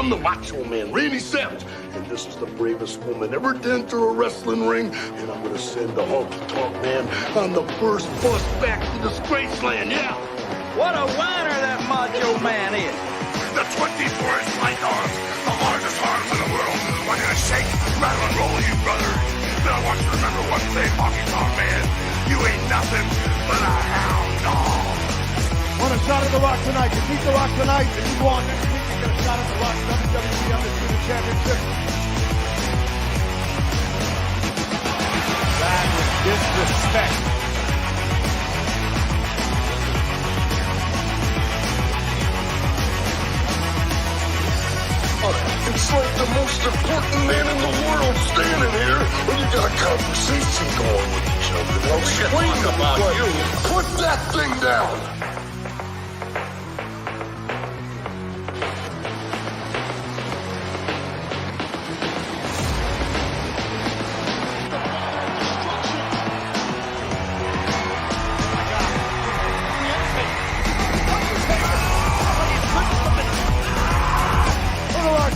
I'm the Macho Man, Randy Savage, and this is the bravest woman ever to enter a wrestling ring, and I'm gonna send the honky-tonk man on the first bus back to Disgraceland, yeah! What a whiner that Macho Man is! The 24th light arms, the largest arms in the world, are gonna shake, rattle, and roll you, brother. But I want you to remember one thing, honky-tonk man, you ain't nothing but a hound dog. Want a shot at The Rock tonight? You beat The Rock tonight, and you go on next week and get a shot at The Rock WWE Undisputed Championship. That was disrespect. It's like the most important man in the world standing here when you got a conversation going with each other. Now explain about you. Put that thing down.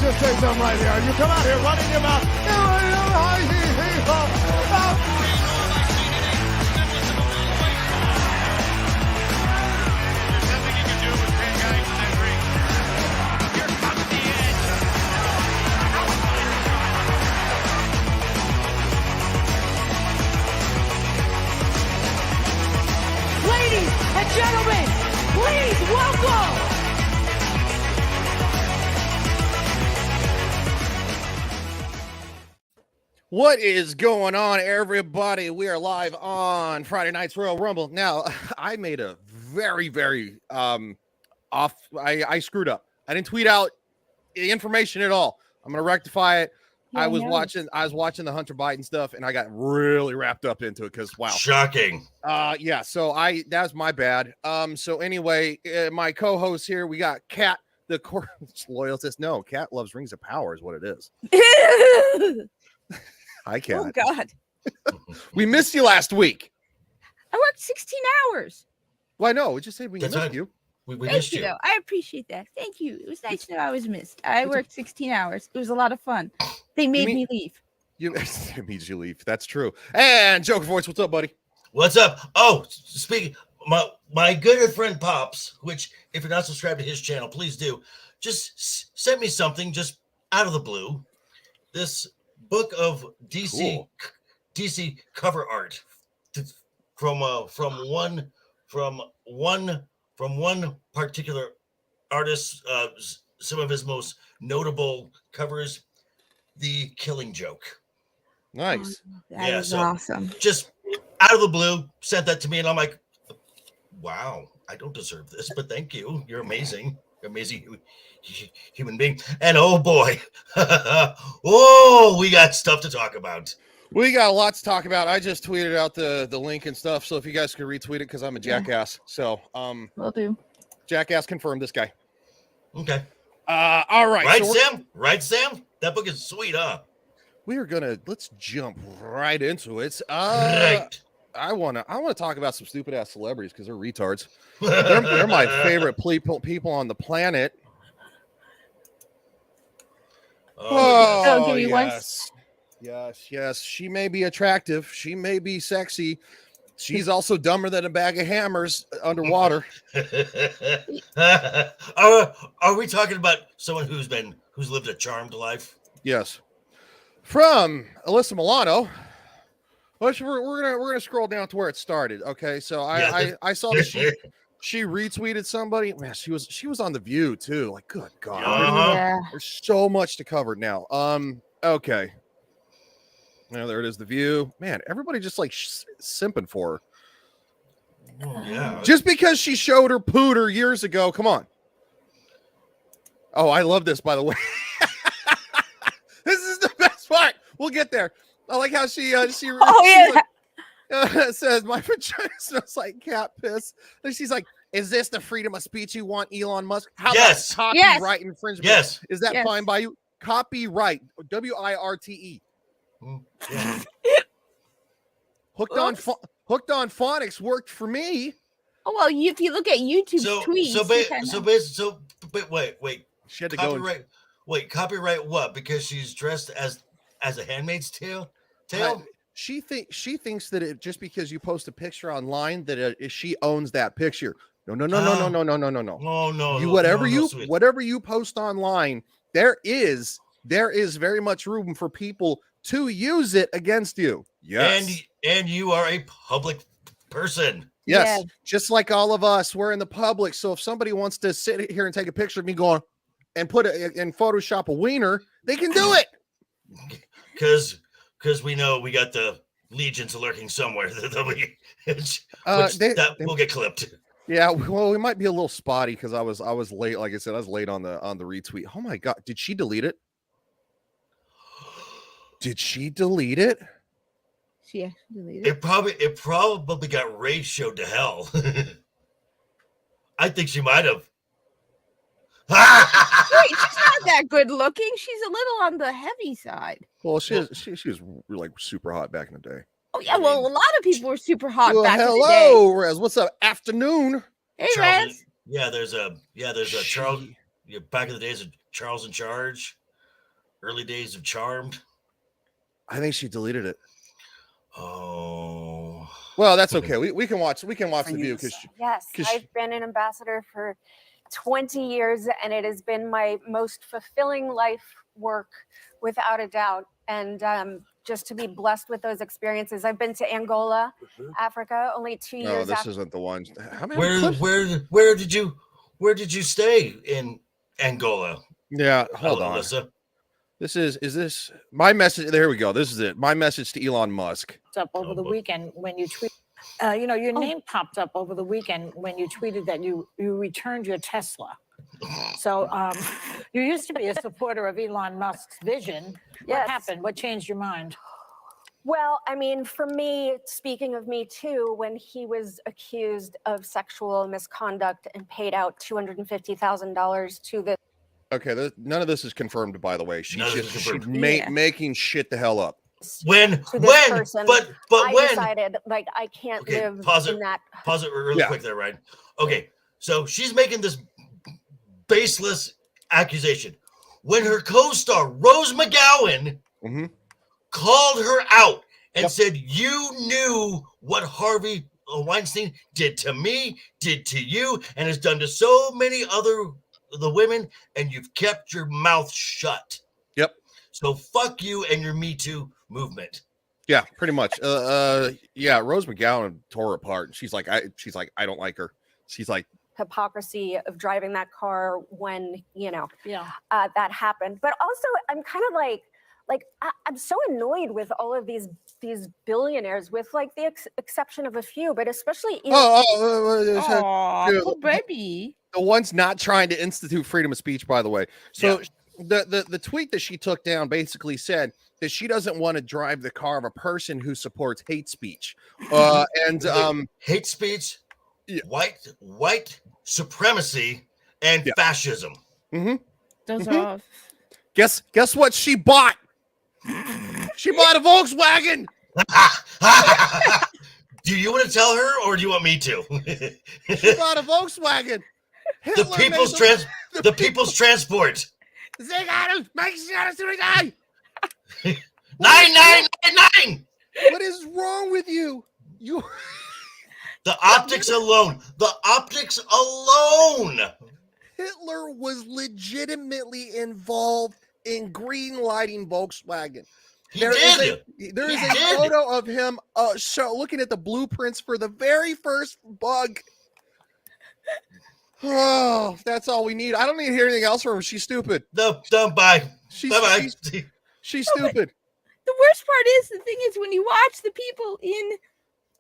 Just say something right here. You come out here running your mouth. Ladies and gentlemen, please welcome. What is going on, everybody? We are live on Friday Night's Royal Rumble. Now, I made a very I screwed up. I didn't tweet out information at all. I'm gonna rectify it. Yeah, I was watching the Hunter Biden stuff, and I got really wrapped up into it because wow, shocking. Yeah. So that was my bad. So anyway, my co-host here, we got Kat, the loyalist. No, Kat loves Rings of Power, is what it is. I can't. Oh God. We missed you last week. I worked 16 hours. Well, I know. We just said we missed you. We Thank missed you, though. I appreciate that. Thank you. It was nice to know I was missed. I worked 16 hours. It was a lot of fun. They made me leave. It means you leave. That's true. And Joker Voice, what's up, buddy? What's up? Oh, speaking, my good friend Pops, which if you're not subscribed to his channel, please do. Just send me something just out of the blue. This book of DC cover art from one particular artist, some of his most notable covers, The Killing Joke. Nice. That is awesome. Just out of the blue, sent that to me, and I'm like, wow, I don't deserve this, but thank you. You're amazing. You're amazing human being. And oh boy, oh, we got stuff to talk about. We got a lot to talk about. I just tweeted out the link and stuff, so if you guys can retweet it, because I'm a jackass. So will do. Jackass confirmed this guy. Okay. All right. Right, so Sam? Right, Sam? That book is sweet, huh? Let's jump right into it. Right. I wanna talk about some stupid ass celebrities because they're retards. They're my favorite people on the planet. Oh, yes. Yes. She may be attractive. She may be sexy. She's also dumber than a bag of hammers underwater. Are we talking about someone who's lived a charmed life? Yes. From Alyssa Milano. Well, we're gonna scroll down to where it started. Okay, so I saw that she retweeted somebody. Man, she was on The View too. Like, good God, there's so much to cover now. Okay. Now there it is, The View. Man, everybody just like simping for her. Oh, yeah. Just because she showed her pooter years ago. Come on. Oh, I love this, by the way. This is the best part. We'll get there. I like how she says my vagina smells like cat piss. And she's like, is this the freedom of speech you want, Elon Musk? How about copyright infringement? Yes. Is that fine by you? Copyright. WIRTE. Yeah. Hooked on phonics worked for me. Oh well, if you look at YouTube's tweets, wait. She had to copyright. Wait, copyright what? Because she's dressed as a Handmaid's Tale. She thinks that it just because you post a picture online that she owns that picture. No. Oh no. You whatever you post online, there is very much room for people to use it against you. Yes. And you are a public person. Yes. Yeah. Just like all of us, we're in the public. So if somebody wants to sit here and take a picture of me going and put it in Photoshop a wiener, they can do it. Because we know we got the legions lurking somewhere that will get clipped. Yeah, well, we might be a little spotty because I was late. Like I said, I was late on the retweet. Oh my god, did she delete it? Did she delete it? She actually deleted It probably got ratioed to hell. I think she might have. Wait, she's not that good looking. She's a little on the heavy side. Well, she was like super hot back in the day. Oh yeah, well, a lot of people were super hot Well, back in the day. hello, Rez. What's up? Afternoon. Hey, Charles, Rez. there's a Charles. Yeah, back in the days of Charles in Charge, early days of Charmed. I think she deleted it. Oh. Well, that's okay. We can watch the view because Yes, I've been an ambassador for 20 years, and it has been my most fulfilling life work, without a doubt. And just to be blessed with those experiences. I've been to Angola, Africa, only 2 years. No, this after. isn't the one. How many Where did you stay in Angola? Yeah, hold on. Alyssa? Is this my message? There we go. This is it. My message to Elon Musk. Up over the weekend when you tweet, your name popped up over the weekend when you tweeted that you returned your Tesla. So you used to be a supporter of Elon Musk's vision. What happened? What changed your mind? Well, I mean, for me, speaking of Me Too, when he was accused of sexual misconduct and paid out $250,000 to the. Okay, none of this is confirmed, by the way. She's Yeah. making shit the hell up. Person, but I when decided like I can't live in that. Pause it really quick there, Ryan. Okay, so she's making this baseless accusation when her co-star Rose McGowan called her out and said, "You knew what Harvey Weinstein did to me, did to you, and has done to so many other the women, and you've kept your mouth shut." Yep. So fuck you and your Me Too movement. Yeah, pretty much. Yeah, Rose McGowan tore her apart. She's like, I don't like her. She's like, hypocrisy of driving that car when Yeah. that happened. But also, I'm kind of like I'm so annoyed with all of these billionaires, with like the exception of a few, but especially Oh, baby. the one's not trying to institute freedom of speech, by the way. So the tweet that she took down basically said that she doesn't want to drive the car of a person who supports hate speech. Hate speech, Yeah. white supremacy, and fascism. Those are all. Guess what she bought? She bought a Volkswagen. Do you want to tell her, or do you want me to? She bought a Volkswagen. The people's transport. They got us. Make sure to die. 999. What is wrong with you? You. The optics alone. Hitler was legitimately involved in green lighting Volkswagen. There is a photo of him looking at the blueprints for the very first bug. Oh, that's all we need. I don't need to hear anything else from her. She's stupid. No, bye. Bye-bye. She's stupid. The worst part is, the thing is, when you watch the people in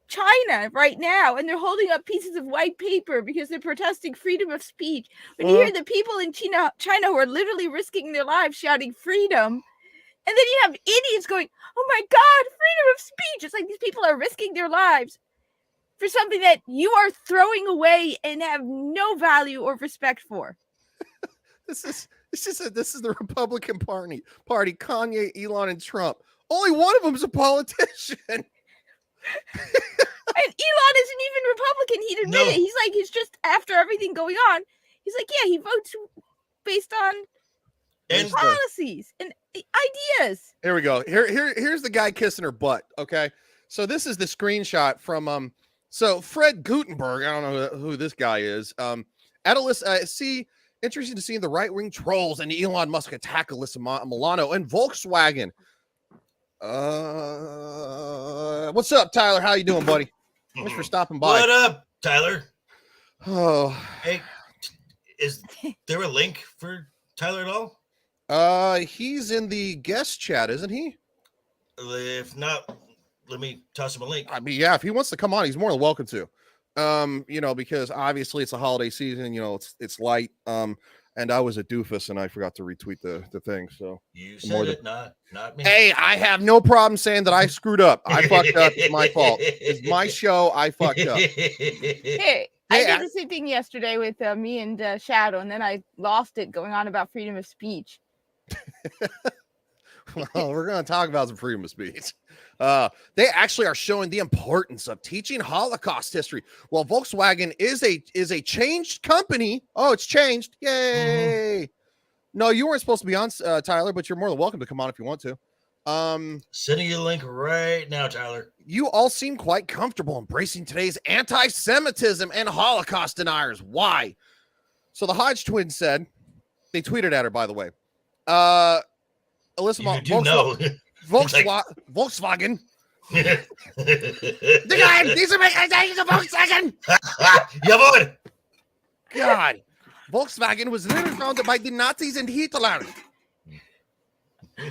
China right now and they're holding up pieces of white paper because they're protesting freedom of speech, when you hear the people in China who are literally risking their lives shouting freedom, and then you have idiots going, "Oh my God, freedom of speech!" It's like these people are risking their lives for something that you are throwing away and have no value or respect for. This is the Republican Party. Kanye, Elon, and Trump. Only one of them is a politician. And Elon isn't even Republican. He'd admit it. He's like, he's just, after everything going on, he's like, yeah, he votes based on And policies and ideas. Here we go. Here's the guy kissing her butt. Okay, so this is the screenshot from So Fred Gutenberg, I don't know who this guy is. Interesting to see the right-wing trolls and Elon Musk attack Alyssa Milano and Volkswagen. What's up, Tyler? How you doing, buddy? Thanks for stopping by. What up, Tyler? Oh, hey, is there a link for Tyler at all? He's in the guest chat, isn't he? If not, let me toss him a link. I mean, yeah, if he wants to come on, he's more than welcome to. Because obviously it's a holiday season, it's light. And I was a doofus and I forgot to retweet the thing. So you said it, not me. Hey, I have no problem saying that I screwed up. I fucked up. It's my fault. It's my show. I fucked up. Hey, I did the same thing yesterday with me and Shadow, and then I lost it going on about freedom of speech. Well, we're going to talk about some freedom of speech. They actually are showing the importance of teaching Holocaust history. Well, Volkswagen is a changed company. Oh, it's changed. Yay. No, you weren't supposed to be on, Tyler, but you're more than welcome to come on if you want to. Sending you a link right now, Tyler. You all seem quite comfortable embracing today's anti-Semitism and Holocaust deniers. Why? So the Hodge twins said, they tweeted at her, by the way. Alyssa, Volkswagen. The guy, these are my Volkswagen. Jawohl. God, Volkswagen was literally founded by the Nazis and Hitler.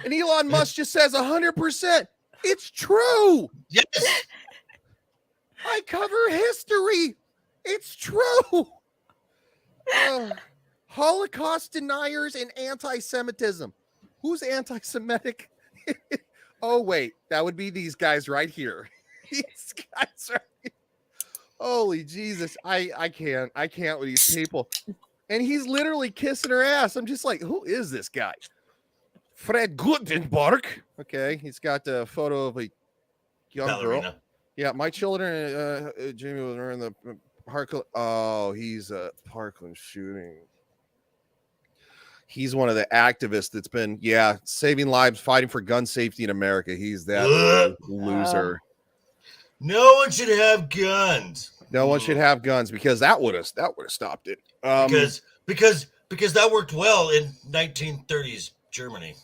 And Elon Musk just says 100%. It's true. Yes. I cover history. It's true. Holocaust deniers and anti-Semitism. Who's anti-Semitic? Oh, wait. That would be these guys right here. These guys right here. Holy Jesus. I can't with these people. And he's literally kissing her ass. I'm just like, who is this guy? Fred Gutenberg. Okay. He's got a photo of a young Ballerina. girl. Yeah. My children, Jimmy was wearing the Parkland. Oh, he's a Parkland shooting. He's one of the activists that's been, saving lives, fighting for gun safety in America. He's that loser. No one should have guns. No one should have guns because that would have stopped it. Because that worked well in 1930s Germany.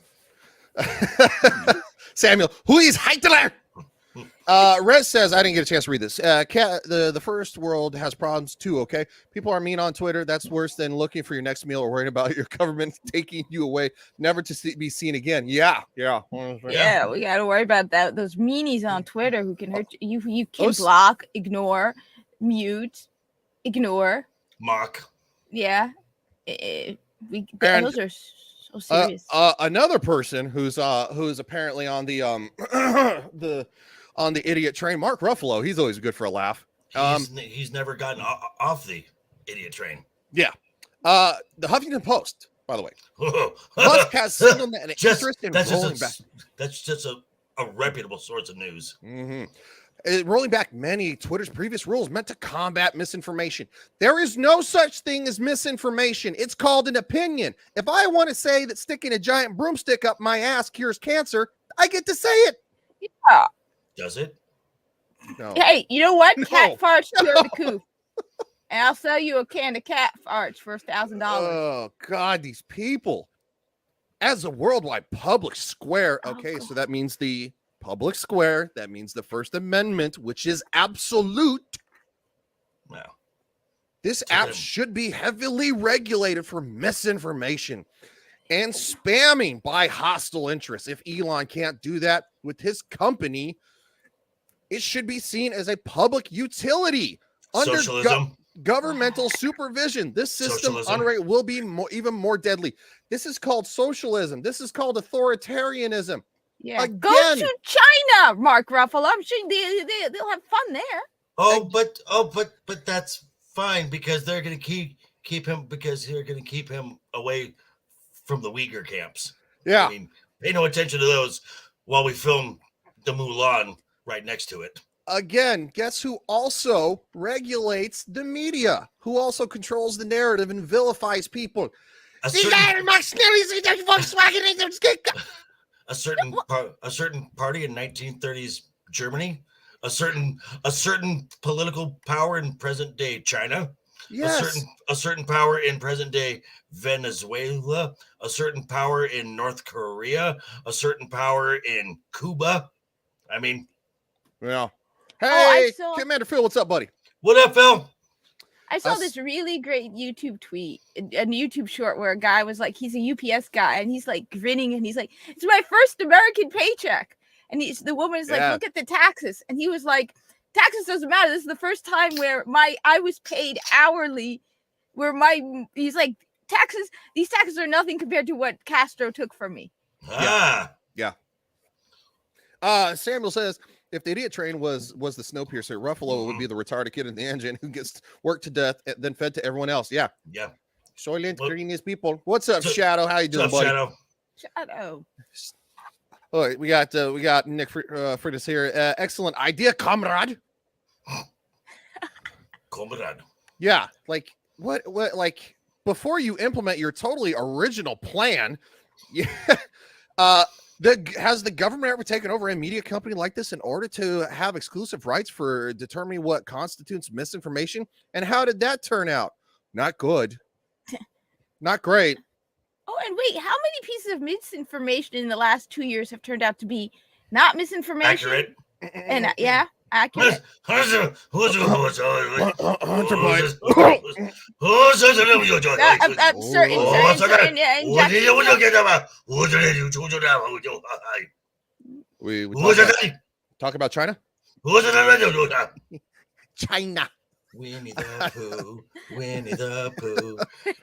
Samuel, who is Hitler? Rez says, I didn't get a chance to read this. The first world has problems too, okay? People are mean on Twitter. That's worse than looking for your next meal or worrying about your government taking you away, never to be seen again. Yeah. We got to worry about that. Those meanies on Twitter who can hurt you. You can block, ignore, mute, ignore. Mock. Yeah. Those are so serious. Another person who's apparently on the on the idiot train, Mark Ruffalo. He's always good for a laugh. He's never gotten off the idiot train. Yeah. The Huffington Post, by the way. Musk has signaled an interest in rolling back. That's just a reputable source of news. Mm-hmm. Rolling back many Twitter's previous rules meant to combat misinformation. There is no such thing as misinformation. It's called an opinion. If I want to say that sticking a giant broomstick up my ass cures cancer, I get to say it. Yeah. Does it? No. Hey, you know what? Cat farts cure the coup. And I'll sell you a can of cat farts for $1,000. Oh, God, these people. As a worldwide public square. Okay, so that means the public square. That means the First Amendment, which is absolute. Wow. This app should be heavily regulated for misinformation and spamming by hostile interests. If Elon can't do that with his company, it should be seen as a public utility under governmental supervision. This system will be even more deadly. This is called socialism. This is called authoritarianism. Yeah, again. Go to China, Mark Ruffalo. I'm sure they'll have fun there. But that's fine because they're going to keep him away from the Uyghur camps. Yeah, I mean, pay no attention to those while we film the Mulan right next to it. Again, guess who also regulates the media? Who also controls the narrative and vilifies people? a certain party in 1930s Germany, a certain political power in present day China, Yes. a certain power in present day Venezuela, a certain power in North Korea, a certain power in Cuba. I mean, Yeah. I Hey, saw- Commander Phil, what's up, buddy? what up, Phil? I saw Us- this really great YouTube tweet, a YouTube short where a guy was like, he's a UPS guy, and he's like grinning, and he's like, "It's my first American paycheck." And the woman is like, Yeah. "Look at the taxes," and he was like, "Taxes doesn't matter. This is the first time where I was paid hourly, he's like, these taxes are nothing compared to what Castro took from me." Samuel says, if the idiot train was the Snowpiercer, Ruffalo would be the retarded kid in the engine who gets worked to death and then fed to everyone else. Yeah. Yeah. Soylent Well- Green is people. What's up, So- Shadow? How you doing, What's up, buddy? Shadow? Shadow. All right, we got Nick Freitas here. Excellent idea, comrade. Comrade. Yeah, like what like before you implement your totally original plan, yeah, has the government ever taken over a media company like this in order to have exclusive rights for determining what constitutes misinformation? And how did that turn out? Not good. Not great. Oh, and wait, how many pieces of misinformation in the last 2 years have turned out to be not misinformation? Accurate. And accurate. Hunter Biden. Certain We talk about China. China. Winnie the Pooh, Winnie the Pooh,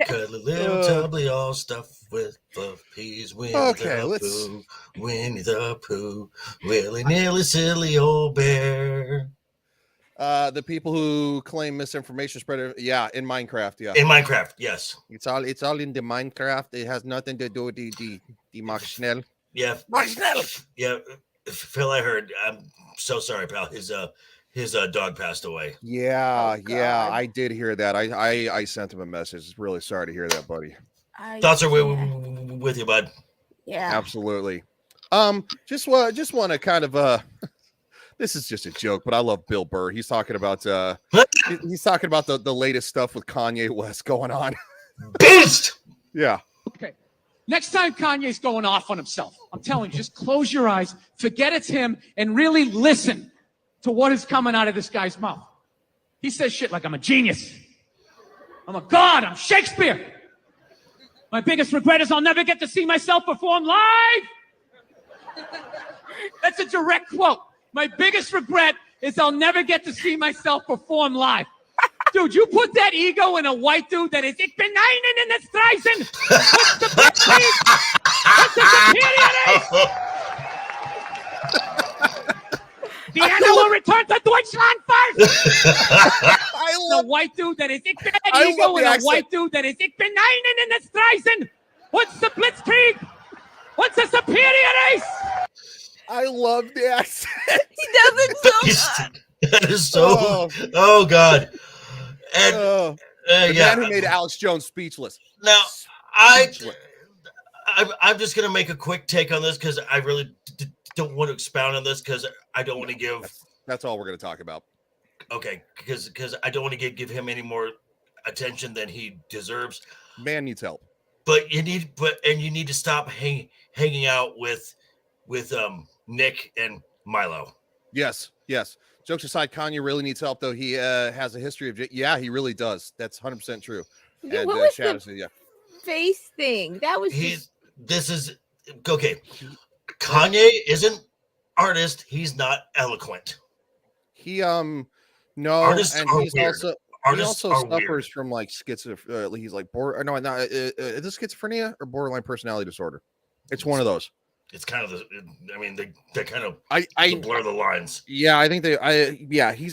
cuddly little tubbly all stuffed with fluff peas. Winnie the Pooh, Winnie the Pooh, willy nilly silly old bear. The people who claim misinformation spreader, yeah, in Minecraft, yeah. In Minecraft, yes. It's all in the Minecraft. It has nothing to do with the Max Schnell. Yeah. Yeah. Phil, I heard. I'm so sorry, pal. His dog passed away. Yeah, Oh, yeah, God. I did hear that. I sent him a message. Really sorry to hear that, buddy. Thoughts are with you, bud. Yeah. Absolutely. Just want to kind of this is just a joke, but I love Bill Burr. He's talking about he's talking about the latest stuff with Kanye West going on. Beast. Yeah. Okay. Next time Kanye's going off on himself, I'm telling you, just close your eyes, forget it's him, and really listen to what is coming out of this guy's mouth. He says shit like, I'm a genius. I'm a god. I'm Shakespeare. My biggest regret is I'll never get to see myself perform live. That's a direct quote. My biggest regret is I'll never get to see myself perform live. Dude, you put that ego in a white dude that is, ich bin einen in der Streisen. What's the best thing? What's the superior? The animal return to Deutschland first. The white dude that is, ich bin that ego in a white dude that is, ich bin einen in der Streisen. What's the blitzkrieg? What's the superior race? I love the accent. He does it so much. That is so. Oh God. And the yeah. man who made Alex Jones speechless. Now I'm just gonna make a quick take on this because I really don't want to expound on this because I don't want to give. That's all we're gonna talk about. Okay, because I don't want to give him any more attention than he deserves. Man needs help. But you need to stop hanging out with Nick and Milo. Yes. Jokes aside, Kanye really needs help, though. He has a history of yeah, he really does. That's 100% true. Yeah, And what was Shadow the said, yeah. face thing? That was just... This is okay. Kanye isn't artist. He's not eloquent. He no, Artists and are he's weird. also Artists he are also suffers weird. from like schizophrenia. He's like is this schizophrenia or borderline personality disorder? It's one of those. It's kind of they kind of I blur the lines. Yeah, I think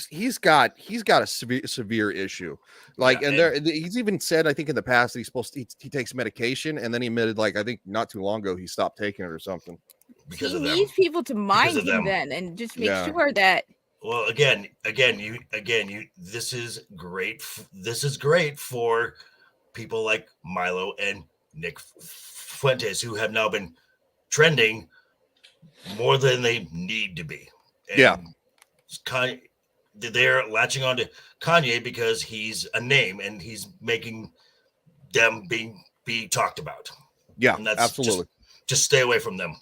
he's got a severe issue. Like, Yeah, and he's even said, I think in the past that he takes medication, and then he admitted, like, I think not too long ago he stopped taking it or something. Because he of them. needs people to mind Because of him them. then and just make Yeah. sure that Well, again, this is great. This is great for people like Milo and Nick Fuentes, who have now been trending more than they need to be. And they're latching on to Kanye because he's a name and he's making them be talked about. Yeah, and that's absolutely. Just stay away from them.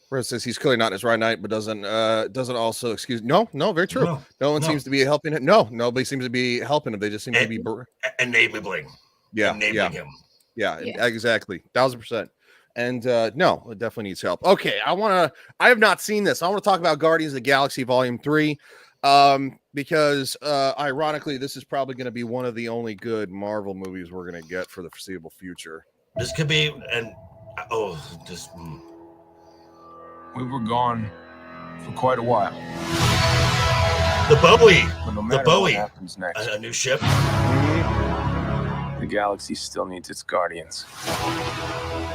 Where it says he's clearly not in his right night, but doesn't also excuse. No, very true. No one seems to be helping him. No, nobody seems to be helping him. They just seem to be enabling. Enabling him. Yeah, exactly, 1000%. And no, it definitely needs help. Okay, I have not seen this. I want to talk about Guardians of the Galaxy Volume 3. Because ironically, this is probably going to be one of the only good Marvel movies we're going to get for the foreseeable future. This could be, We were gone for quite a while. The Bowie. But no the matter Bowie. what happens next, a new ship. The galaxy still needs its guardians.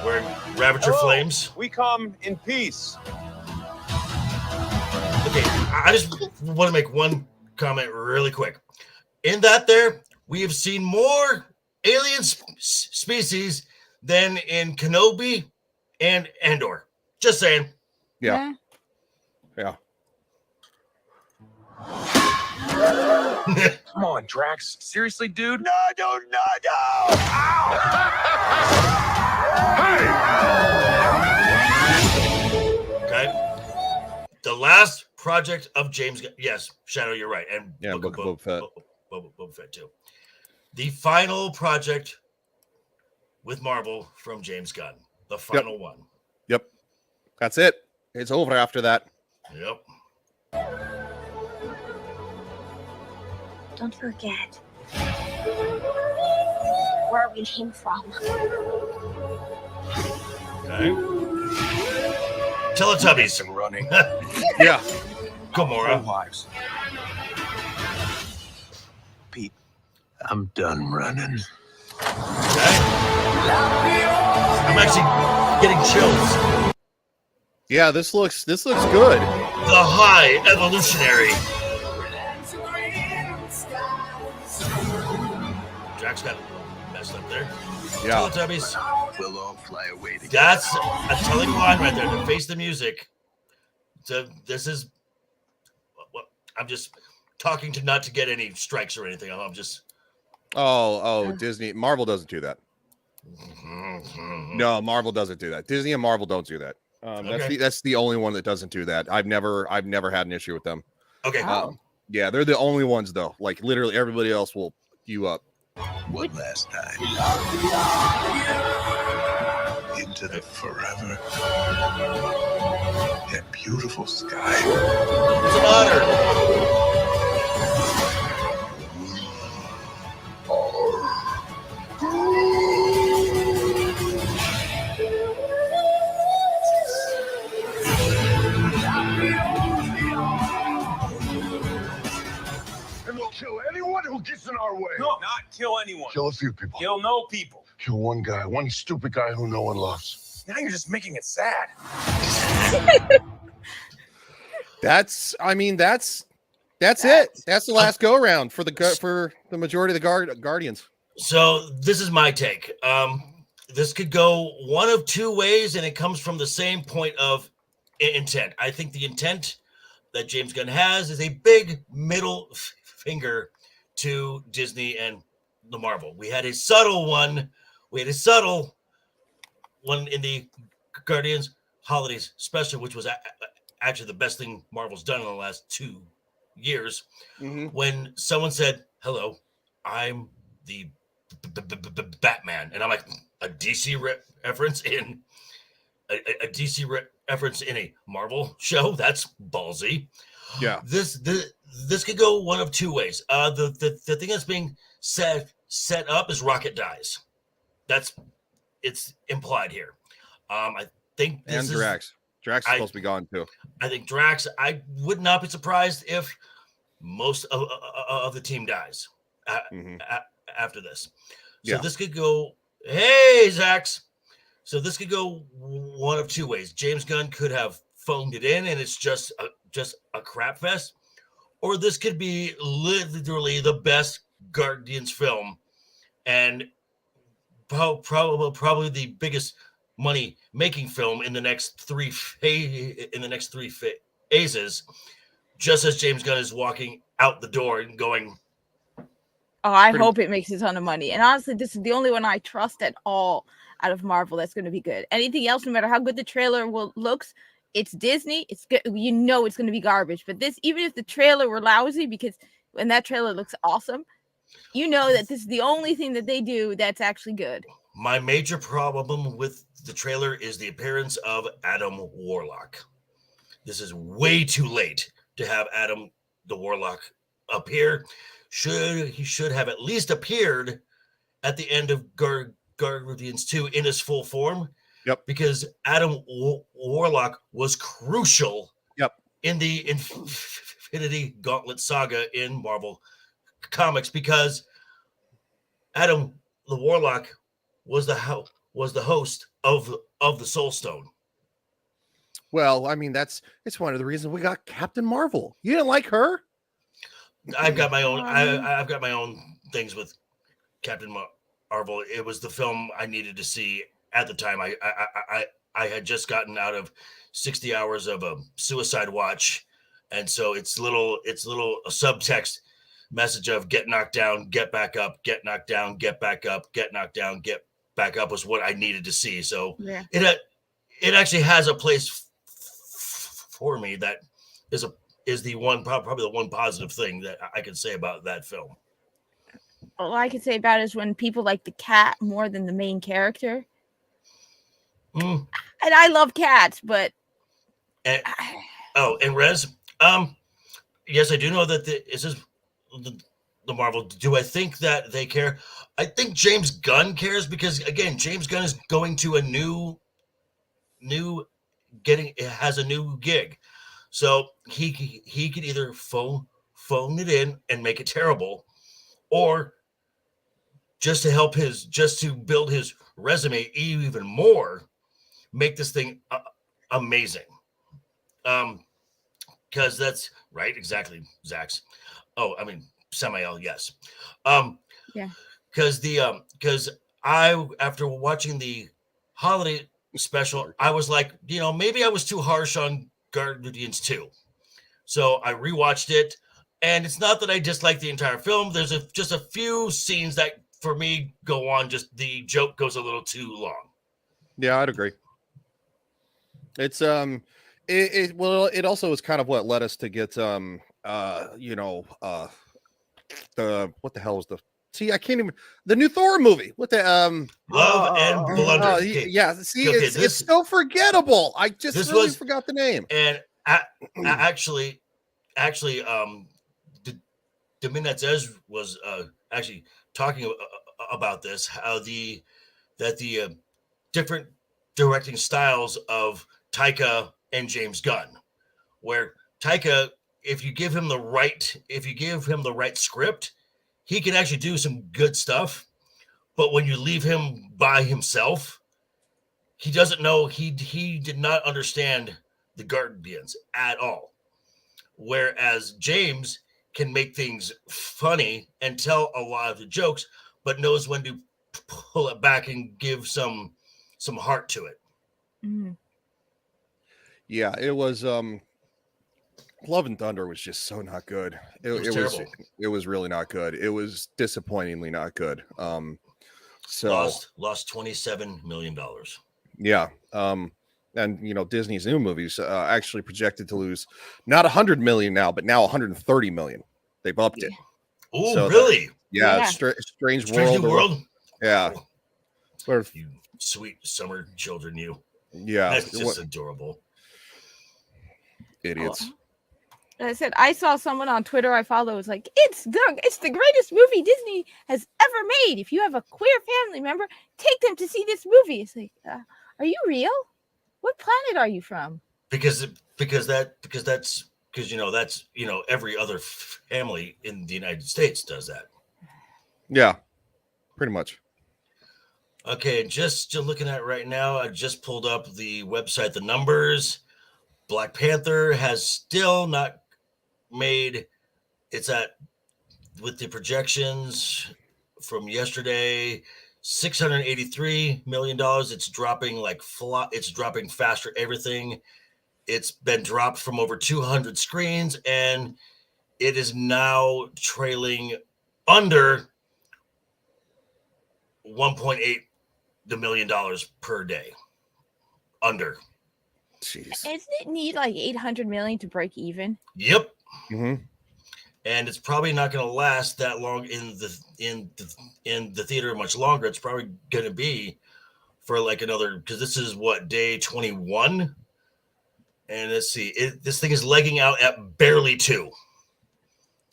Where Ravager flames. We come in peace. Okay, I just want to make one comment really quick. In that we have seen more alien species than in Kenobi and Andor. Just saying. Yeah. Come on, Drax. Seriously, dude? No! Ow! Okay. The last project of James Gunn. Yes, Shadow, you're right. And Book of Boba Fett. Boba Fett too. The final project with Marvel from James Gunn. The final one. Yep. That's it. It's over after that. Yep. Don't forget where we came from. Okay. Teletubbies. And running. Yeah. Gamora. Wives. Pete, I'm done running. Okay. I'm actually getting chills. Yeah, this looks good. The High Evolutionary. Drax got messed up there. Yeah. Teletubbies. We'll all fly away together. That's a telling line right there to face the music. So this is what I'm just talking to not to get any strikes or anything. I'm just Disney. Marvel doesn't do that. No, Marvel doesn't do that. Disney and Marvel don't do that. That's the only one that doesn't do that. I've never had an issue with them. Okay. Yeah, they're the only ones though. Like literally everybody else will you up. One last time. Into the forever and beautiful sky. It's an honor. And we'll kill anyone who gets in our way. No, not kill anyone. Kill a few people. Kill no people. Kill one guy, one stupid guy who no one loves. Now you're just making it sad. That's it. That's the last go round for the majority of the Guardians. So this is my take. This could go one of two ways, and it comes from the same point of intent. I think the intent that James Gunn has is a big middle finger to Disney and the Marvel. We had a subtle one. In the Guardians Holidays special, which was actually the best thing Marvel's done in the last 2 years. Mm-hmm. When someone said, "Hello, I'm the Batman," and I'm like, a DC reference in a DC reference in a Marvel show? That's ballsy. Yeah. This could go one of two ways. The thing that's being set up is Rocket dies. It's implied here. I think this and Drax. Drax is supposed to be gone too. I think Drax. I would not be surprised if most of the team dies after this. So this could go. Hey, Zax. So this could go one of two ways. James Gunn could have phoned it in, and it's just a crap fest, or this could be literally the best Guardians film, and probably the biggest money making film in the next three phases. Just as James Gunn is walking out the door and going, Oh, I hope it makes a ton of money. And honestly, this is the only one I trust at all out of Marvel that's going to be good. Anything else, no matter how good the trailer looks, it's Disney. It's good. You know it's going to be garbage. But this, even if the trailer were lousy, because when that trailer looks awesome, you know that this is the only thing that they do that's actually good. my major problem with the trailer is the appearance of Adam Warlock. This is way too late to have Adam the Warlock appear. He should have at least appeared at the end of Guardians 2 in his full form. Yep. Because Adam Warlock was crucial. Yep. In the Infinity Gauntlet saga in Marvel Comics, because Adam the Warlock was the host of the Soul Stone. Well, I mean, it's one of the reasons we got Captain Marvel. You didn't like her? I've got my own. I've got my own things with Captain Marvel. It was the film I needed to see at the time. I had just gotten out of 60 hours of a suicide watch, and so it's little a subtext message of get knocked down, get back up, get knocked down, get back up, get knocked down, get back up was what I needed to see. So yeah. It actually has a place for me that is the one, probably the one positive thing that I can say about that film. All I can say about it is when people like the cat more than the main character. And I love cats, but and Rez, yes, I do know that this is the Marvel. Do I think that they care? I think James Gunn cares because again, James Gunn is going to a has a new gig. So he could either phone it in and make it terrible, or just to build his resume even more, make this thing amazing. Because that's right, exactly, Zax. Oh, I mean Samael, yes. Yeah. Because I after watching the holiday special, I was like, maybe I was too harsh on Guardians 2. So I rewatched it, and it's not that I dislike the entire film. There's just a few scenes that for me go on, just the joke goes a little too long. Yeah, I'd agree. It's it also is kind of what led us to get the what the hell is I can't even the new Thor movie with the Love and Blunder. Yeah, see, it's so forgettable. I just forgot the name. And actually, Dominguez was actually talking about this, how the different directing styles of Taika and James Gunn, where Taika, if you give him the right script, he can actually do some good stuff. But when you leave him by himself, he doesn't know. He did not understand the Guardians at all. Whereas James can make things funny and tell a lot of the jokes, but knows when to pull it back and give some heart to it. Mm-hmm. Yeah, it was Love and Thunder was just so not good. It was really not good. It was disappointingly not good. So lost $27 million. Yeah. And Disney's new movies actually projected to lose not 100 million now, but now 130 million. They've upped it. Oh, so really? Strange New World. Yeah. You sweet summer children, you. Yeah. That's just adorable. Idiots. I said I saw someone on Twitter I follow was like, it's the greatest movie Disney has ever made. If you have a queer family member, take them to see this movie. It's like, are you real? What planet are you from? Because that's every other family in the United States does that. Yeah, pretty much. Okay, just looking at right now, I just pulled up the website, the numbers. Black Panther has still not made. It's with the projections from yesterday, $683 million. It's dropping like it's dropping faster. Everything. It's been dropped from over 200 screens, and it is now trailing under $1.8 million per day. Under. Jeez. Isn't it need like 800 million to break even? Yep. Mm-hmm. And it's probably not going to last that long in the theater much longer. It's probably going to be for like another, because this is what, day 21, and let's see, this thing is legging out at barely 2.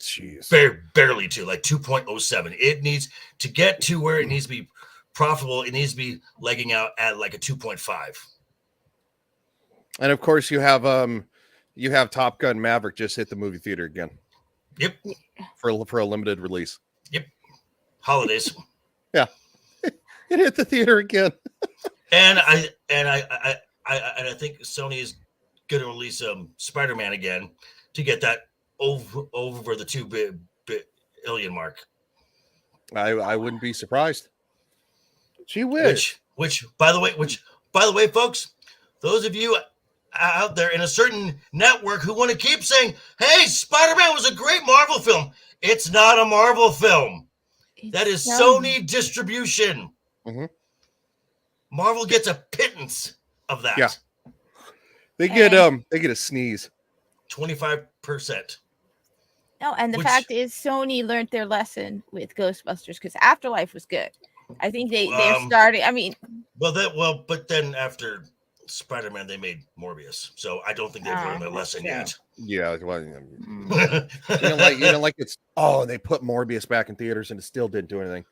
Jeez. Barely 2, like 2.07. It needs to get to where it needs to be profitable. It needs to be legging out at like a 2.5. And of course, you have Top Gun Maverick just hit the movie theater again. Yep. For a limited release. Yep. Holidays. Yeah. It hit the theater again. And I think Sony is going to release Spider-Man again to get that over the 2 billion mark. I wouldn't be surprised. Gee whiz. Which by the way, folks, those of you out there in a certain network who want to keep saying, "Hey, Spider-Man was a great Marvel film," it's not a Marvel film. That is Sony distribution. Mm-hmm. Marvel gets a pittance of that. Yeah. They get a sneeze. 25%. No, and the fact is, Sony learned their lesson with Ghostbusters because Afterlife was good. I think they're starting. I mean, but then after Spider-Man, they made Morbius, so I don't think they've learned their lesson yet. Yeah, well, you don't like it's. Oh, they put Morbius back in theaters and it still didn't do anything.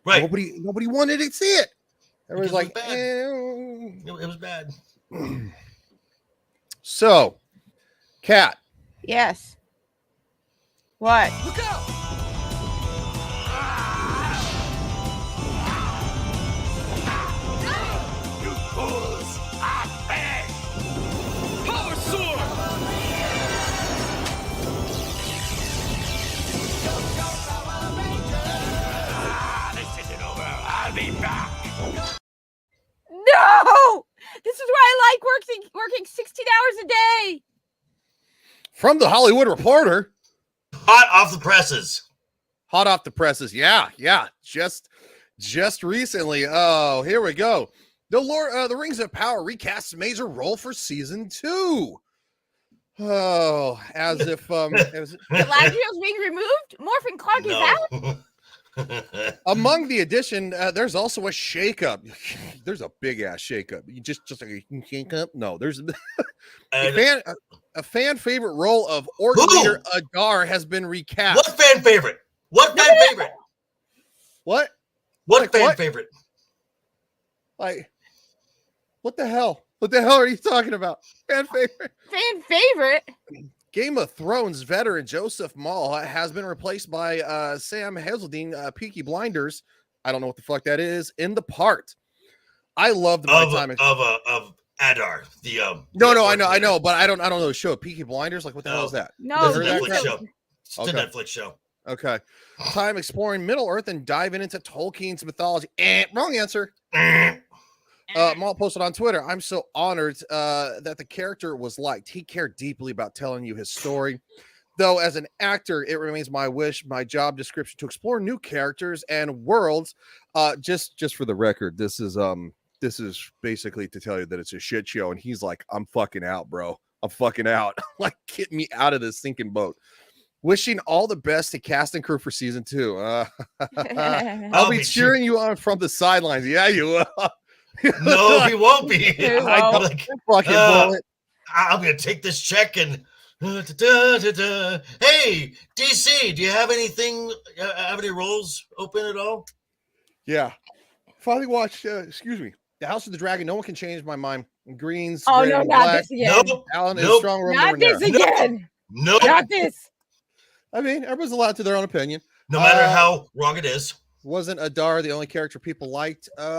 Right? Nobody wanted to see it. Everybody's like, it was bad. So, Kat. Yes. What? Look out! You fools! I'm back! Power sword! This isn't over. I'll be back. No! This is why I like working 16 hours a day. From the Hollywood Reporter. Hot off the presses. Hot off the presses. Yeah. Just recently. Oh, here we go. The Rings of Power recasts major role for season 2. Oh, as if Galadriel's being removed. Morphin Clark is out. Among the addition, there's also a shakeup. There's a big ass shakeup. You just like a shakeup. No, there's a fan favorite role of Orc leader Adar has been recast. What fan favorite? What fan favorite? What? What fan favorite? Like, what the hell? What the hell are you talking about? Fan favorite? Fan favorite? Game of Thrones veteran Joseph Mall has been replaced by Sam Hazeldine, Peaky Blinders. I don't know what the fuck that is in the part. I loved my time of Adar. No, I know, but I don't know the show. Peaky Blinders, like what the hell is that? No, it's a Netflix show. It's a Netflix show. Okay. Time exploring Middle Earth and diving into Tolkien's mythology. Wrong answer. Maul posted on Twitter, "I'm so honored that the character was liked. He cared deeply about telling you his story. Though as an actor, it remains my job description to explore new characters and worlds. Just for the record, this is basically to tell you that it's a shit show." And he's like, "I'm fucking out, bro. I'm fucking out. Like, get me out of this sinking boat. Wishing all the best to cast and crew for season 2. I'll be cheering you on from the sidelines." Yeah, you will. No, he won't be. I'm gonna take this check and hey, DC, do you have anything? Have any roles open at all? Yeah, finally watched. Excuse me, The House of the Dragon. No one can change my mind. Greens. Oh red, no, and not black. this again. Nope. Alan is Nope. strong. Not this again. Nope. Not this. I mean, everyone's allowed to their own opinion. No matter how wrong it is. Wasn't Adar the only character people liked? Not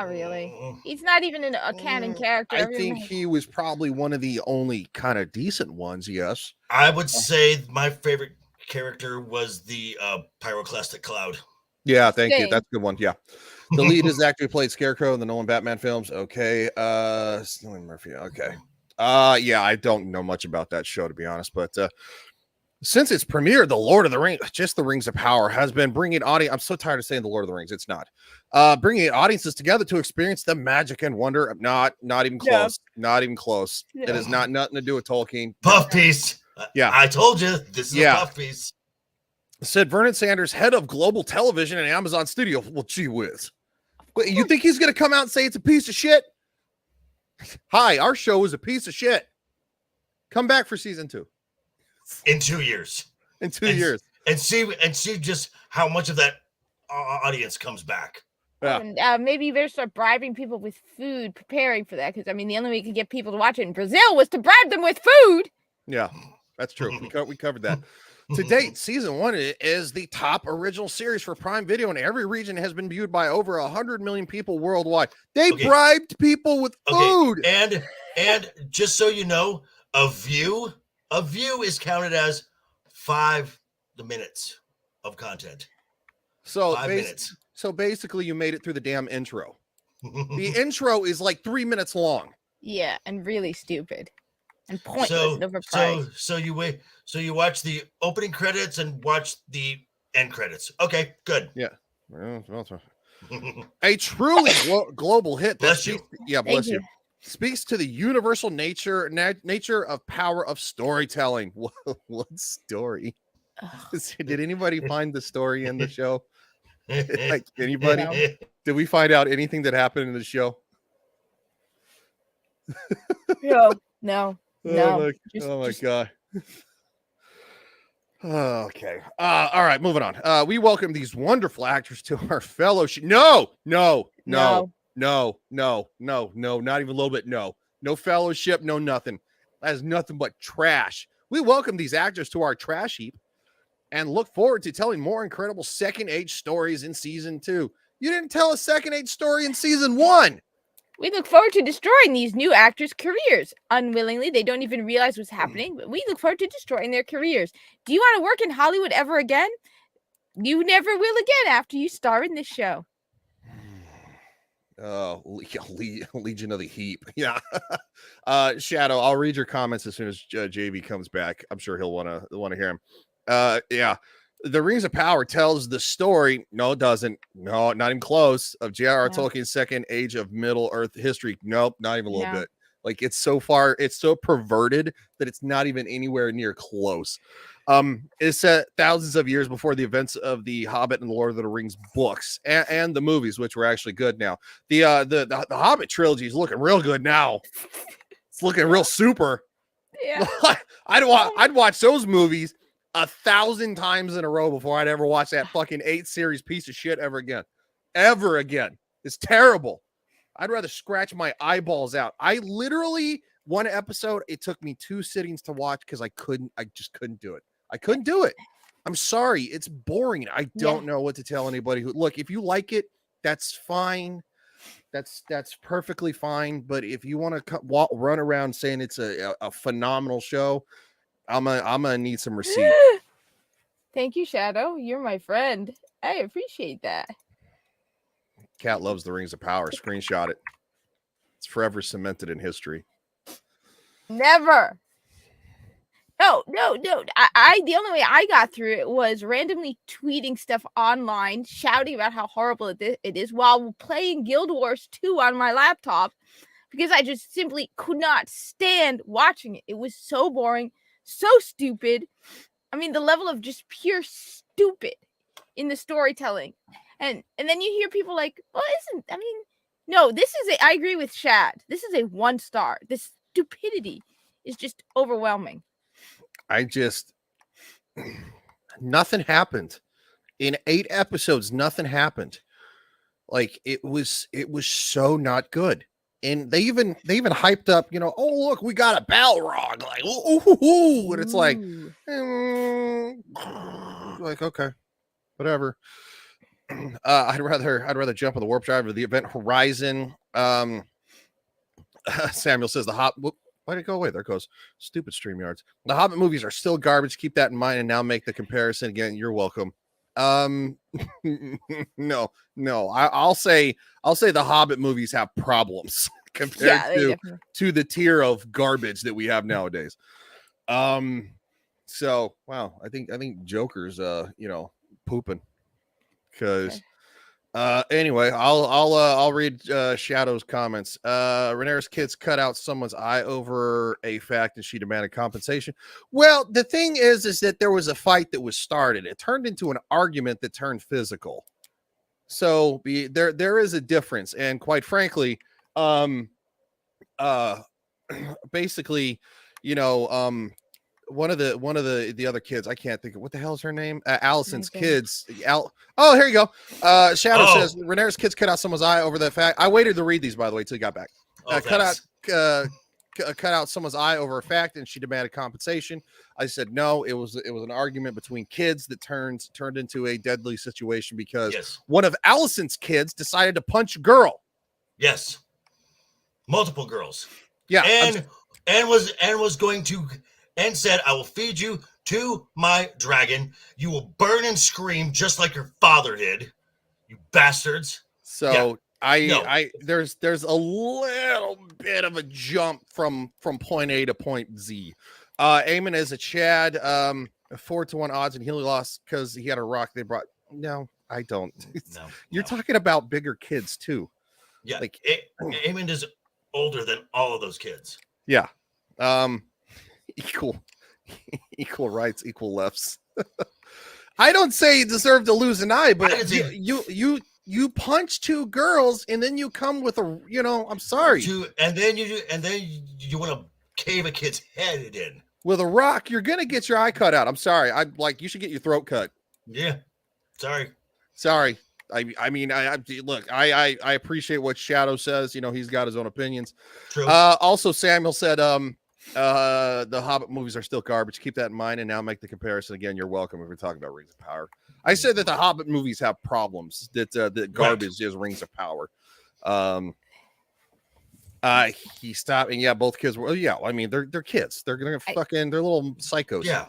really. He's not even a canon character. I think he was probably one of the only kind of decent ones. Yes, I would say my favorite character was the pyroclastic cloud. Yeah, thank you. Same. That's a good one. Yeah. The lead is the actor who played Scarecrow in the Nolan Batman films. Okay. Cillian Murphy. Okay. Yeah, I don't know much about that show, to be honest, but since its premiere, The Lord of the Rings, just the Rings of Power, has been bringing audience. I'm so tired of saying The Lord of the Rings. It's not bringing audiences together to experience the magic and wonder of not even close. Not even close. Yeah. It has nothing to do with Tolkien. Puff piece. Yeah. I told you this is a puff piece. Said Vernon Sanders, head of global television and Amazon Studio. Well, gee whiz. Wait, you think he's going to come out and say it's a piece of shit? Hi, our show is a piece of shit. Come back for season 2. In 2 years. In 2 years. And see just how much of that audience comes back. Yeah. And maybe you better start bribing people with food, preparing for that. Because, I mean, the only way you could get people to watch it in Brazil was to bribe them with food. Yeah, that's true. We covered that. To date, season 1 is the top original series for Prime Video, and every region has been viewed by over 100 million people worldwide. They bribed people with food. And just so you know, a view is counted as 5 minutes of content. So 5 minutes. So basically, you made it through the damn intro. The intro is like 3 minutes long. Yeah, and really stupid and pointless. And overpriced. So you wait. So you watch the opening credits and watch the end credits. Okay, good. Yeah. A truly global hit. Bless you. Yeah, bless Thank you. Speaks to the universal nature of power of storytelling. What story? Did anybody find the story in the show? Like anybody? No. Did we find out anything that happened in the show? No. Oh my god. Okay. All right, moving on. We welcome these wonderful actors to our fellowship. No, not even a little bit. No fellowship, no nothing. That is nothing but trash. We welcome these actors to our trash heap and look forward to telling more incredible second age stories in season 2. You didn't tell a second age story in season 1. We look forward to destroying these new actors' careers. Unwillingly, they don't even realize what's happening, but we look forward to destroying their careers. Do you want to work in Hollywood ever again? You never will again after you star in this show. Oh, Legion of the Heap. Yeah. Shadow, I'll read your comments as soon as JB comes back. I'm sure he'll want to hear him. Yeah. The Rings of Power tells the story. No, it doesn't. No, not even close. Of J.R.R. Tolkien's second age of Middle Earth history. Nope, not even a little bit. Like it's so perverted that it's not even anywhere near close. It's set thousands of years before the events of the Hobbit and the Lord of the Rings books and the movies, which were actually good now. The Hobbit trilogy is looking real good now. It's looking real super. Yeah. I'd watch those movies 1,000 times in a row before I'd ever watch that fucking 8 series piece of shit ever again. It's terrible. I'd rather scratch my eyeballs out. I literally, one episode, it took me 2 sittings to watch because I just couldn't do it. I couldn't do it. I'm sorry. It's boring. I don't know what to tell anybody look, if you like it, that's fine. That's perfectly fine. But if you want to run around saying it's a phenomenal show, I'm gonna need some receipts. Thank you, Shadow. You're my friend. I appreciate that. Cat loves the Rings of Power. Screenshot it. It's forever cemented in history. Never. No. I the only way I got through it was randomly tweeting stuff online, shouting about how horrible it is while playing Guild Wars 2 on my laptop because I just simply could not stand watching it. It was so boring. So stupid. I mean, the level of just pure stupid in the storytelling. And then you hear people like, well, no, I agree with Shad. This is a 1 star. This stupidity is just overwhelming. Nothing happened. In 8 episodes, nothing happened. Like it was so not good. And they even hyped up, oh, look, we got a Balrog. Like, ooh, and it's like, like, okay, whatever. I'd rather jump on the warp drive or the Event Horizon. Samuel says why did it go away? There it goes. Stupid StreamYards. The Hobbit movies are still garbage. Keep that in mind and now make the comparison again. You're welcome. No. I'll say the Hobbit movies have problems compared to the tier of garbage that we have nowadays. So wow, I think Joker's pooping because anyway, I'll read Shadow's comments. Rhaenyra's kids cut out someone's eye over a fact and she demanded compensation. Well, the thing is that there was a fight that was started. It turned into an argument that turned physical. So there is a difference, and quite frankly, basically, one of the other kids, I can't think of what the hell is her name. Allison's kids. Oh, here you go. Shadow says Rhaenyra's kids cut out someone's eye over the fact. I waited to read these, by the way, till you got back. Cut out someone's eye over a fact, and she demanded compensation. I said no. It was an argument between kids that turned into a deadly situation because one of Allison's kids decided to punch a girl. Yes, multiple girls. Yeah, and was going to. And said, I will feed you to my dragon. You will burn and scream just like your father did. You bastards. So there's a little bit of a jump from point A to point Z. Eamon is a Chad, 4-1 odds, and he lost because he had a rock they brought. No, I don't. You're talking about bigger kids too. Yeah, like Eamon is older than all of those kids. Yeah. Equal rights, equal lefts. I don't say you deserve to lose an eye, but you punch two girls and then you come with a I'm sorry. And then you want to cave a kid's head in with a rock. You're gonna get your eye cut out. I'm sorry. You should get your throat cut. Yeah. Sorry. I mean, look. I appreciate what Shadow says. He's got his own opinions. True. Also, Samuel said, the Hobbit movies are still garbage. Keep that in mind and now make the comparison again. You're welcome if we're talking about Rings of Power. I said that the Hobbit movies have problems, that garbage is Rings of Power. He stopped, and yeah, both kids were. I mean, they're kids. They're gonna they're little psychos. Yeah.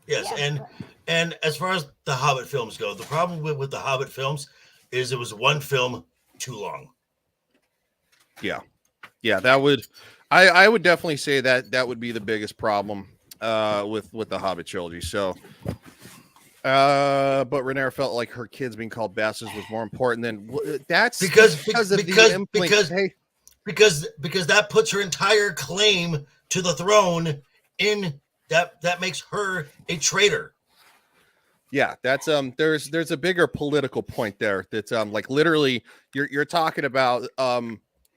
Yes, and as far as the Hobbit films go, the problem with the Hobbit films is it was one film too long. Yeah, that would. I would definitely say that would be the biggest problem with the Hobbit trilogy. So, but Rhaenyra felt like her kids being called bastards was more important than that's because that puts her entire claim to the throne in that makes her a traitor. Yeah, that's there's a bigger political point there. That's like literally you're talking about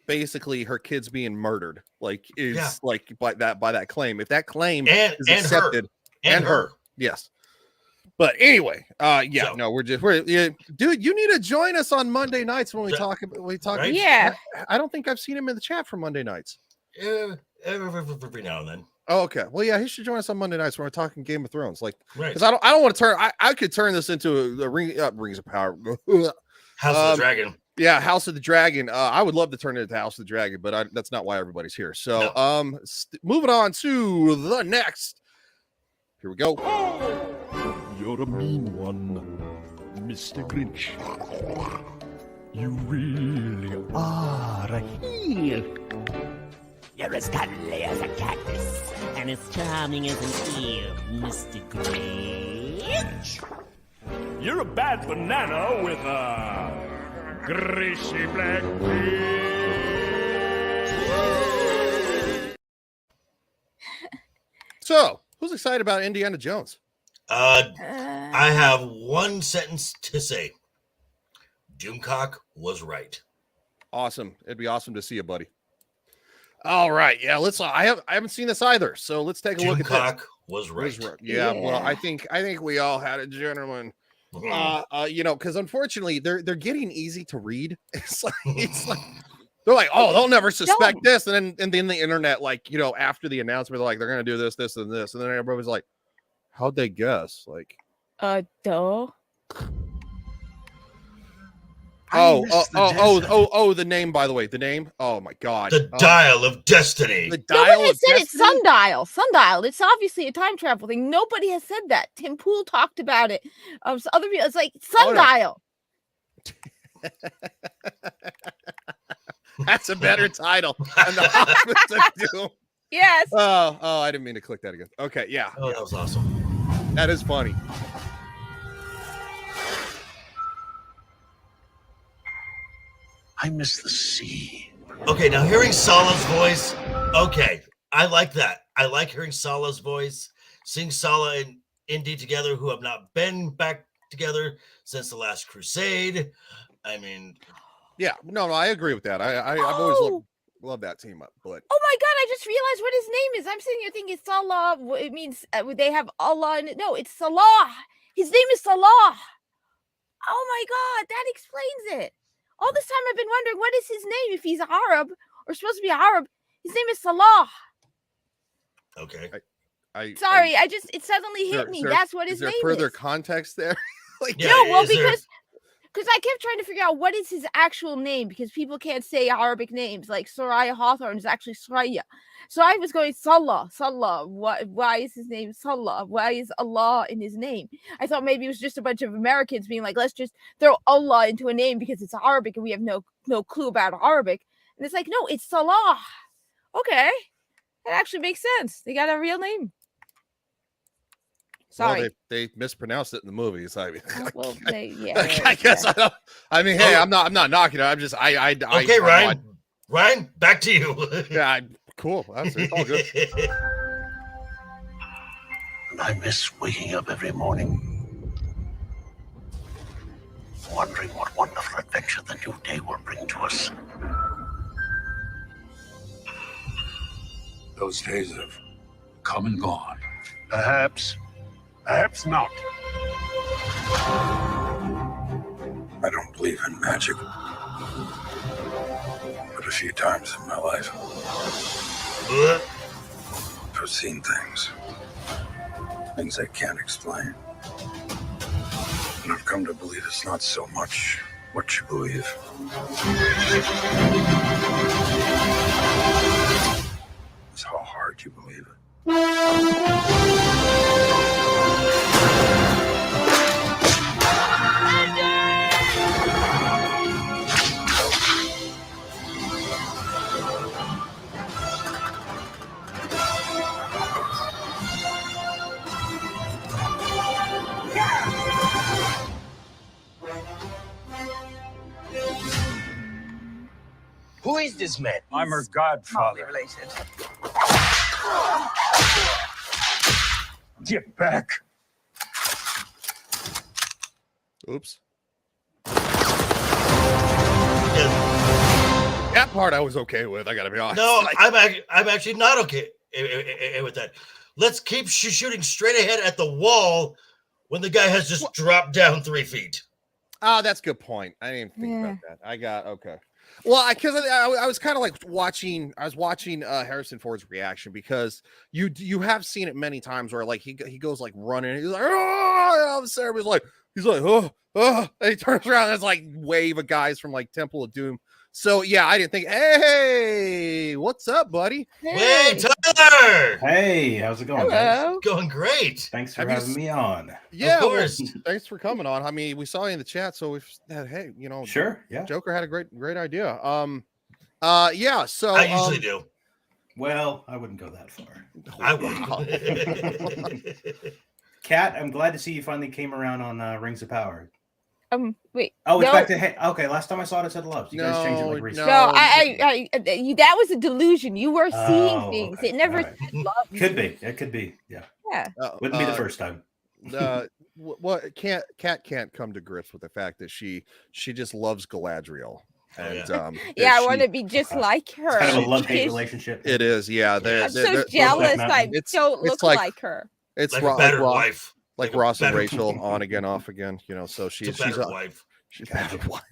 basically her kids being murdered, like by that claim. If that claim is accepted, her, yes. But anyway, dude, you need to join us on Monday nights when we talk. Right? Yeah, I don't think I've seen him in the chat for Monday nights. Every now and then. Oh, okay. Well, yeah, he should join us on Monday nights when we're talking Game of Thrones. Like, because I don't want to turn. I could turn this into a Rings of Power. House of the Dragon. Yeah, House of the Dragon. I would love to turn it into House of the Dragon, but that's not why everybody's here. So, moving on to the next. Here we go. You're a mean one, Mr. Grinch. You really are a heel. You're as cuddly as a cactus and as charming as an eel, Mr. Grinch. You're a bad banana with a greasy black beard. So, who's excited about Indiana Jones? I have one sentence to say. Doomcock was right. Awesome. It'd be awesome to see you, buddy. All right. Yeah, let's I haven't seen this either. So let's take a look at this. Doomcock was right. Yeah, well, I think we all had a gentleman. Because unfortunately they're getting easy to read. It's like they're like, oh, they'll never suspect this, and then the internet, like, after the announcement, they're like, they're gonna do this, this, and this, and then everybody's like, how'd they guess? Like, duh. The name, by the way, the name. Oh my God. The Dial of Destiny. The Dial Nobody of has said Destiny? it's sundial. Sundial. It's obviously a time travel thing. Nobody has said that. Tim Pool talked about it. So other people, it's like sundial. That's a better title. And the Hobbits of Doom. Yes. Oh, I didn't mean to click that again. Okay, yeah. Oh, that was awesome. That is funny. I miss the sea. Okay, now hearing Sala's voice, okay, I like that. I like hearing Sala's voice. Seeing Sala and Indy together, who have not been back together since the last Crusade. I mean, yeah, no, I agree with that. I've always loved that team up. But oh my God, I just realized what his name is. I'm sitting here thinking Salah. It means they have Allah in it. No, it's Salah. His name is Salah. Oh my God, that explains it. All this time I've been wondering what is his name if he's Arab or supposed to be Arab. His name is Salah. Okay. Sorry, it suddenly hit me. That's what his name is. Is there further context there? Like, no, well, because I kept trying to figure out what is his actual name because people can't say Arabic names. Like Soraya Hawthorne is actually Soraya. So I was going Salah. Why is his name Salah? Why is Allah in his name? I thought maybe it was just a bunch of Americans being like, let's just throw Allah into a name because it's Arabic and we have no clue about Arabic. And it's like, no, it's Salah. Okay, that actually makes sense. They got a real name. Sorry. Well, they mispronounced it in the movies. I mean, yeah. I guess I don't. I mean, hey, I'm not knocking it. I'm just okay, Ryan. Ryan, back to you. Yeah, cool. It's all good. And I miss waking up every morning, wondering what wonderful adventure the new day will bring to us. Those days have come and gone. Perhaps not. I don't believe in magic. But a few times in my life, I've seen things I can't explain. And I've come to believe it's not so much what you believe. It's how hard you believe it. Who is this man? I'm her godfather. Related. Get back. Oops. That part I was okay with. I gotta be honest. No, I'm actually not okay with that. Let's keep shooting straight ahead at the wall when the guy has just dropped down 3 feet. Oh, that's a good point. I didn't think about that. Okay. Well, because I was kind of like watching. I was watching Harrison Ford's reaction because you have seen it many times where like he goes like running. He's like, oh, and all of a sudden he's like, oh, and he turns around. And there's like wave of guys from like Temple of Doom. So yeah, I didn't think. Hey, what's up, buddy? Hey, Tyler. Hey, how's it going? Hello. Guys? Going great. Thanks for having me on. Yeah, of course. Well, thanks for coming on. I mean, we saw you in the chat, so we've said, hey, sure, yeah. Joker had a great idea. Yeah. So I usually do. Well, I wouldn't go that far. I would. Kat, I'm glad to see you finally came around on Rings of Power. Wait. Oh, it's back to okay. Last time I saw it, it said loves. You guys changed it like recently. No, that was a delusion. You were seeing things. Okay. It never said love. Could be. It could be. Yeah. Yeah. Wouldn't be the first time. Well, Kat can't come to grips with the fact that she just loves Galadriel. And I want to be just like her. It's kind of a love-hate relationship. It is, yeah. I'm so jealous. I don't look like her. It's like a better wife. Like Ross and Rachel, on again, off again. So she's a wife. She's a better wife.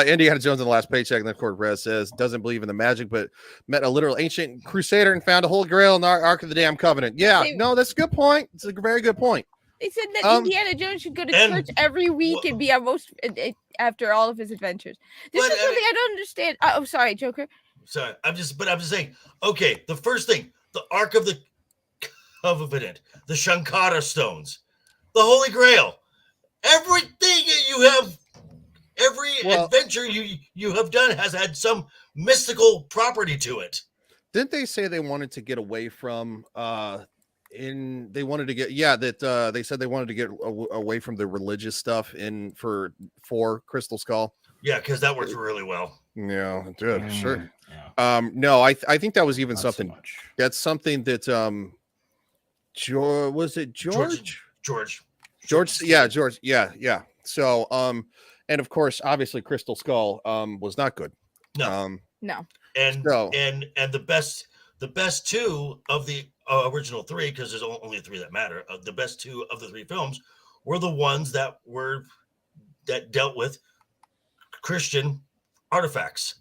Indiana Jones in the Last Paycheck, and then Red says doesn't believe in the magic, but met a literal ancient crusader and found a holy grail in the Ark of the Damn Covenant. Yeah, no, that's a good point. It's a very good point. They said that Indiana Jones should go to church every week and be after all of his adventures. This is something I don't understand. Oh, sorry, Joker. Sorry, I'm just saying. Okay, the first thing, the Ark of the Covenant, the Shankara stones, the Holy Grail, everything you have, every adventure you have done has had some mystical property to it. Didn't they say they wanted to get away from they said they wanted to get away from the religious stuff for Crystal Skull? Yeah, because that worked really well. Yeah, it did. Sure. Yeah. No, I think that was even Not something. so much. That's something that was it George? George. Yeah, George. Yeah. So and of course, obviously, Crystal Skull was not good. No. No. And the best two of the original three, because there's only three that matter. The best two of the three films were the ones that dealt with Christian artifacts.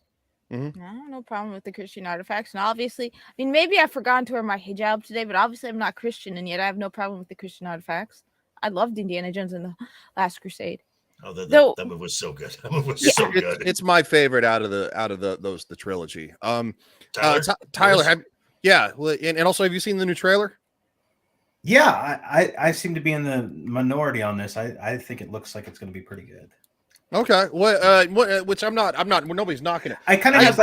Mm-hmm. No problem with the Christian artifacts. And obviously, I mean, maybe I've forgotten to wear my hijab today, but obviously I'm not Christian, and yet I have no problem with the Christian artifacts. I loved Indiana Jones and the Last Crusade. Oh, that movie was so good. That movie was so good. It's my favorite out of the trilogy. Tyler, Tyler, and also, have you seen the new trailer? Yeah, I seem to be in the minority on this. I think it looks like it's going to be pretty good. Okay, which I'm not. Nobody's knocking it. I kind of have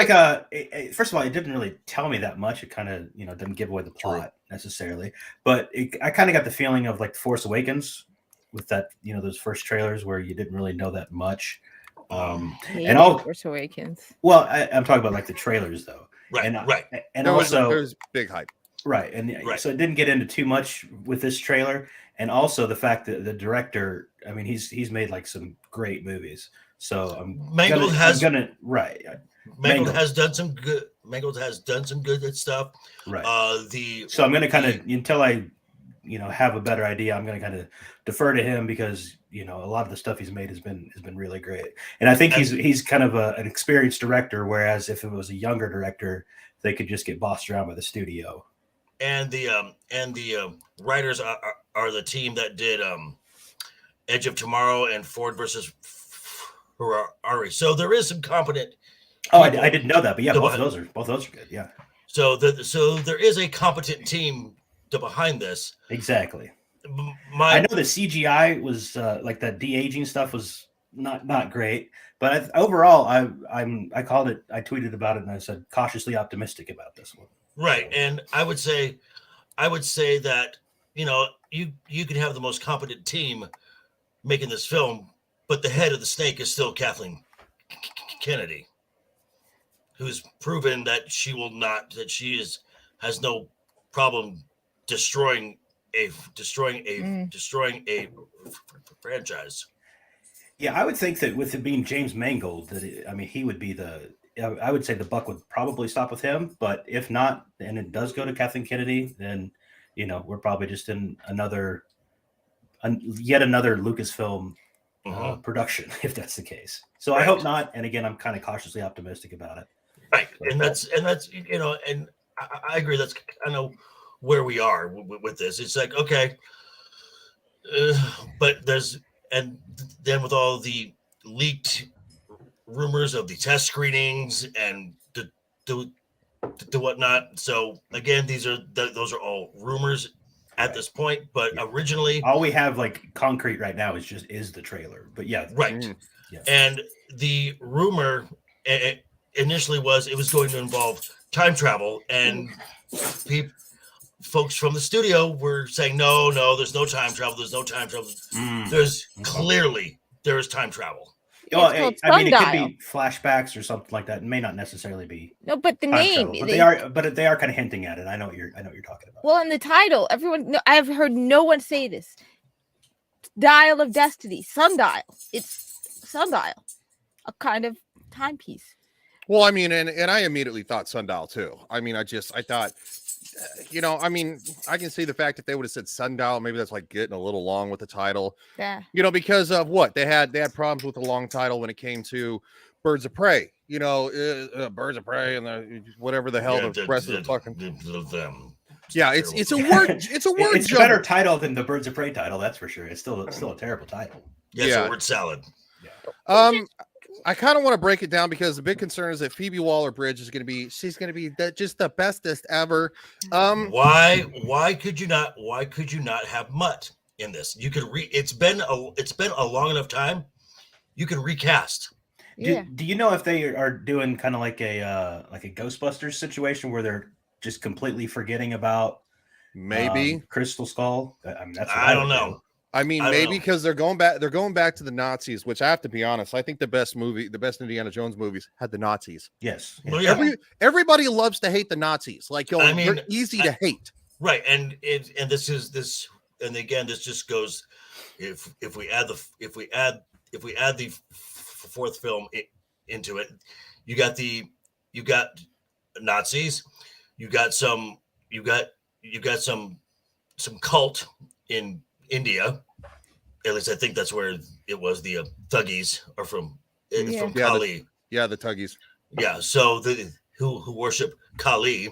first of all, it didn't really tell me that much. It kind of didn't give away the plot necessarily, but I kind of got the feeling of like Force Awakens with that those first trailers where you didn't really know that much. And all Force Awakens. Well, I'm talking about like the trailers though, right? And there also there's big hype, right? And so it didn't get into too much with this trailer, and also the fact that the director, I mean, he's made like some great movies. So Mangold has done some good stuff. Right. So I'm going to kind of until I have a better idea, I'm going to kind of defer to him because a lot of the stuff he's made has been really great, and I think he's kind of an experienced director. Whereas if it was a younger director, they could just get bossed around by the studio. And the writers are the team that did Edge of Tomorrow and Ford versus Ferrari. So there is some competent. Oh, I didn't know that, but yeah, both those are good. Yeah. So there is a competent team behind this. Exactly. I know the CGI was like that de-aging stuff was not great, but overall, I tweeted about it and I said cautiously optimistic about this one. Right, and I would say that you can have the most competent team making this film, but the head of the snake is still Kathleen Kennedy, who's proven that she has no problem destroying a franchise. Yeah, I would think that with it being James Mangold, he would be I would say the buck would probably stop with him, but if not, and it does go to Kathleen Kennedy, then we're probably just in yet another Lucasfilm production, if that's the case. So I hope not. And again, I'm kind of cautiously optimistic about it. Right, and that's and I agree. That's kind of where we are with this. It's like okay, but then with all the leaked rumors of the test screenings and the whatnot. So again, those are all rumors at this point. But originally, all we have like concrete right now is the trailer. But yeah, right. Yeah. And the rumor initially was it was going to involve time travel, and folks from the studio were saying, no, there's no time travel. There's no time travel. There is time travel. Well, I mean, it could be flashbacks or something like that. It may not necessarily be. No, but the name. Travel, but they are kind of hinting at it. I know what you're talking about. Well, in the title, I have heard no one say this. Dial of Destiny, sundial. It's sundial, a kind of timepiece. Well, I mean, and I immediately thought sundial too. I mean, I thought, I mean, I can see the fact that they would have said sundial. Maybe that's like getting a little long with the title. Yeah. Because of what they had problems with the long title when it came to Birds of Prey. Birds of Prey and whatever the hell the rest of the fucking Yeah, it's a word. It's a word. It's a better title than the Birds of Prey title. That's for sure. It's still a terrible title. Yeah, it's a word salad. I kind of want to break it down because the big concern is that Phoebe Waller-Bridge is going to be. She's going to be just the bestest ever. Why could you not have Mutt in this? You could it's been a long enough time. You can recast. Do you know if they are doing kind of like a Ghostbusters situation where they're just completely forgetting about maybe Crystal Skull? I mean, that's what I don't know. I mean, maybe because they're going back to the Nazis, which I have to be honest, I think the best Indiana Jones movies had the Nazis. Yes. Well, yeah. Everybody loves to hate the Nazis. Like, they're easy to hate. Right. And this just goes, if we add the fourth film into it, you got Nazis, you got some cult in India. At least I think that's where it was. The Thuggies are from. It's from Kali. The Thuggies. Yeah. So who worship Kali,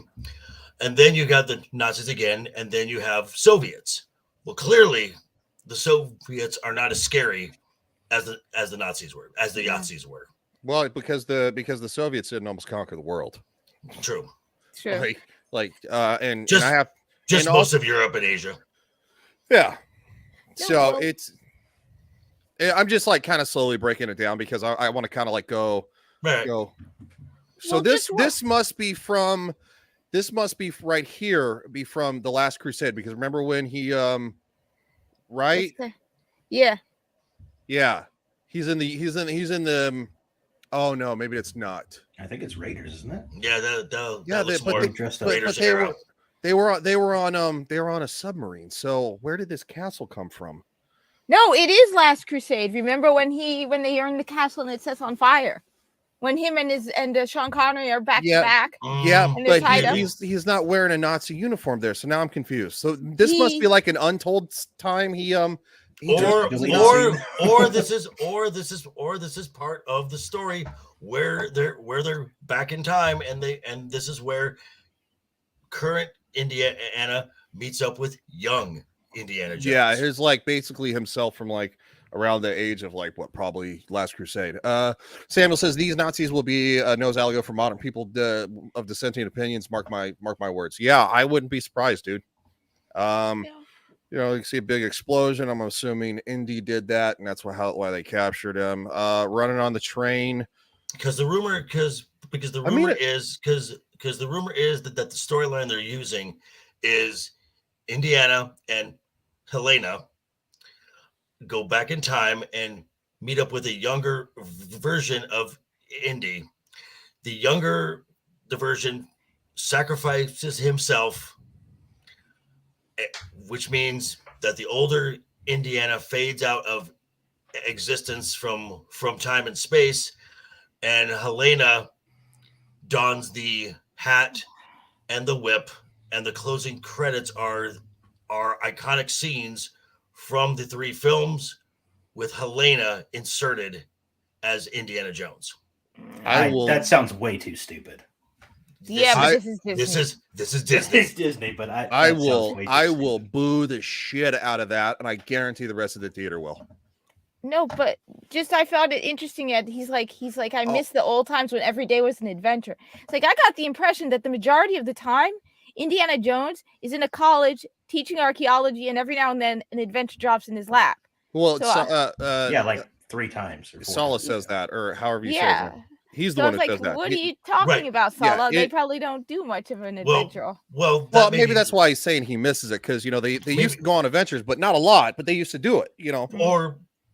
and then you got the Nazis again, and then you have Soviets. Well, clearly, the Soviets are not as scary as the Nazis were, as the Yazis were. Well, because the Soviets didn't almost conquer the world. True. And Just I have most also, of Europe and Asia. Yeah. So I'm just like kind of slowly breaking it down because I want to kind of like go. So this must be right here, be from The Last Crusade, because remember when he right? Yeah. He's in the oh no, maybe it's not. I think it's Raiders, isn't it? Yeah, they were on a submarine. So where did this castle come from? No, it is Last Crusade. Remember when they are in the castle and it sets on fire? When him and Sean Connery are back to back. Yeah, and but he's not wearing a Nazi uniform there. So now I'm confused. So this must be like an untold time. Or this is part of the story where they're back in time, and this is where current Indiana meets up with young Indiana Jones. Yeah, he's like basically himself from like around the age of like probably Last Crusade. Samuel says these Nazis will be a nose algo for modern people of dissenting opinions. Mark my words. Yeah, I wouldn't be surprised, dude. You can see a big explosion. I'm assuming Indy did that, and that's why they captured him. Running on the train. Because the rumor is that the storyline they're using is Indiana and Helena go back in time and meet up with a younger version of Indy. The version sacrifices himself, which means that the older Indiana fades out of existence from time and space, and Helena dons the hat and the whip, and the closing credits are iconic scenes from the three films with Helena inserted as Indiana Jones. That sounds way too stupid. This is Disney. This is Disney. It's Disney, but I will boo the shit out of that, and I guarantee the rest of the theater will. No, but just I found it interesting that he's like I miss the old times when every day was an adventure. It's like I got the impression that the majority of the time Indiana Jones is in a college teaching archaeology, and every now and then an adventure drops in his lap. Well, like 3 times. Sala says that, or however you say that. He's the one who says that. What are you talking about, Sala? They probably don't do much of an adventure. Well, maybe that's why he's saying he misses it, because they used to go on adventures, but not a lot. But they used to do it,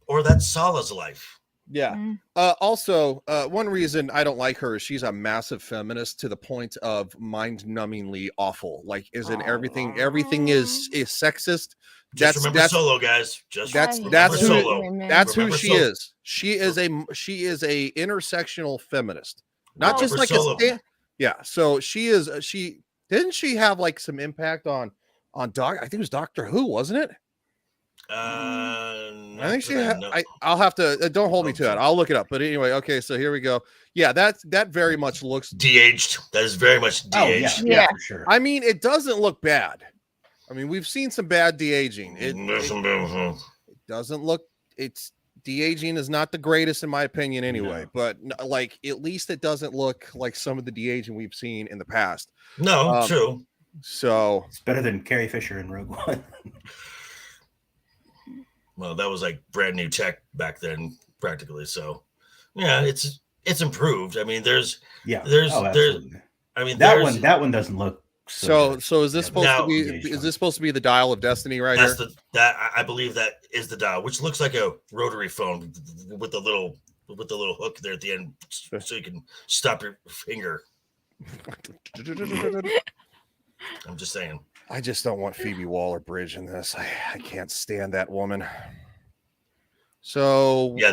Or that's Sala's life. Yeah. Also, one reason I don't like her is she's a massive feminist to the point of mind-numbingly awful. Like, everything is sexist. Remember Solo, guys. That's who she is. She is a intersectional feminist, not just like Solo. So she didn't she have like some impact on I think it was Doctor Who, wasn't it? I think she. I'll have to. Don't hold me to that. I'll look it up. But anyway, okay. So here we go. Yeah, that very much looks de-aged. That is very much de-aged. Yeah, for sure. I mean, it doesn't look bad. I mean, we've seen some bad de-aging. It doesn't look. It's de-aging is not the greatest in my opinion, anyway. But like, at least it doesn't look like some of the de-aging we've seen in the past. No, true. So it's better than Carrie Fisher in Rogue One. Well, that was like brand new tech back then, practically. So, yeah, it's improved. I mean, there's. I mean, that one doesn't look. So is this supposed to be? Is this supposed to be the dial of destiny right here? I believe that is the dial, which looks like a rotary phone with the little hook there at the end, so you can stop your finger. I'm just saying. I just don't want Phoebe Waller-Bridge in this. I can't stand that woman. So yeah,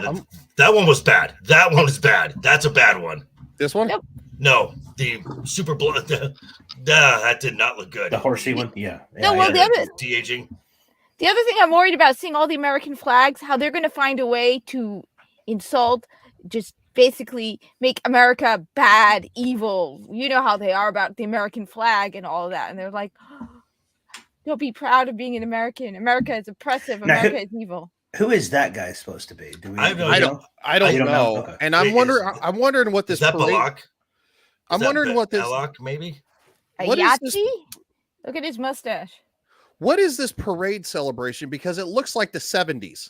that one was bad. That one was bad. That's a bad one. This one? No, the super blood. That did not look good. The horsey one, yeah. No, well, the other de-aging. The other thing I'm worried about, seeing all the American flags, how they're going to find a way to insult, just basically make America bad, evil. You know how they are about the American flag and all of that, and they're like, "Don't be proud of being an American. America is oppressive. America is evil." Who is that guy supposed to be? I don't know. Okay. And I'm wondering what this. Is that Balak? I'm wondering what this. Balak, maybe. What is this? Look at his mustache. What is this parade celebration? Because it looks like the 70s.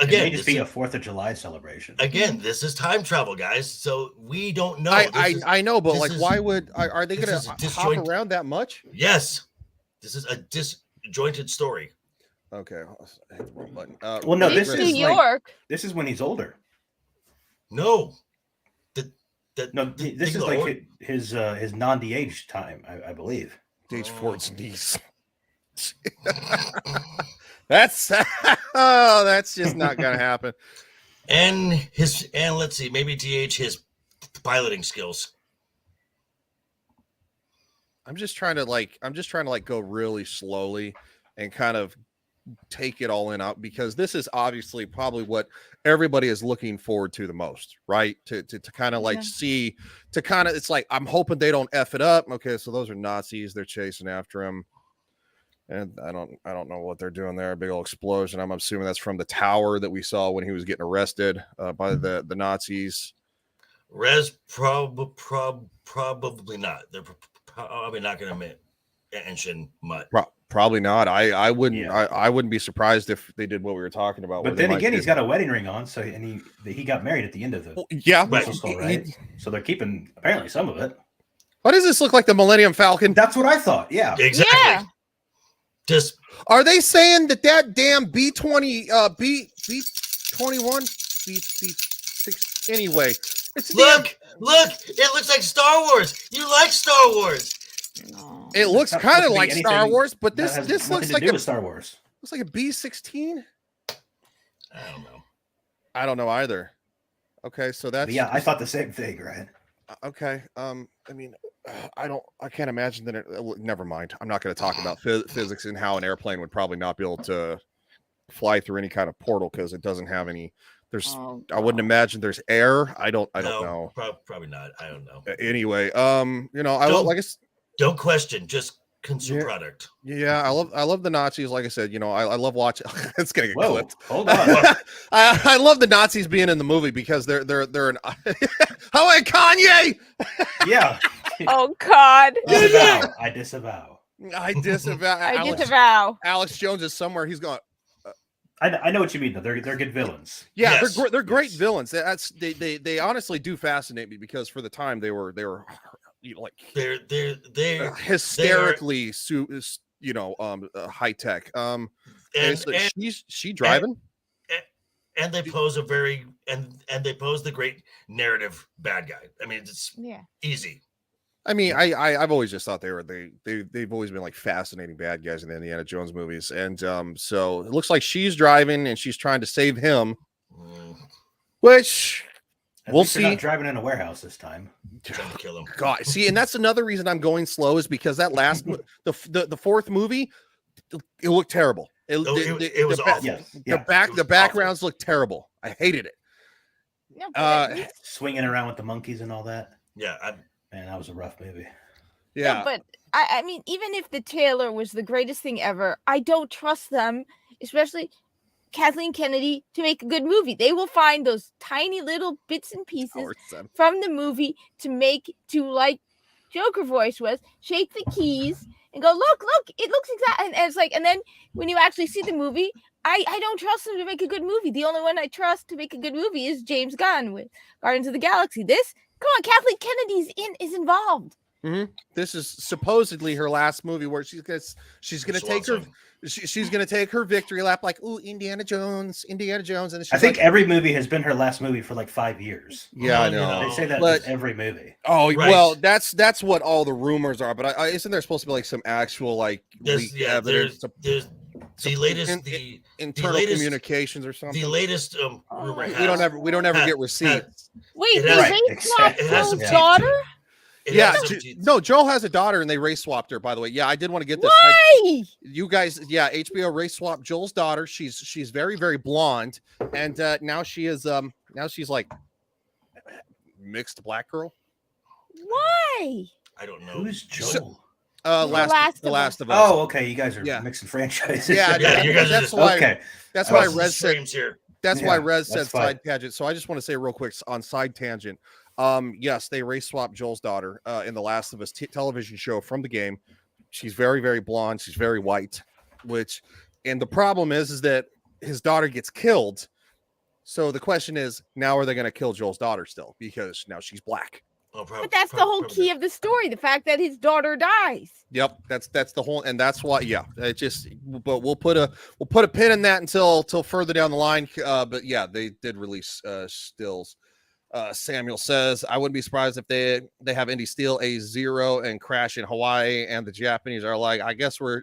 Again, just be a 4th of July celebration. Again, this is time travel, guys. So we don't know. I know, but like, why would are they going to hop around that much? Yes, this is a disjointed story. Okay. Well, no, this is New York. This is when he's older. No. This is like his non-de-age time, I believe. Age Ford's niece. That's just not gonna happen. And let's see, maybe de-age his piloting skills. I'm just trying to go really slowly and kind of take it all in out, because this is obviously probably what everybody is looking forward to the most, right? To kind of like see, to kind of, it's like, I'm hoping they don't F it up. Okay, so those are Nazis, they're chasing after him, and I don't know what they're doing there. A big old explosion. I'm assuming that's from the tower that we saw when he was getting arrested by the Nazis. Probably not. They're probably not going to mention much. Probably not. I wouldn't. I wouldn't be surprised if they did what we were talking about. But then again, he's got a wedding ring on, so he got married at the end of the right? So they're keeping apparently some of it. Why does this look like the Millennium Falcon? That's what I thought. Yeah, exactly. Yeah. Just are they saying that damn B-20 B-21 B-6 anyway? It's look, it looks like Star Wars. You like Star Wars. No. It looks kind of like Star Wars, but this looks like a Star Wars. Looks like a B-16. I don't know. I don't know either. Okay, so that's I thought the same thing, right? Okay. I mean, I can't imagine that. Never mind. I'm not going to talk about physics and how an airplane would probably not be able to fly through any kind of portal, because it doesn't have any. I wouldn't imagine there's air. I don't know. Probably not. I don't know. Anyway, I don't question, just consume product. Yeah, I love the Nazis. Like I said, I love watching. It's gonna get clipped. Hold on. I love the Nazis being in the movie because they're an. How about Kanye? Yeah. Oh God. I disavow. I disavow. Alex Jones is somewhere. He's gone. I know what you mean though. They're good villains. Yeah, yes. They're great villains. They honestly do fascinate me, because for the time they were like they're hysterically high tech. She driving, and they pose they pose the great narrative bad guy. I mean, it's easy. I mean, I've always just thought they've always been like fascinating bad guys in the Indiana Jones movies, and so it looks like she's driving and she's trying to save him, which we'll see. Not driving in a warehouse this time. Trying to kill him. God, see, and that's another reason I'm going slow, is because that last the fourth movie, it looked terrible. It was awful. The backgrounds look terrible. I hated it. No, Swinging around with the monkeys and all that. Yeah, man, that was a rough movie. Yeah, but I mean, even if the trailer was the greatest thing ever, I don't trust them, especially Kathleen Kennedy, to make a good movie. They will find those tiny little bits and pieces from the movie to like Joker voice was, shake the keys and go, look, it looks exact. And it's like, and then when you actually see the movie, I don't trust them to make a good movie. The only one I trust to make a good movie is James Gunn with Guardians of the Galaxy. Come on, Kathleen Kennedy's is involved. Mm-hmm. This is supposedly her last movie where she's gonna take her victory lap like, ooh, Indiana Jones, and she's I think every movie has been her last movie for like 5 years. Yeah, I know. They say that with every movie. Oh, right. Well, that's what all the rumors are. But isn't there supposed to be like some actual like evidence? There's the latest internal communications or something. The latest rumor. We don't ever get receipts. Wait, they swapped Joel's daughter? No, Joel has a daughter and they race swapped her, by the way. Yeah, I did want to get this. Why? You guys, HBO race swapped Joel's daughter. She's very, very blonde. And now she's like mixed black girl. Why? I don't know. Who's Joel? The Last of Us. Oh, okay. You guys are mixing franchises. Yeah, you guys that's why. Okay. That's why Rez said. Here. That's why Rez said side tangent. So I just want to say real quick on side tangent. Yes, they race swapped Joel's daughter in the Last of Us television show from the game. She's very, very blonde. She's very white. And the problem is that his daughter gets killed. So the question is, now are they going to kill Joel's daughter still because now she's black? But that's the whole key of the story, the fact that his daughter dies. Yep, that's the whole, and that's why. Yeah, but we'll put a pin in that until further down the line. But yeah, they did release stills. Samuel says, I wouldn't be surprised if they have Indy steal a 0 and crash in Hawaii, and the Japanese are like, I guess we're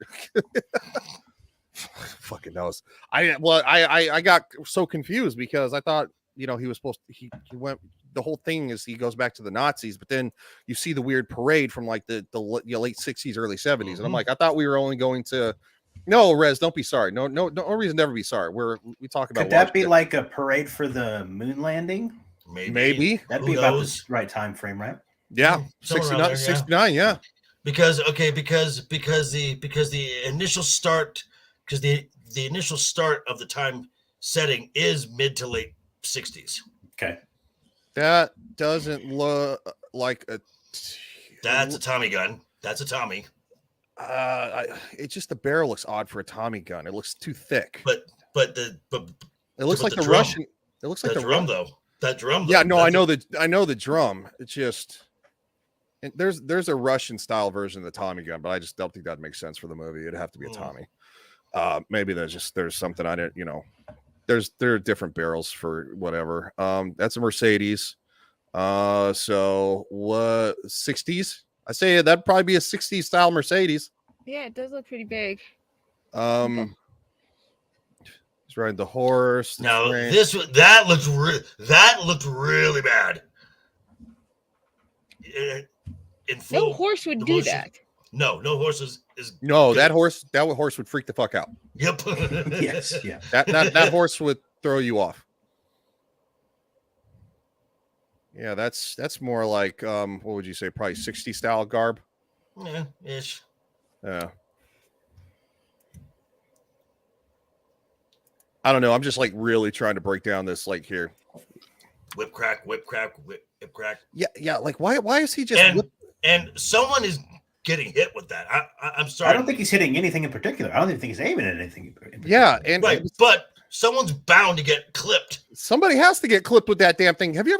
fucking knows. I got so confused because I thought he was supposed to, he went. The whole thing is he goes back to the Nazis, but then you see the weird parade from like the late 60s, early 70s. And I'm like, I thought we were only going to, no, Rez, don't be sorry. No reason to ever be sorry. We talk about. Could that be like a parade for the moon landing? Maybe. That'd be about the right time frame, right? Yeah. 69, yeah. Because the initial start of the time setting is mid to late 60s. Okay. That doesn't look like a. That's a Tommy gun. That's a Tommy. It's just the barrel looks odd for a Tommy gun. It looks too thick. But it looks like the drum. Russian. It looks like the drum though. That drum. Yeah, no, I know the drum. It's just there's a Russian style version of the Tommy gun, but I just don't think that makes sense for the movie. It'd have to be a Tommy. Maybe there's something I didn't, there are different barrels for whatever. That's a Mercedes. So what 60s? I say that'd probably be a 60s style Mercedes. Yeah, it does look pretty big. He's riding the horse. No, that looked really bad. No horse would do that. No horse is no, that horse would freak the fuck out. Yep. Yes, yeah. That horse would throw you off. Yeah, that's more like what would you say? Probably 60 style garb. Yeah, ish. Yeah. I don't know. I'm just like really trying to break down this like here. Whip crack. Yeah. Like why is he just and someone is getting hit with that. I'm sorry. I don't think he's hitting anything in particular. I don't even think he's aiming at anything in particular. Yeah, and but someone's bound to get clipped. Somebody has to get clipped with that damn thing. Have you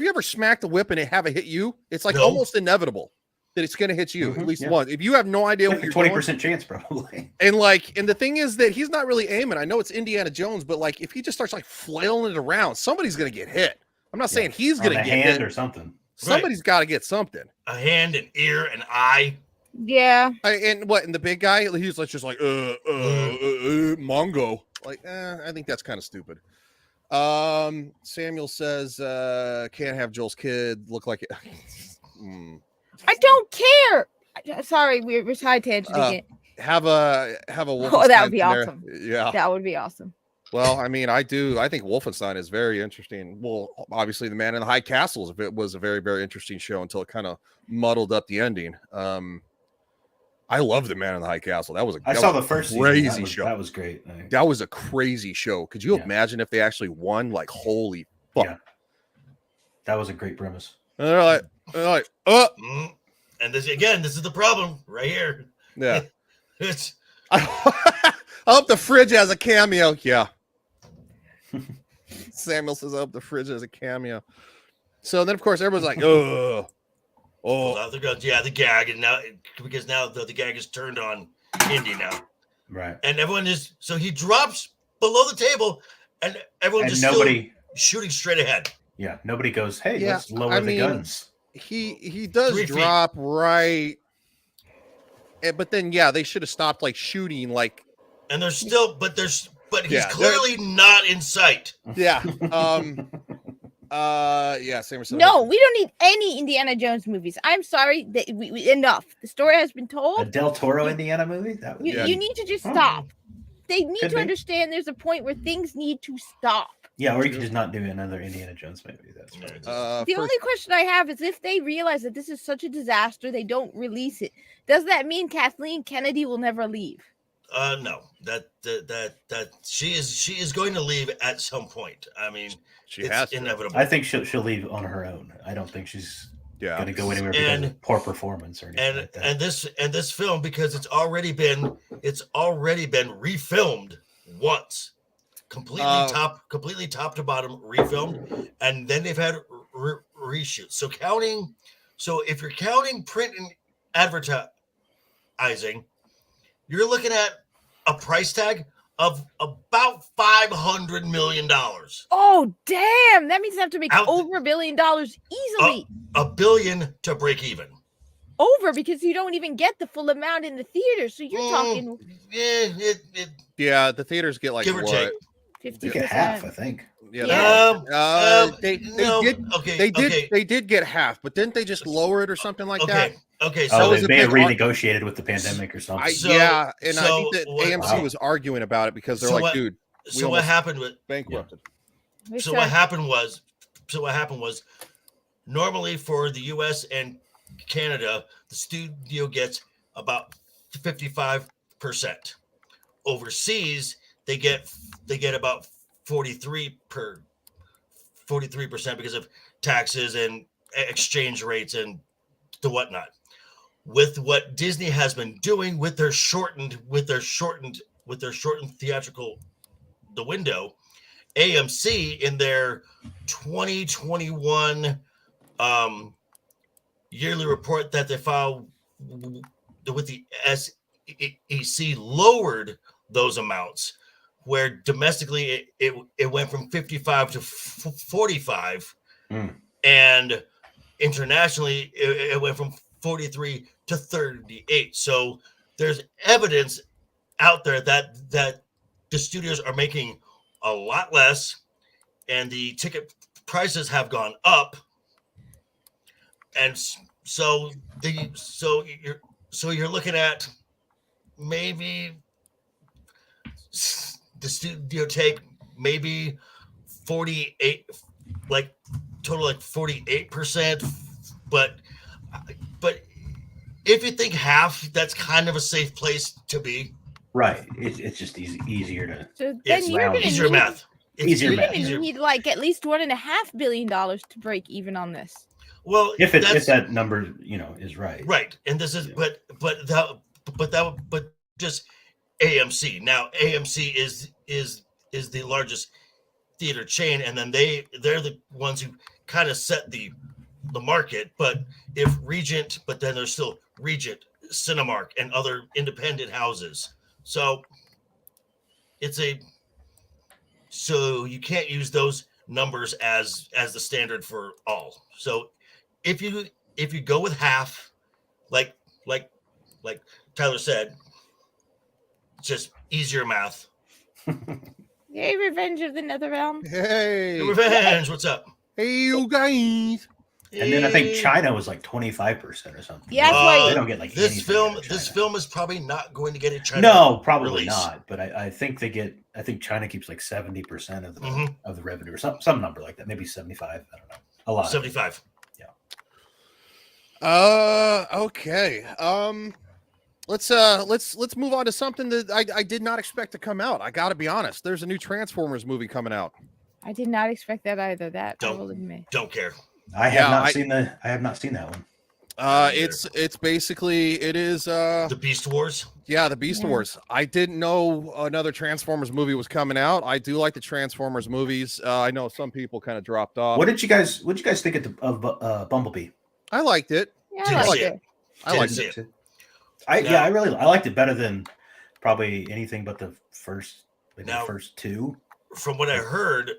ever smacked a whip and have it hit you? It's like almost inevitable that it's going to hit you at least once. If you have no idea what you're 20% chance probably. And the thing is that he's not really aiming. I know it's Indiana Jones, but like if he just starts like flailing it around, somebody's going to get hit. I'm not saying he's going to get hand hit or something. Somebody's got to get something. A hand, an ear, an eye. Yeah. And the big guy, he's like just like Mongo. Like, I think that's kind of stupid. Samuel says can't have Joel's kid look like it. I don't care. Sorry, we're side tangent again. have a Wolfenstein. Oh, that would be there. awesome. Yeah, that would be awesome. Well, I mean, I think Wolfenstein is very interesting. Well, obviously, The Man in the High Castle was a very, very interesting show until it kind of muddled up the ending. I love The Man in the High Castle. That was I saw the first crazy season. show. That was great. That was a crazy show. Could you imagine if they actually won? Like, holy fuck! Yeah. That was a great premise. And they're like, oh. And this is the problem right here. Yeah. It's. I hope the fridge has a cameo. Yeah. Samuel says, I hope the fridge has a cameo. So then, of course, everyone's like, oh. The gag. And now, because now the gag is turned on Indy now. Right. And everyone is, so he drops below the table and everyone And just nobody shooting straight ahead. Yeah. Nobody goes, hey, let's lower the guns. He does 3 feet. drop right. But then, they should have stopped like shooting like. And there's still, but he's clearly not in sight. Yeah. Same. No, we don't need any Indiana Jones movies. I'm sorry. Enough. The story has been A told. Del Toro Indiana movie? That was, You need to just stop. They need Could to be. understand there's a point where things need to stop. Yeah, or you could just not do another Indiana Jones movie. That's right. The only question I have is if they realize that this is such a disaster, they don't release it. Does that mean Kathleen Kennedy will never leave? No, that she is going to leave at some point. I mean, it's inevitable. I think she'll leave on her own. I don't think she's going to go anywhere because of poor performance or anything like that. And this film, because it's already been refilmed once, completely top to bottom refilmed, and then they've had reshoots. So if you're counting print and advertising, you're looking at a price tag of about $500 million. Oh, damn. That means they have to make over $1 billion easily. $1 billion to break even. Over, because you don't even get the full amount in the theater. So you're talking. Yeah, the theaters get like give or take 50%. You get half, I think. Yeah. They did get half, but didn't they just lower it or something like that? Okay, so they may have renegotiated with the pandemic or something. I think that AMC was arguing about it because they're like, dude. So what happened with bankrupted? So what happened was normally for the U.S. and Canada, the studio gets about 55%. Overseas, they get about 43% because of taxes and exchange rates and the whatnot. With what Disney has been doing with their shortened theatrical the window, AMC in their 2021 yearly report that they filed with the SEC lowered those amounts, where domestically it went from 55 to 45, and internationally it went from 43 to 38. So there's evidence out there that the studios are making a lot less, and the ticket prices have gone up, and so you're looking at maybe the studio take maybe 48, like total like 48%, but if you think half, that's kind of a safe place to be. Right. It's just easier to. So then you're going to easier math. Easier math. You need like at least $1.5 billion to break even on this. Well, if that number is right. Right, and this is but just AMC. Now AMC is the largest theater chain, and then they're the ones who kind of set the market. But if Regent, but then there's still Regent, Cinemark, and other independent houses. So so you can't use those numbers as the standard for all. So if you go with half, like Tyler said, just easier math. Yay, Revenge of the Netherrealm. Hey, Revenge, what's up? Hey, you guys. And then I think China was like 25% or something. Yeah, that's why they don't get like this anything film. out of China. This film is probably not going to get a China. No, probably release. not. But I think they get. I think China keeps like 70% of the Mm-hmm. revenue or some number like that. Maybe 75. I don't know. A lot. 75. Okay. Let's move on to something that I did not expect to come out. I got to be honest. There's a new Transformers movie coming out. I did not expect that either. That I will admit. Don't care. I have not seen that one. It's basically it is the Beast Wars. Yeah, the Beast Wars. I didn't know another Transformers movie was coming out. I do like the Transformers movies. I know some people kind of dropped off. What did you guys think of Bumblebee? I liked it. Yeah, I liked it. I liked it too. I liked it better than probably anything but the first two. From what I've heard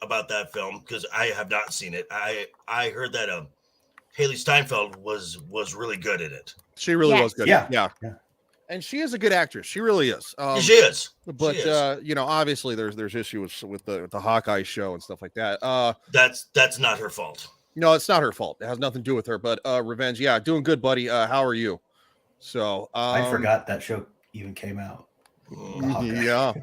about that film, because I have not seen it, I heard that Haley Steinfeld was really good in it. She really was good. Yeah. And she is a good actress. She really is. She is. But obviously there's issues with the Hawkeye show and stuff like that. That's not her fault. No, it's not her fault. It has nothing to do with her. But Revenge, doing good, buddy. How are you? So I forgot that show even came out. Yeah.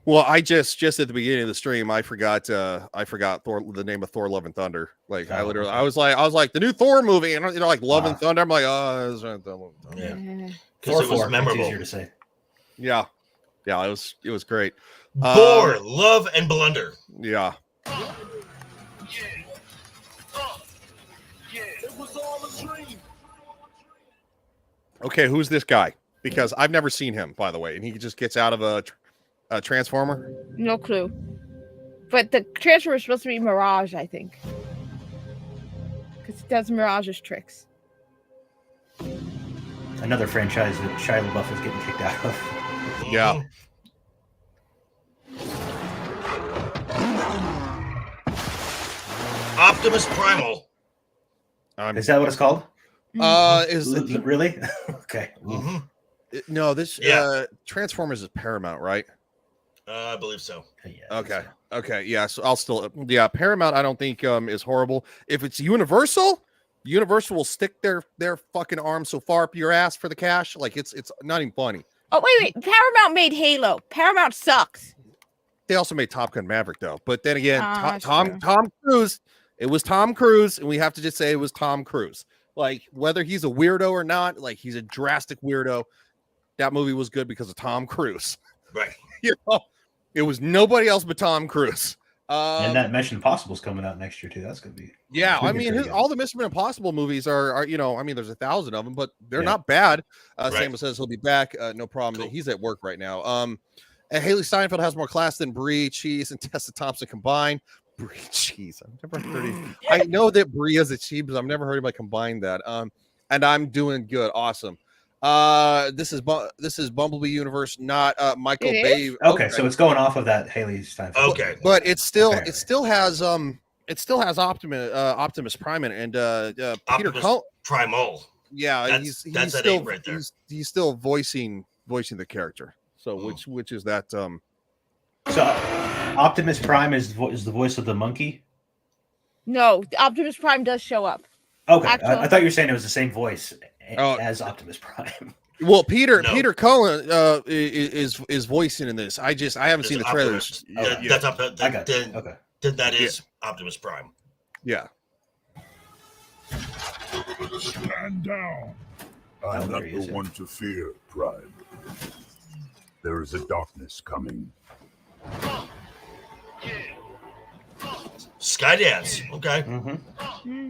Well, I just at the beginning of the stream, I forgot the name of Thor: Love and Thunder. Like I was like the new Thor movie, and like Love and Thunder. I'm like, oh, that's right, Love and Thunder. Yeah, because it was memorable. It's easier to say. Yeah, it was great. Thor: Love and Blunder. Yeah. Okay, who's this guy? Because I've never seen him, by the way, and he just gets out of a Transformer. No clue. But the Transformer is supposed to be Mirage, I think, because it does Mirage's tricks. Another franchise that Shia LaBeouf is getting kicked out of. Yeah. Optimus Primal. Is that what it's called? Is it really? Okay. Mm-hmm. No, this Transformers is Paramount, right? I believe so. Okay. Okay. Yeah. So I'll still. Yeah. Paramount, I don't think is horrible. If it's Universal will stick their fucking arm so far up your ass for the cash. Like it's not even funny. Oh wait. Paramount made Halo. Paramount sucks. They also made Top Gun Maverick though. But then again, Tom Cruise. It was Tom Cruise, and we have to just say it was Tom Cruise. Like whether he's a weirdo or not, like he's a drastic weirdo. That movie was good because of Tom Cruise. Right. It was nobody else but Tom Cruise. And that Mission Impossible is coming out next year too. That's gonna be all the Mission Impossible movies are there's 1,000 of them, but they're not bad. Samuel says he'll be back. No problem. Cool. He's at work right now. And Haley Steinfeld has more class than Brie Cheese and Tessa Thompson combined. Brie Cheese. I've never heard of. I know that Brie is a cheese, but I've never heard anybody combine that. And I'm doing good. Awesome. This is Bumblebee universe, not Michael Bay. Okay, so it's going off of that Haley Steinfeld. Okay, but it still has Optimus Prime and Peter Cullen. Primal. Yeah, he's still right there. He's still voicing the character. So which is that? So Optimus Prime is the voice of the monkey. No, Optimus Prime does show up. Okay, I thought you were saying it was the same voice as Optimus Prime. Well, Peter Cullen is voicing in this. I haven't seen the trailers. Then that is Optimus Prime. Yeah. Stand down. I'm not the one to fear, Prime. There is a darkness coming. Skydance. Okay. Mm-hmm.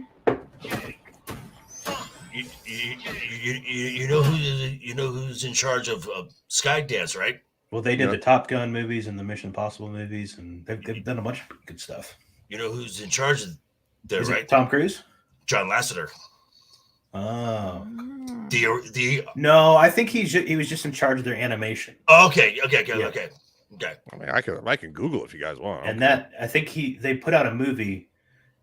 You know who's in charge of Skydance, right? Well, they did the Top Gun movies and the Mission Impossible movies, and they've done a bunch of good stuff. You know who's in charge of there, Is right? it Tom Cruise? John Lasseter. Oh. No, I think he was just in charge of their animation. Okay. I mean, I can Google if you guys want. And that I think they put out an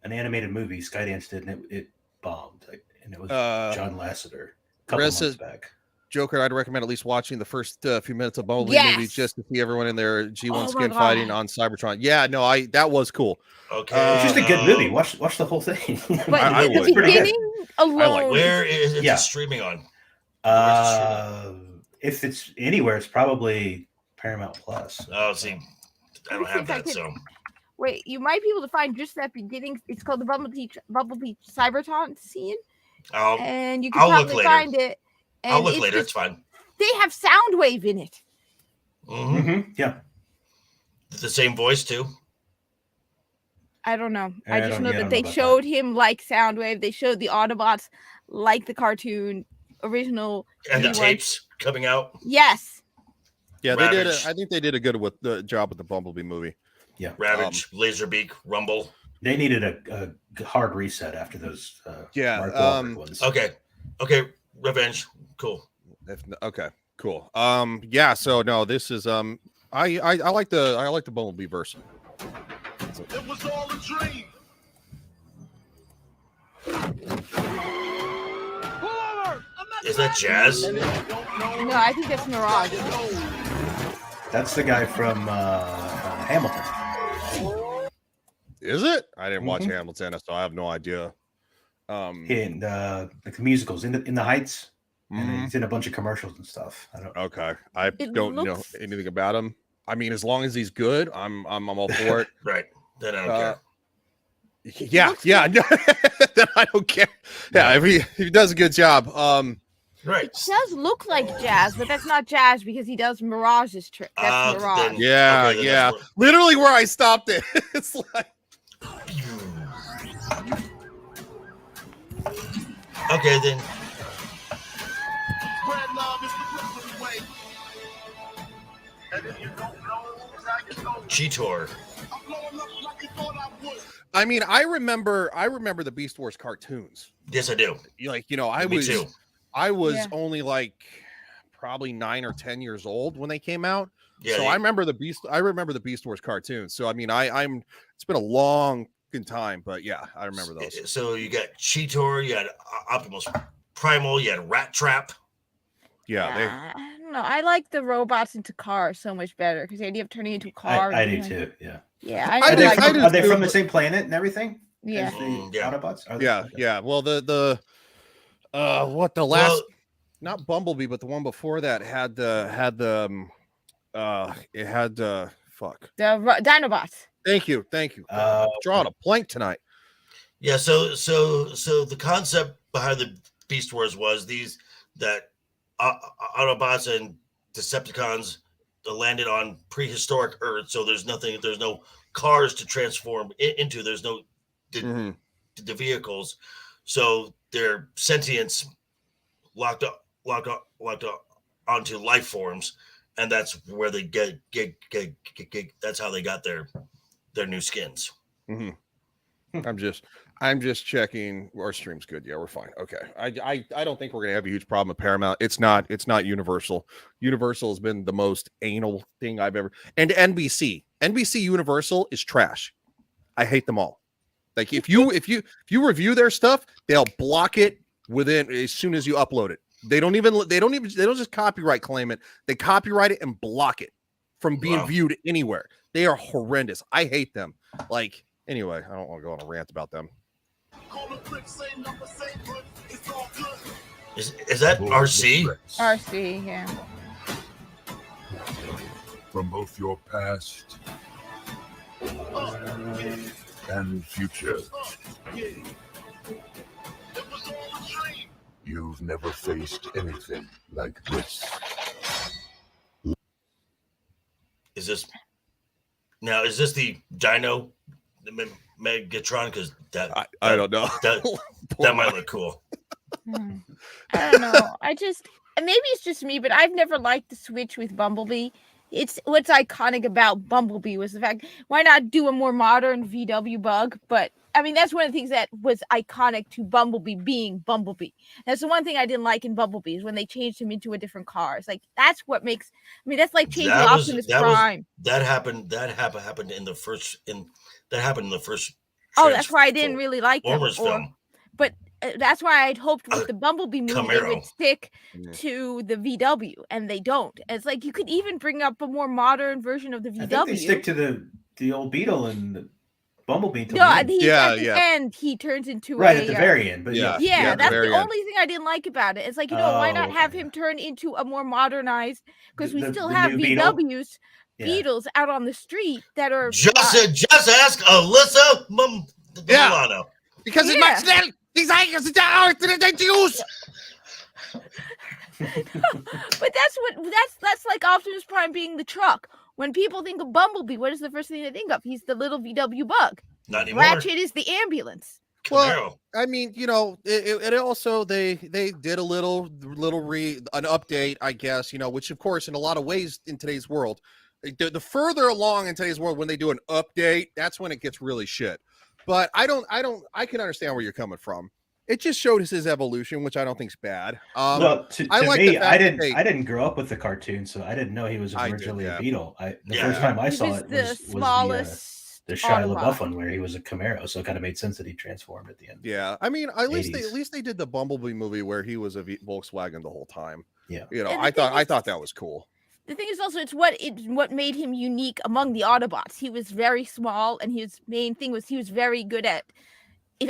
animated movie, Skydance did, and it bombed. And it was John Lasseter a couple months back. Joker, I'd recommend at least watching the first few minutes of Bumblebee movie Yes. just to see everyone in their G1 Oh my skin God. fighting on Cybertron. Yeah, no, that was cool. Okay, It's just a good movie. Watch the whole thing. But I the would. beginning alone. like where is it Yeah. streaming on? If it's anywhere, it's probably Paramount Plus. Oh, see, I don't have that. So Wait, you might be able to find just that beginning. It's called the Bumblebee Cybertron scene, and you can I'll look probably later. find it. And I'll look later. It's fine. They have Soundwave in it. Yeah. The same voice too. I don't know. I I just don't- know yeah, I that don't they know about showed him like Soundwave. They showed the Autobots like the cartoon original. And the G1. tapes coming out. Yes. Yeah, they did. Ravage. I think they did a good job with the Bumblebee movie. Yeah. Ravage, Laserbeak, Rumble. They needed a hard reset after those. Yeah, Mark Wahlberg ones. Okay. Revenge. Cool. Okay, cool. Yeah. So no, this is I like the Bumblebee verse. It was all a dream. Is that Jazz? No, I think that's Mirage. That's the guy from Hamilton. Is it? I didn't watch Hamilton, so I have no idea. In like the musicals in the Heights, and he's in a bunch of commercials and stuff. I don't. Okay, I It don't know looks- anything about him. I mean, as long as he's good, I'm all for it. Right. Then I don't care. Yeah. No, then I don't care. Yeah, if he does a good job. Right. It does look like Jazz, but that's not Jazz because he does Mirage's trick. That's Mirage. then- Yeah, okay, then yeah. that's Literally where I stopped it. It's like Okay, then. Spread love is the Brooklyn way. And if you don't know, now you know. Cheetor. I'm blowing up like you thought I would. I mean, I remember the Beast Wars cartoons. Yes, I do. I Me was too. I only like probably 9 or 10 years old when they came out. Yeah, So I remember the Beast Wars cartoons. So I mean, I'm it's been a long time, but yeah, I remember those. So you got Cheetor, you had Optimus Primal, you had Rat Trap. Yeah, I don't know. I like the robots into cars so much better because the idea of turning into a car. I do too. Yeah. Yeah, Are they, like from, it. are they from the same planet and everything? Yeah. As the Autobots? Are they? Yeah. Well, the not Bumblebee, but the one before that had the fuck. The Dinobots. Thank you. Drawing a blank tonight. Yeah, so the concept behind the Beast Wars was that Autobots and Decepticons landed on prehistoric Earth, so there's no cars to transform into. There's no the vehicles, so their sentience locked up onto life forms, and that's where they get that's how they got their new skins. I'm just checking our stream's good. Yeah, we're fine. Okay. I don't think we're gonna have a huge problem with Paramount. It's not Universal. Universal has been the most anal thing I've ever, and NBC Universal is trash. I hate them all. Like if you review their stuff, they'll block it within as soon as you upload it. They don't just copyright claim it. They copyright it and block it from being viewed anywhere. They are horrendous. I hate them. Like anyway, I don't want to go on a rant about them. Is that RC? RC, yeah. From both your past and future. You've never faced anything like this. Is this the Dino Megatron? Because I don't know. That might look cool. I don't know. Maybe it's just me, but I've never liked the switch with Bumblebee. It's what's iconic about Bumblebee was the fact, why not do a more modern VW bug? But I mean, that's one of the things that was iconic to Bumblebee being Bumblebee. That's the one thing I didn't like in Bumblebee is when they changed him into a different car. It's like that's what makes. I mean, that's like changing Optimus Prime. That happened in the first. That happened in the first. Oh, that's why I didn't really like that. Film. But that's why I'd hoped with the Bumblebee movie they would Camaro. stick to the VW, and they don't. It's like you could even bring up a more modern version of the VW. I think they stick to the old Beetle and the Bumblebee. No, at the end he turns into at the very end, but that's the only thing I didn't like about it. It's like, why not have him turn into a more modernized, because we still have VWs, Beetles out on the street that are just ask Alyssa Milano. Because it makes these items that use. But that's like Optimus Prime being the truck. When people think of Bumblebee, what is the first thing they think of? He's the little VW bug. Not anymore. Ratchet is the ambulance. Well, I mean, it also they did a little an update, I guess, which of course in a lot of ways in today's world, the further along in today's world when they do an update, that's when it gets really shit. But I can understand where you're coming from. It just showed us his evolution, which I don't think is bad. Well, to me, I didn't grow up with the cartoon, so I didn't know he was originally a Beetle. The first time I saw it was the Shia LaBeouf one, where he was a Camaro, so it kind of made sense that he transformed at the end. Yeah, I mean, at least they did the Bumblebee movie where he was a Volkswagen the whole time. Yeah, I thought that was cool. The thing is also, it's what made him unique among the Autobots. He was very small, and his main thing was he was very good at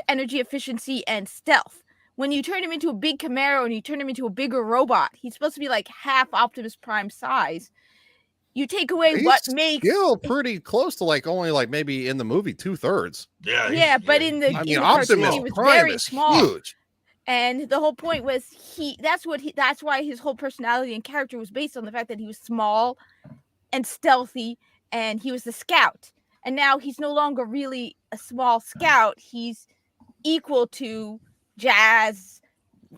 energy efficiency and stealth. When you turn him into a big Camaro and you turn him into a bigger robot, he's supposed to be like half Optimus Prime size. You take away what makes still pretty close to only maybe in the movie 2/3. Yeah, but in the cartoon, he was very small. Huge. And the whole point was that's why his whole personality and character was based on the fact that he was small and stealthy, and he was the scout. And now he's no longer really a small scout. He's equal to Jazz,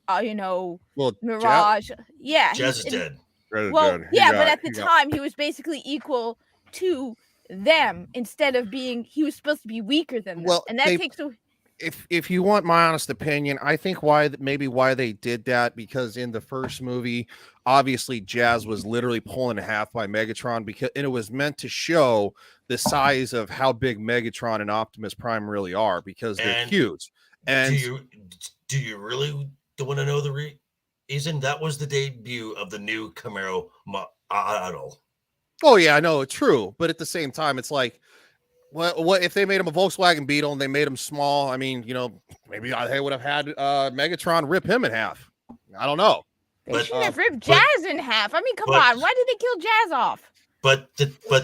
Mirage. Jazz is dead. Well, but at the time he was basically equal to them instead of he was supposed to be weaker than them. Well, and that takes away. If you want my honest opinion, I think why they did that, because in the first movie, obviously Jazz was literally pulling in half by Megatron, and it was meant to show the size of how big Megatron and Optimus Prime really are, because they're huge. And do you really want to know the reason? That was the debut of the new Camaro model. Oh yeah, I know, true, but at the same time, it's like, what if they made him a Volkswagen Beetle and they made him small? I mean, maybe they would have had Megatron rip him in half. I don't know. They shouldn't have ripped Jazz in half. I mean, come on, why did they kill Jazz off? But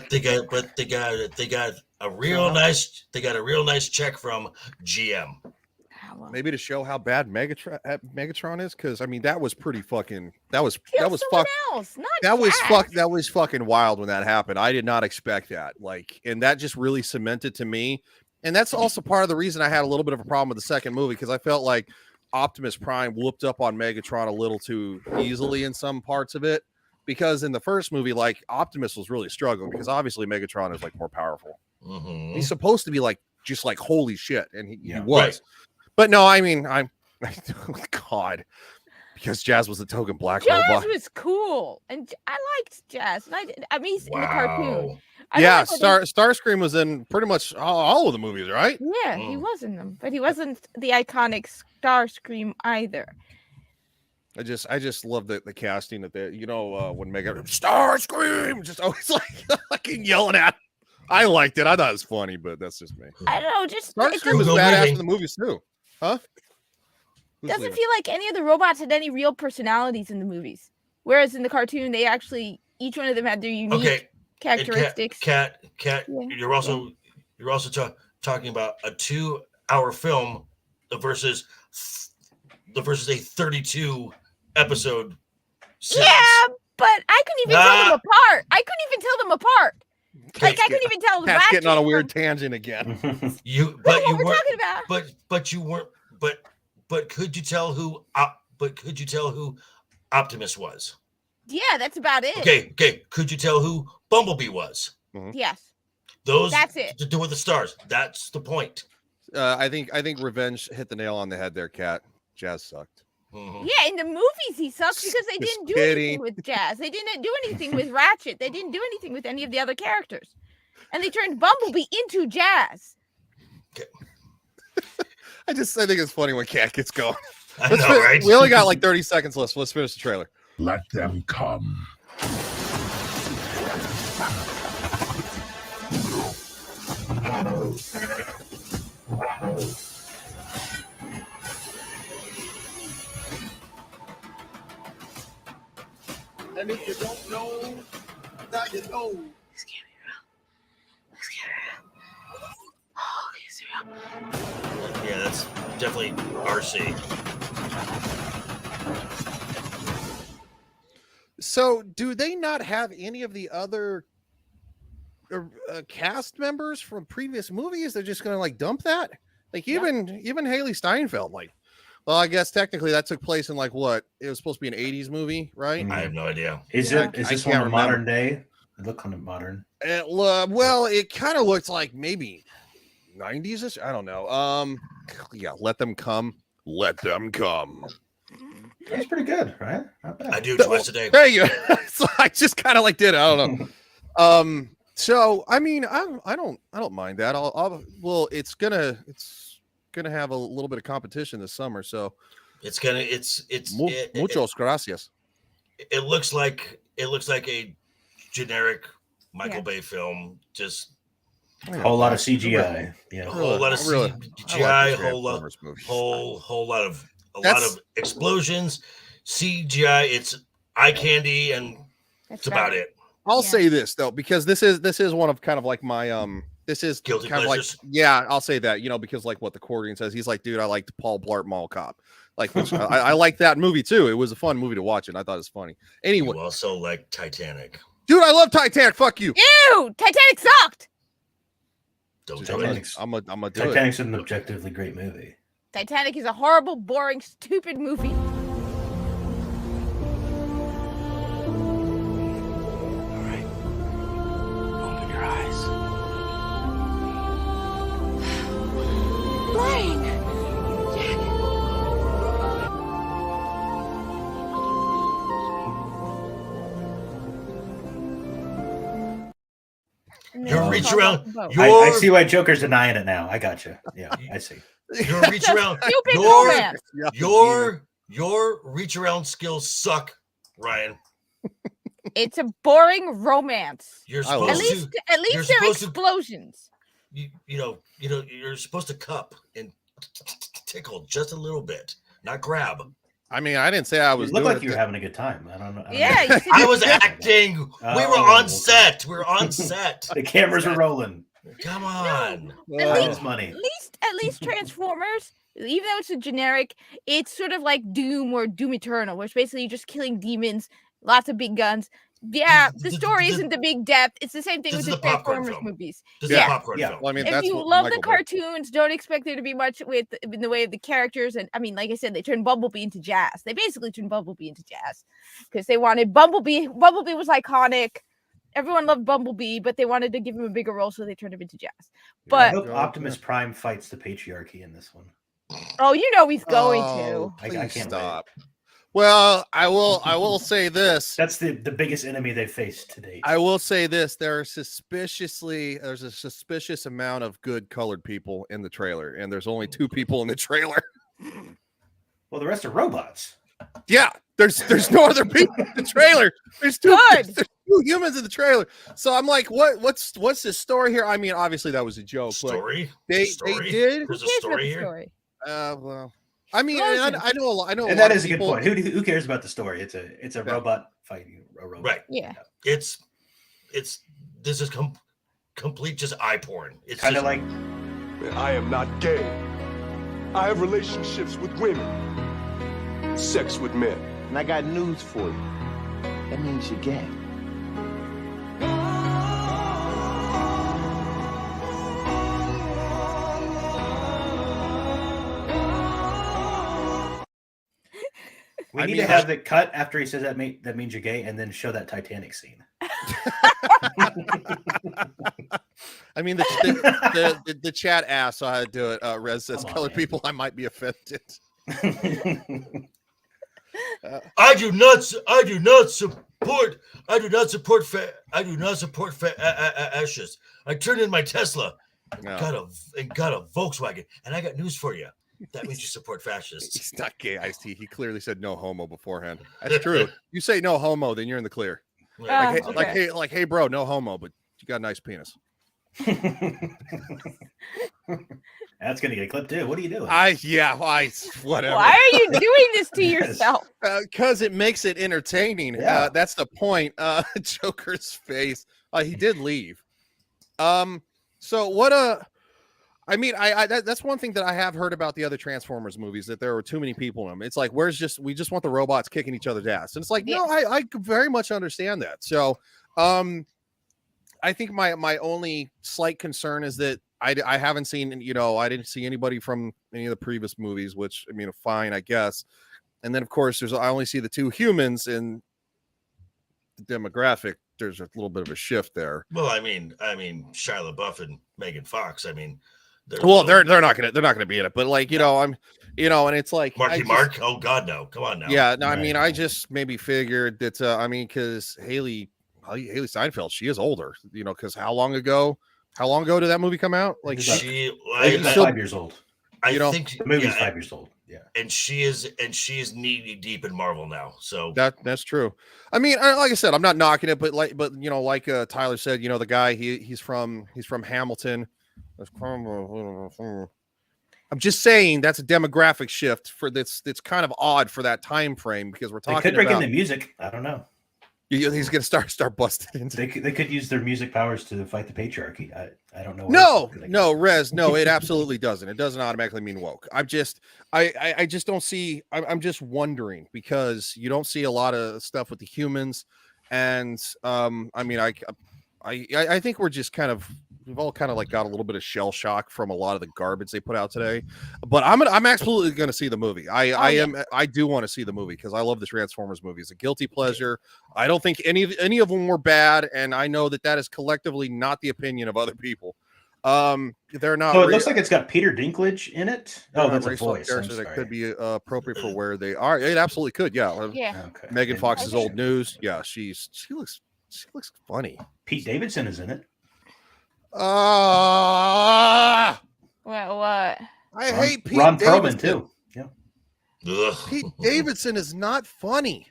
they got a real nice check from GM. Maybe to show how bad Megatron is, because I mean that was pretty fucking that was fucking wild when that happened. I did not expect that. And that just really cemented to me. And that's also part of the reason I had a little bit of a problem with the second movie, because I felt like Optimus Prime whooped up on Megatron a little too easily in some parts of it. Because in the first movie, Optimus was really struggling, because obviously Megatron is more powerful. Mm-hmm. He's supposed to be just holy shit, and he was. Right. But no, I mean, God, because Jazz was the token black robot. Jazz was cool, and I liked Jazz. And I mean, he's in the cartoon. Starscream was in pretty much all of the movies, right? Yeah, he was in them, but he wasn't the iconic Starscream either. I just love the casting that when Megatron Starscream just always fucking yelling at him. I liked it. I thought it was funny, but that's just me. I don't know. Just Starscream was badass in the movies too. Huh? Doesn't feel like any of the robots had any real personalities in the movies. Whereas in the cartoon, they actually, each one of them had their unique characteristics. Cat, you're also talking about a 2-hour film versus a 32 episode series. Yeah, but I couldn't even tell them apart. I couldn't even tell them apart. I couldn't even tell. Cat's getting on a weird tangent again. But could you tell who? Could you tell who Optimus was? Yeah, that's about it. Okay. Could you tell who Bumblebee was? Mm-hmm. Yes. That's it. To do with the stars. That's the point. I think Revenge hit the nail on the head there, Cat. Jazz sucked. Mm-hmm. Yeah, in the movies he sucks because they didn't do anything with Jazz. They didn't do anything with Ratchet. They didn't do anything with any of the other characters. And they turned Bumblebee into Jazz. Okay. I think it's funny when Cat gets going. I know, right? We only got like 30 seconds left. So let's finish the trailer. Let them come. And if you don't know, now you know. Yeah, that's definitely RC. So, do they not have any of the other cast members from previous movies? They're just going to like dump that? Like even Haley Steinfeld, like, well, I guess technically that took place in like what? It was supposed to be an 80s movie, right? I have no idea. Is this one a modern day? It looked kind of modern. Well, it kind of looks like maybe 90s-ish. I don't know. Yeah, Let Them Come. Let Them Come. That's pretty good, right? Not bad. I do twice a day. There you go. So I just kind of like did it. I don't know. So I mean, I don't mind that. Well, it's gonna have a little bit of competition this summer, so it's muchos gracias. It looks like a generic Michael Bay film, just a whole lot of CGI. Yeah, a whole lot of CGI, whole lot of explosions, CGI. It's eye candy, and that's about it. I'll say this though, because this is one of kind of like my this is guilty kind pleasures. of like, yeah, I'll say that, because like what the Cordian says, he's like, dude, I liked Paul Blart Mall Cop, like which I like that movie too. It was a fun movie to watch, and I thought it was funny. Anyway, you also like Titanic, dude. I love Titanic. Fuck you. Ew, Titanic sucked. Titanic's an objectively great movie. Titanic is a horrible, boring, stupid movie. Open your eyes. Blaine! You're reach around. I see why Joker's denying it now. I got you. Yeah, I see. Your reach around. Your reach around skills suck, Ryan. It's a boring romance. You're supposed at least there are explosions. You're supposed to cup and tickle just a little bit, not grab. I mean, I didn't say I was. You look like you were having a good time. I don't know. Yeah, I was acting. We were on set. We were on set. The cameras were rolling. Come on. At least Transformers, even though it's a generic, it's sort of like Doom or Doom Eternal, where it's basically just killing demons, lots of big guns. Yeah, the story isn't the big depth. It's the same thing with the Transformers movies. Film. Well, I mean, if you love the cartoons, don't expect there to be much in the way of the characters. And I mean, like I said, they turned Bumblebee into jazz. They basically turned Bumblebee into jazz because they wanted Bumblebee. Bumblebee was iconic. Everyone loved Bumblebee, but they wanted to give him a bigger role, so they turned him into jazz. But I hope Optimus Prime fights the patriarchy in this one. Oh, he's going to. I can't stop. Well, I will say this. That's the biggest enemy they faced to date. I will say this. There's a suspicious amount of good colored people in the trailer, and there's only 2 people in the trailer. Well, the rest are robots. Yeah, there's no other people in the trailer. There's 2 humans in the trailer. So I'm like, what's this story here? I mean, obviously that was a joke. Story? They did. There's a story here. Well, I mean, I know a lot. And that is a good point. Who cares about the story? It's a robot fighting a robot. Right. Yeah. This is complete just eye porn. It's kind of like. I am not gay. I have relationships with women, sex with men. And I got news for you. That means you're gay. We need to have the cut after he says that means you're gay, and then show that Titanic scene. I mean, the chat asked how to do it. Rez says, "Colored people, I might be offended." I do not support ashes. I turned in my Tesla, got a Volkswagen, and I got news for you. That means you support fascists. He's not gay, Ice-T. He clearly said no homo beforehand. That's true. You say no homo, then you're in the clear. Like, hey, bro, no homo, but you got a nice penis. That's gonna get a clip too. What are you doing? Whatever. Why are you doing this to yourself? Because it makes it entertaining. Yeah. That's the point. Joker's face. He did leave. So what I mean, that's one thing that I have heard about the other Transformers movies, that there were too many people in them. It's like, we just want the robots kicking each other's ass. And it's like, no, I very much understand that. So I think my only slight concern is that I haven't seen, I didn't see anybody from any of the previous movies, which, I mean, fine, I guess. And then, of course, I only see the two humans in the demographic. There's a little bit of a shift there. Well, I mean, Shia LaBeouf and Megan Fox. I mean, they're not gonna be in it, but like, and it's like Mark. Oh God, no! Come on now. Yeah, no, I mean, I just maybe figured that. Because Haley Steinfeld, she is older, because how long ago did that movie come out? Like she's 5 years old. I think the movie's 5 years old. Yeah, and she is knee deep in Marvel now. So that's true. I mean, like I said, I'm not knocking it, but like Tyler said, the guy he's from Hamilton. I'm just saying that's a demographic shift that's kind of odd for that time frame, because we're talking they could bring about in the music. I don't know. He's gonna start busting into. They could use their music powers to fight the patriarchy. I don't know. No, Rez. No, it absolutely doesn't. It doesn't automatically mean woke. I just don't see. I'm just wondering, because you don't see a lot of stuff with the humans, and I mean, I think we've all kind of like got a little bit of shell shock from a lot of the garbage they put out today. But I'm absolutely going to see the movie. I do want to see the movie, because I love the Transformers movie. It's a guilty pleasure. I don't think any of them were bad, and I know that is collectively not the opinion of other people. They're not. So it looks like it's got Peter Dinklage in it. Oh, that's a voice. That could be appropriate for where they are. It absolutely could. Yeah. Yeah. Okay. Megan Fox is old news. Yeah, she looks funny. Pete Davidson is in it. What? I hate Pete Ron Davidson Perlman too. Yeah. Pete Davidson is not funny.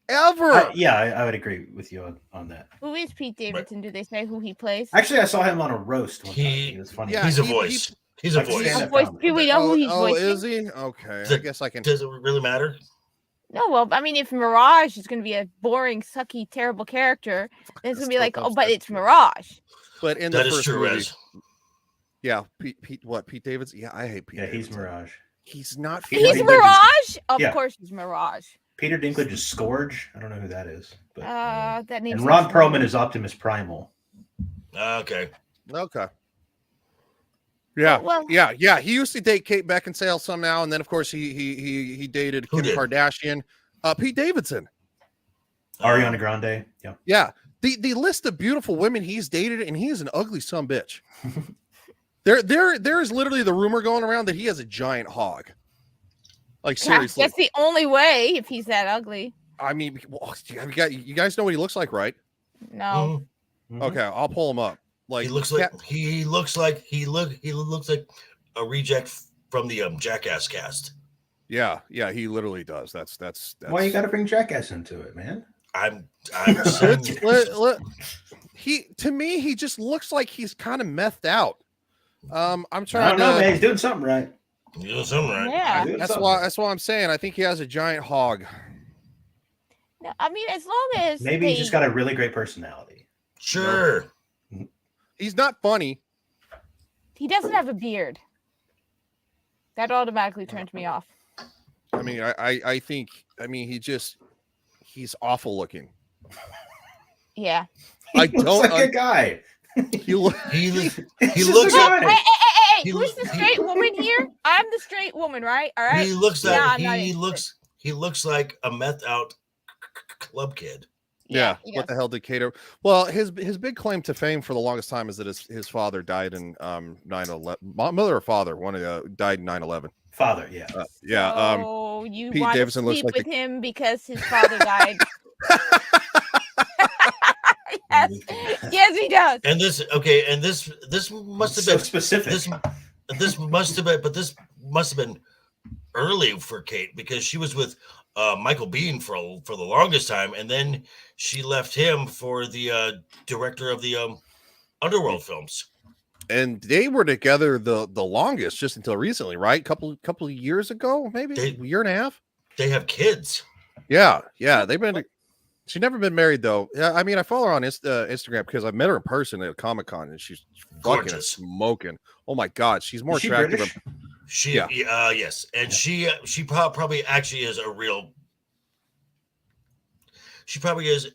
Ever. I would agree with you on that. Who is Pete Davidson? Do they say who he plays? Actually, I saw him on a roast one time. He was funny. Yeah, he's a voice. He's a voice. Do we know who he's voicing? Is he? Okay. I guess I can. Does it really matter? No, well, I mean, if Mirage is going to be a boring, sucky, terrible character, then it's going to be like, but it's Mirage. But in that the is first true, movie, Rez. Yeah, Pete Davidson? Yeah, I hate Pete. Yeah, Davidson. he's Mirage. He's not. He's Mirage. Of course, he's Mirage. Peter Dinklage is Scourge. I don't know who that is. But, that name. And Ron Perlman is Optimus Primal. Okay. Yeah, well, yeah. He used to date Kate Beckinsale somehow, and then of course he dated Kim Kardashian. Pete Davidson, Ariana Grande. Yeah, yeah. The list of beautiful women he's dated, and he is an ugly sumbitch. There is literally the rumor going around that he has a giant hog. Like seriously, that's the only way if he's that ugly. I mean, you guys know what he looks like, right? No. Mm-hmm. Okay, I'll pull him up. Like he looks like a reject from the Jackass cast. Yeah, he literally does. That's why you got to bring Jackass into it, man. I'm saying to me, he just looks like he's kind of methed out. I'm trying. I don't know, man. He's doing something right. You're doing something right. Yeah. That's why I'm saying I think he has a giant hog. No, I mean, as long as maybe he's just got a really great personality. Sure. He's not funny. He doesn't have a beard. That automatically turns me off. I mean, I think he's awful looking. Yeah. I don't looks like a guy. He looks like. Hey, who's the straight woman here? I'm the straight woman, right? All right. He looks like he looks like a meth out club kid. Yeah. What the hell did Cato? Well, his big claim to fame for the longest time is that his father died in 9/11. Mother or father, one of died in 9/11. Father, yeah. Oh, you Pete want Davidson to sleep looks like with him because his father died. Yes, he does. And this must have been specific. This must have been, but must have been early for Kate because she was with Michael Biehn for the longest time, and then she left him for the director of the Underworld films. And they were together the longest, just until recently, right? Couple of years ago, maybe a year and a half. They have kids. Yeah. They've been. She's never been married though. Yeah, I mean, I follow her on Instagram because I met her in person at Comic-Con, and she's fucking smoking. Oh my god, she's more attractive. British? Yes, and she probably actually is a real. She probably is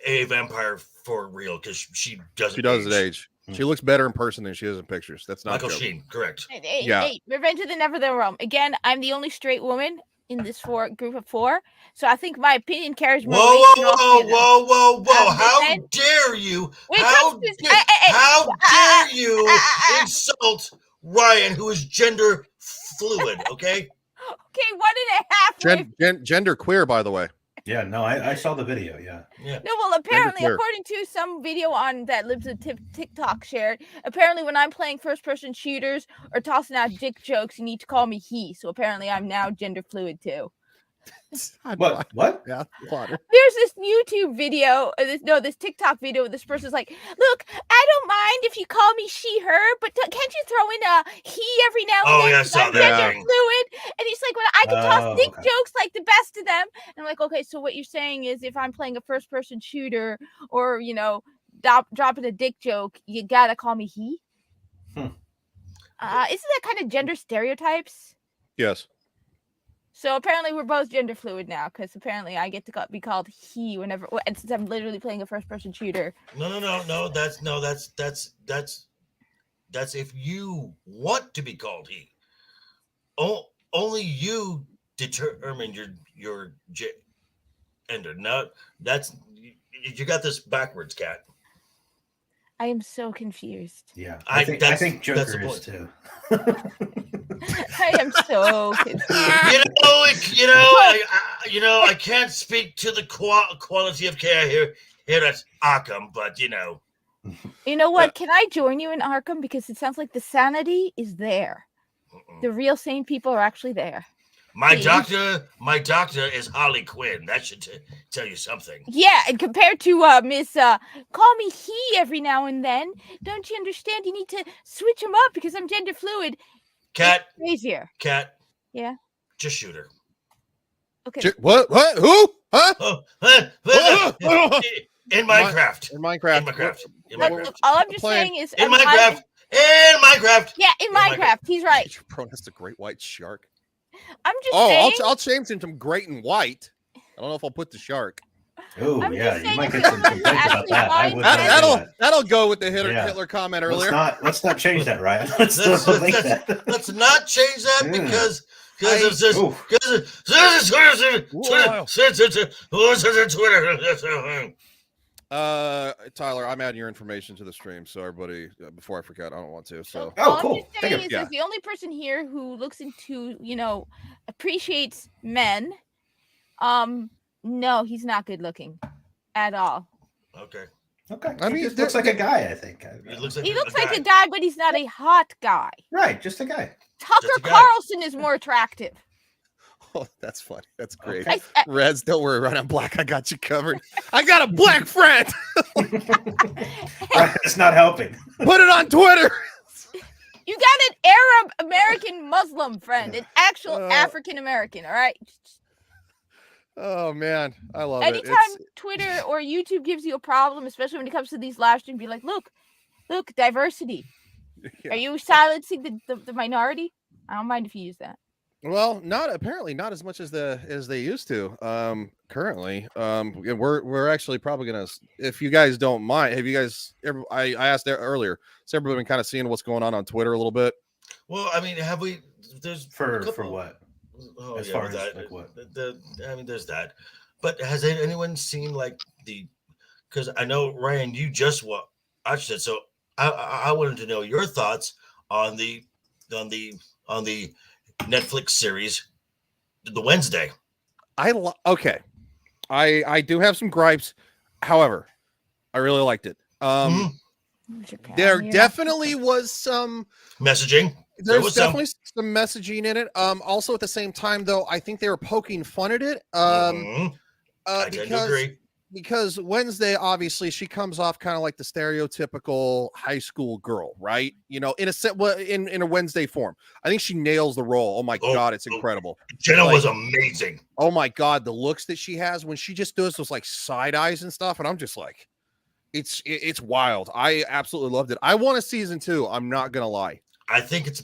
a vampire for real because she doesn't. She doesn't age. She looks better in person than she is in pictures. That's not Michael joking. Sheen, correct? Hey, Revenge of the Neverland Realm. Again, I'm the only straight woman in this group of 4, so I think my opinion carries more weight than Whoa! How dare you? How dare you insult Ryan, who is gender fluid? Okay. Okay, 1.5. Gender queer, by the way. Yeah, no, I saw the video. Yeah. No, well, apparently, according to some video on that lives in TikTok shared, apparently when I'm playing first-person shooters or tossing out dick jokes, you need to call me he. So apparently, I'm now gender fluid too. What? Yeah, water. There's this YouTube video, this TikTok video. This person's like, "Look, I don't mind if you call me she, her, but can't you throw in a he every now and then? Yeah, I saw I'm that. gender fluid." And he's like, "Well, I can toss dick jokes like the best of them." And I'm like, "Okay, so what you're saying is, if I'm playing a first-person shooter or dropping a dick joke, you gotta call me he." Isn't that kind of gender stereotypes? Yes. So apparently we're both gender fluid now, because apparently I get to be called he whenever, and since I'm literally playing a first-person shooter. No. That's if you want to be called he. Only you determine your gender. No, you got this backwards, Kat. I am so confused. Yeah, I think Joker is too. I am so confused. I can't speak to the quality of care here at Arkham, but You know what? Can I join you in Arkham? Because it sounds like the sanity is there. The real sane people are actually there. My doctor is Harley Quinn. That should tell you something. Yeah, and compared to Miss call me he every now and then. Don't you understand? You need to switch them up because I'm gender fluid. Kat. It's crazier. Kat. Yeah. Just shoot her. Okay. What? Who? Huh? In Minecraft. In Minecraft. All I'm just saying is in Minecraft. In Minecraft. Yeah, in Minecraft. He's right. Your pronouns the great white shark. I'm just saying. I'll change him to great and white. I don't know if I'll put the shark. Oh yeah, you might get some complaints about that. That'll go with the Hitler comment earlier. Let's not change that, Ryan. Let's not change that because Twitter. Tyler, I'm adding your information to the stream, so everybody, before I forget, I don't want to. So, cool. I'm just saying is the only person here who looks into, appreciates men. No, he's not good looking at all. Okay. I mean, he looks like a guy. I think he looks like a guy, but he's not a hot guy. Right, just a guy. Tucker Carlson is more attractive. Oh, that's funny. That's great. Okay. Reds, don't worry, right? I'm black. I got you covered. I got a black friend. It's not helping. Put it on Twitter. You got an Arab American Muslim friend, an actual African American. All right. Oh man, I love it. Anytime Twitter or YouTube gives you a problem, especially when it comes to these live streams, be like, look, diversity. Yeah. Are you silencing the minority? I don't mind if you use that. Well, apparently not as much as they used to. Currently, we're actually probably gonna, if you guys don't mind, have you guys ever? I asked earlier. Has everybody been kind of seeing what's going on Twitter a little bit? Well, I mean, have we? There's for what? Oh, as yeah, far as that, like what? I mean, there's that. But has anyone seen like because I know Ryan, you just watched it, so I wanted to know your thoughts on the Netflix series, The Wednesday. Okay. I do have some gripes. However, I really liked it. There definitely was some messaging. there's definitely some messaging in it. Also at the same time, though, I think they were poking fun at it. I tend to agree. Because Wednesday, obviously, she comes off kind of like the stereotypical high school girl, right? You know, in a Wednesday form. I think she nails the role. Oh my God, it's incredible. Jenna was amazing. Oh my God, the looks that she has when she just does those like side eyes and stuff, and I'm just like, it's wild. I absolutely loved it. I want a season 2. I'm not gonna lie. I think a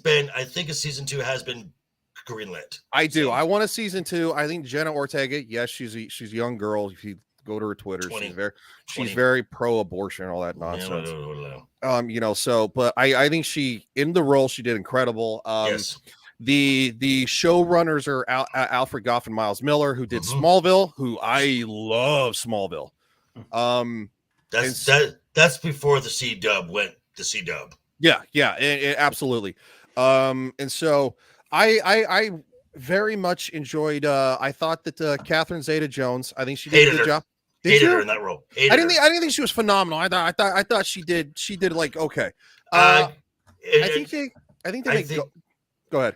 season 2 has been greenlit. I do. I want a season 2. I think Jenna Ortega. Yes, she's a young girl. If you go to her Twitter, she's very pro-abortion and all that nonsense. You know, so but I think she in the role she did incredible. Yes. The showrunners are Alfred Goff and Miles Miller, who did Smallville, who I love Smallville. That's before the C-dub went the C-dub. Yeah, absolutely. And so I very much enjoyed. I thought that Catherine Zeta-Jones. I think she did a good job. Hated her in that role. I didn't think she was phenomenal. I thought she did like okay. I think they go ahead.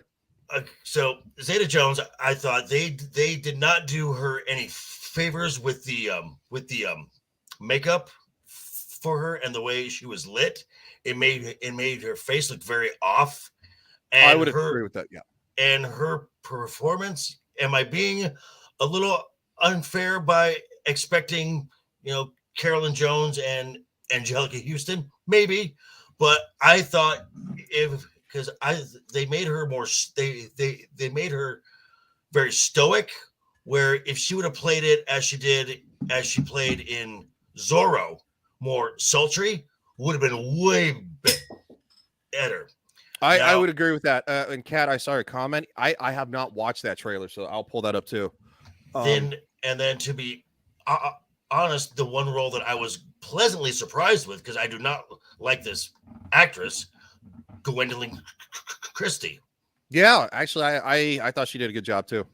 So Zeta-Jones, I thought they did not do her any favors with the makeup for her and the way she was lit. It made her face look very off. And I would agree with that. Yeah. And her performance, am I being a little unfair by expecting, Carolyn Jones and Angelica Houston? Maybe, but I thought they made her more, they made her very stoic, where if she would have played it as she played in Zorro, more sultry, would have been way better. I would agree with that. And Kat, I saw your comment. I have not watched that trailer, so I'll pull that up too. Then to be honest, the one role that I was pleasantly surprised with, because I do not like this actress, Gwendolyn Christie. Yeah, actually, I thought she did a good job too.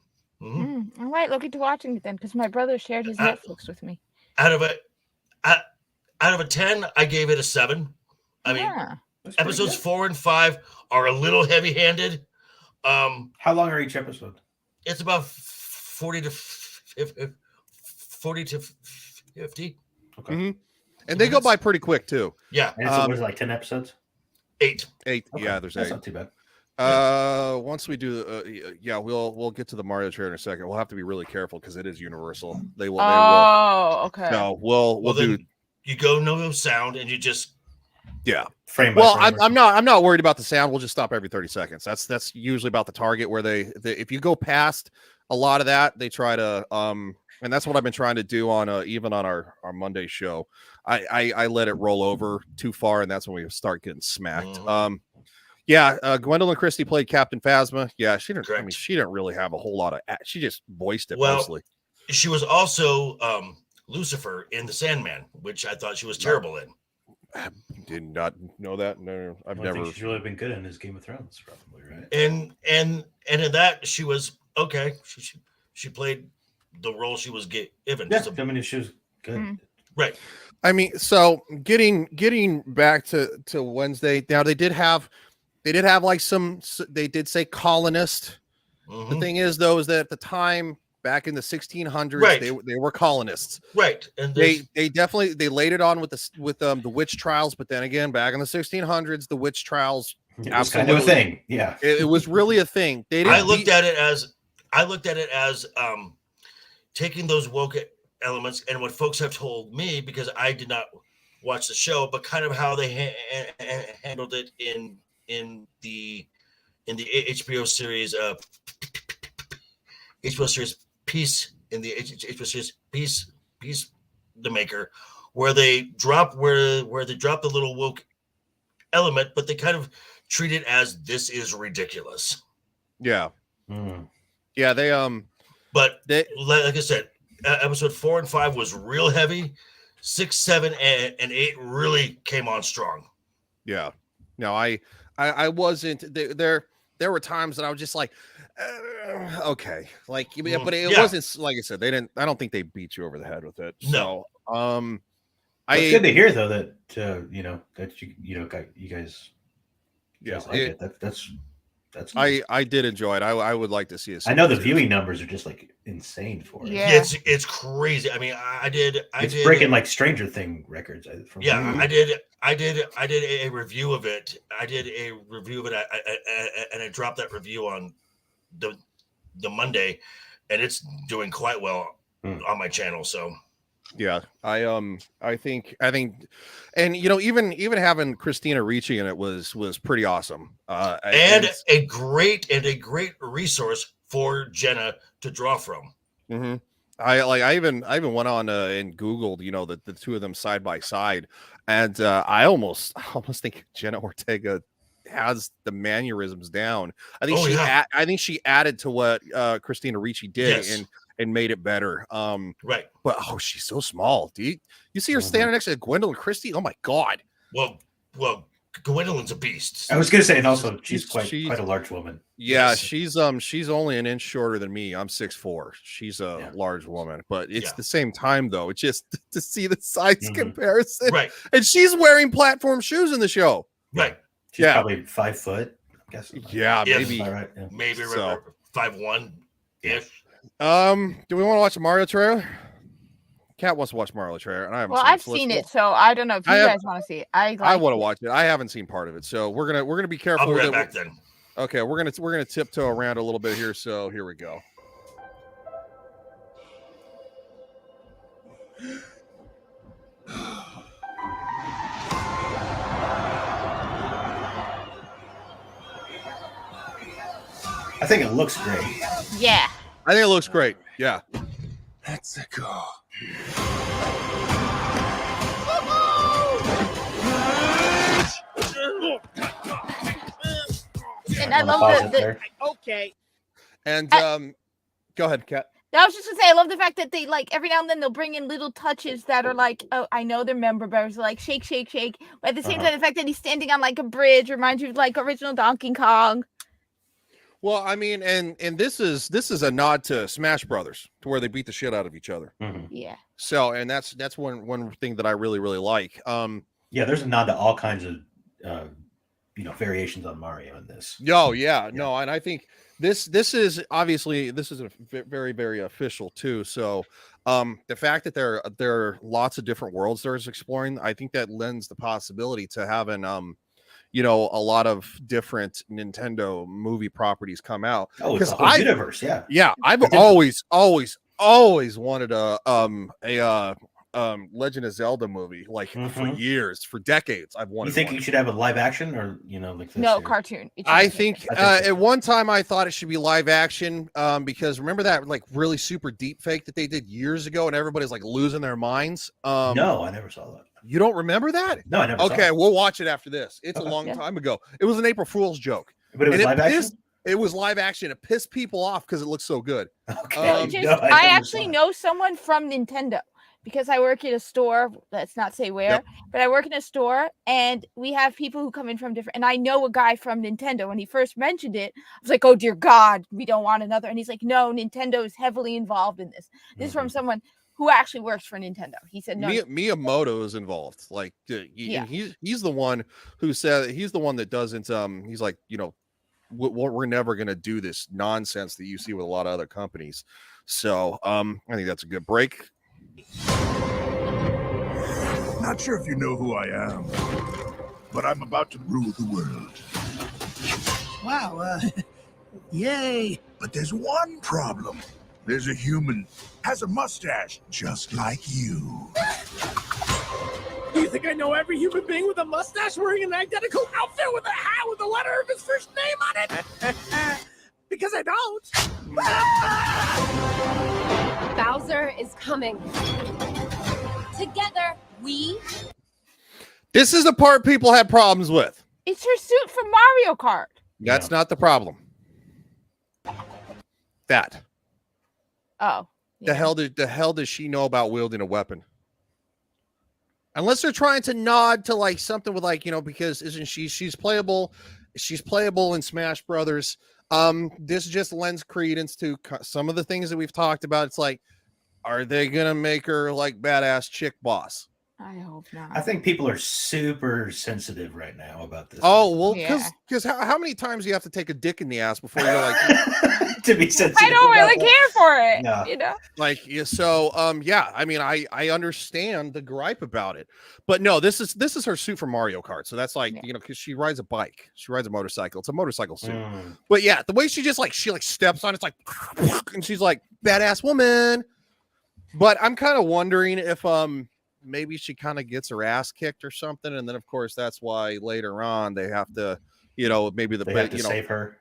Mm-hmm. All right, look into watching it then, because my brother shared his Netflix with me. Out of a 10, I gave it a 7. I mean, episodes 4 and 5 are a little heavy-handed. How long are each episode? It's about 40 to 50. Okay. Mm-hmm. And they go by pretty quick too. Yeah. And it's was like 10 episodes? 8. Okay. Yeah, there's 8. That's not too bad. Once we do, we'll get to the Mario trailer in a second. We'll have to be really careful because it is Universal. They will. Okay. No, we'll do. You go no sound, and you just frame by frame. I'm not worried about the sound. We'll just stop every 30 seconds. That's usually about the target where they if you go past a lot of that, they try to and that's what I've been trying to do on even on our Monday show. I let it roll over too far, and that's when we start getting smacked. Gwendolyn Christie played Captain Phasma. Yeah, she didn't. Correct. I mean, she didn't really have a whole lot of. She just voiced it mostly. She was also Lucifer in The Sandman, which I thought she was terrible in. I did not know that. No, I've never. I think she's really been good in his Game of Thrones, probably, right? And in that she was okay. She played the role she was given. Yeah, I mean, she was good. Right. I mean, so getting back to Wednesday. Now they did have like they did say colonist. Mm-hmm. The thing is, though, is that at the time back in the 1600s, right. they were colonists. Right. And they definitely laid it on with the witch trials, but then again, back in the 1600s, the witch trials was kind of a thing. Yeah. It was really a thing. I looked at it as taking those woke elements and what folks have told me, because I did not watch the show, but kind of how they handled it in the HBO series Peace, in the HBO series Peace the Maker, where they drop the little woke element, but they kind of treat it as this is ridiculous. Yeah. Yeah, but like I said, episode 4 and 5 was real heavy. 6, 7, and 8 really came on strong. Yeah. No, I wasn't there. There were times that I was just like, okay, like, but it wasn't, like I said, I don't think they beat you over the head with it. No. So, it's good to hear though that that you guys like it. That's That's I did enjoy it. I would like to see it. I know the viewing numbers are just like insane for it. Yeah. It's crazy. I mean, I did breaking like Stranger Thing records. From I did a review of it. And I dropped that review on the Monday, and it's doing quite well on my channel. So yeah, I think, and even having Christina Ricci in it was pretty awesome. And a great resource for Jenna to draw from. Mm-hmm. I even went on and Googled, the two of them side by side, and I almost think Jenna Ortega has the mannerisms down. I think I think she added to what Christina Ricci did and made it better. Right. But she's so small. Do you see her standing next to Gwendolyn Christie? Oh my God. Well, Gwendolyn's a beast. I was gonna say, and also she's quite a large woman. Yeah, she's only an inch shorter than me. I'm 6'4". She's a large woman, but it's the same time though. It's just to see the size comparison. Right. And she's wearing platform shoes in the show. Right. She's probably 5 foot. I'm guessing. Yeah, maybe. Right. Yeah. Maybe 5'1" ish. Do we want to watch a Mario trailer? Kat wants to watch Mario trailer, and I haven't. I've seen it, so I don't know if you guys want to see it. I want to watch it. I haven't seen part of it, so we're gonna be careful. I'll be with right it. back then. Okay, we're gonna tiptoe around a little bit here. So here we go. I think it looks great. Yeah. I think it looks great. Yeah. Let's go. And I love the okay. And go ahead, Kat. I was just gonna say, I love the fact that they like every now and then they'll bring in little touches that are like, oh, I know they're member bears, like shake, shake, shake. But at the same time, the fact that he's standing on like a bridge reminds you of like original Donkey Kong. Well, I mean, and this is a nod to Smash Brothers, to where they beat the shit out of each other. Yeah. So, and that's one thing that I really like. Yeah, there's a nod to all kinds of variations on Mario in this. Oh yeah, no, and I think this is obviously a very, very official too. So the fact that there are lots of different worlds there's exploring, I think that lends the possibility to having a lot of different Nintendo movie properties come out. Oh, it's a whole universe, yeah. Yeah, I've always wanted a Legend of Zelda movie, like for years, for decades. I've wanted. You think you should have a live action, or like this? No, cartoon. I think at one time I thought it should be live action because remember that like really super deep fake that they did years ago, and everybody's like losing their minds. No, I never saw that. You don't remember that? No, I never. Okay, saw it. We'll watch it after this. It's a long time ago. It was an April Fool's joke, but it was live action. It was live action. It pissed people off because it looked so good. Okay. I actually know someone from Nintendo because I work at a store. Let's not say where, but I work in a store, and we have people who come in from different. And I know a guy from Nintendo. When he first mentioned it, I was like, "Oh dear God, we don't want another." And he's like, "No, Nintendo is heavily involved in this." This is from someone who actually works for Nintendo. He said, "No, Miyamoto is involved. Like, he's the one who said he's the one that doesn't. He's like, we're never going to do this nonsense that you see with a lot of other companies." So, I think that's a good break. Not sure if you know who I am, but I'm about to rule the world. Wow. Yay. But there's one problem. There's a human, has a mustache, just like you. Do you think I know every human being with a mustache wearing an identical outfit with a hat with the letter of his first name on it? Because I don't. Bowser is coming. Together, we... This is the part people have problems with. It's her suit from Mario Kart. That's not the problem. That. Oh. The hell does she know about wielding a weapon? Unless they're trying to nod to like something with like, because isn't she's playable in Smash Brothers. This just lends credence to some of the things that we've talked about. It's like, are they gonna make her like badass chick boss? I hope not. I think people are super sensitive right now about this. Oh well, because how many times do you have to take a dick in the ass before you're like to be sensitive? I don't really about care for it. No. You know. Like so yeah, I mean I understand the gripe about it, but no, this is her suit for Mario Kart, so that's like you know, because she rides a bike, she rides a motorcycle, it's a motorcycle suit. But yeah, the way she steps on it's like and she's like badass woman. But I'm kind of wondering if maybe she kind of gets her ass kicked or something, and then of course that's why later on they have to, you know, maybe they have to save her.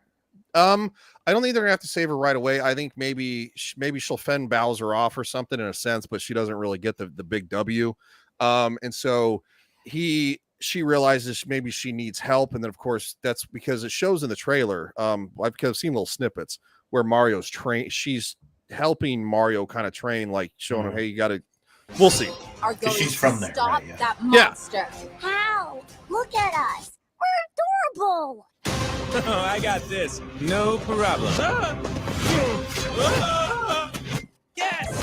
I don't think they're gonna have to save her right away. I think maybe she'll fend Bowser off or something in a sense, but she doesn't really get the big W. And so she realizes maybe she needs help, and then of course that's because it shows in the trailer. I've seen little snippets where Mario's she's helping Mario kind of train, like showing him, hey, you gotta. We'll see. Are going she's from to there, stop right, yeah. that monster. How? Look at us. We're adorable. I got this. No problem. Yes!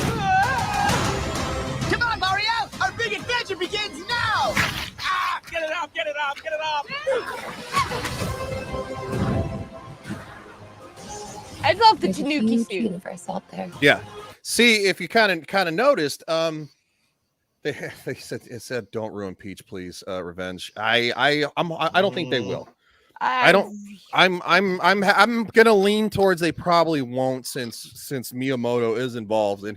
Come on, Mario! Our big adventure begins now! Ah! Get it off! Get it off! Get it off! I love the Tanuki suit. Universe out there. Yeah. See, if you kind of noticed, they said don't ruin Peach, please. Revenge. I don't think they will. I'm gonna lean towards they probably won't, since Miyamoto is involved and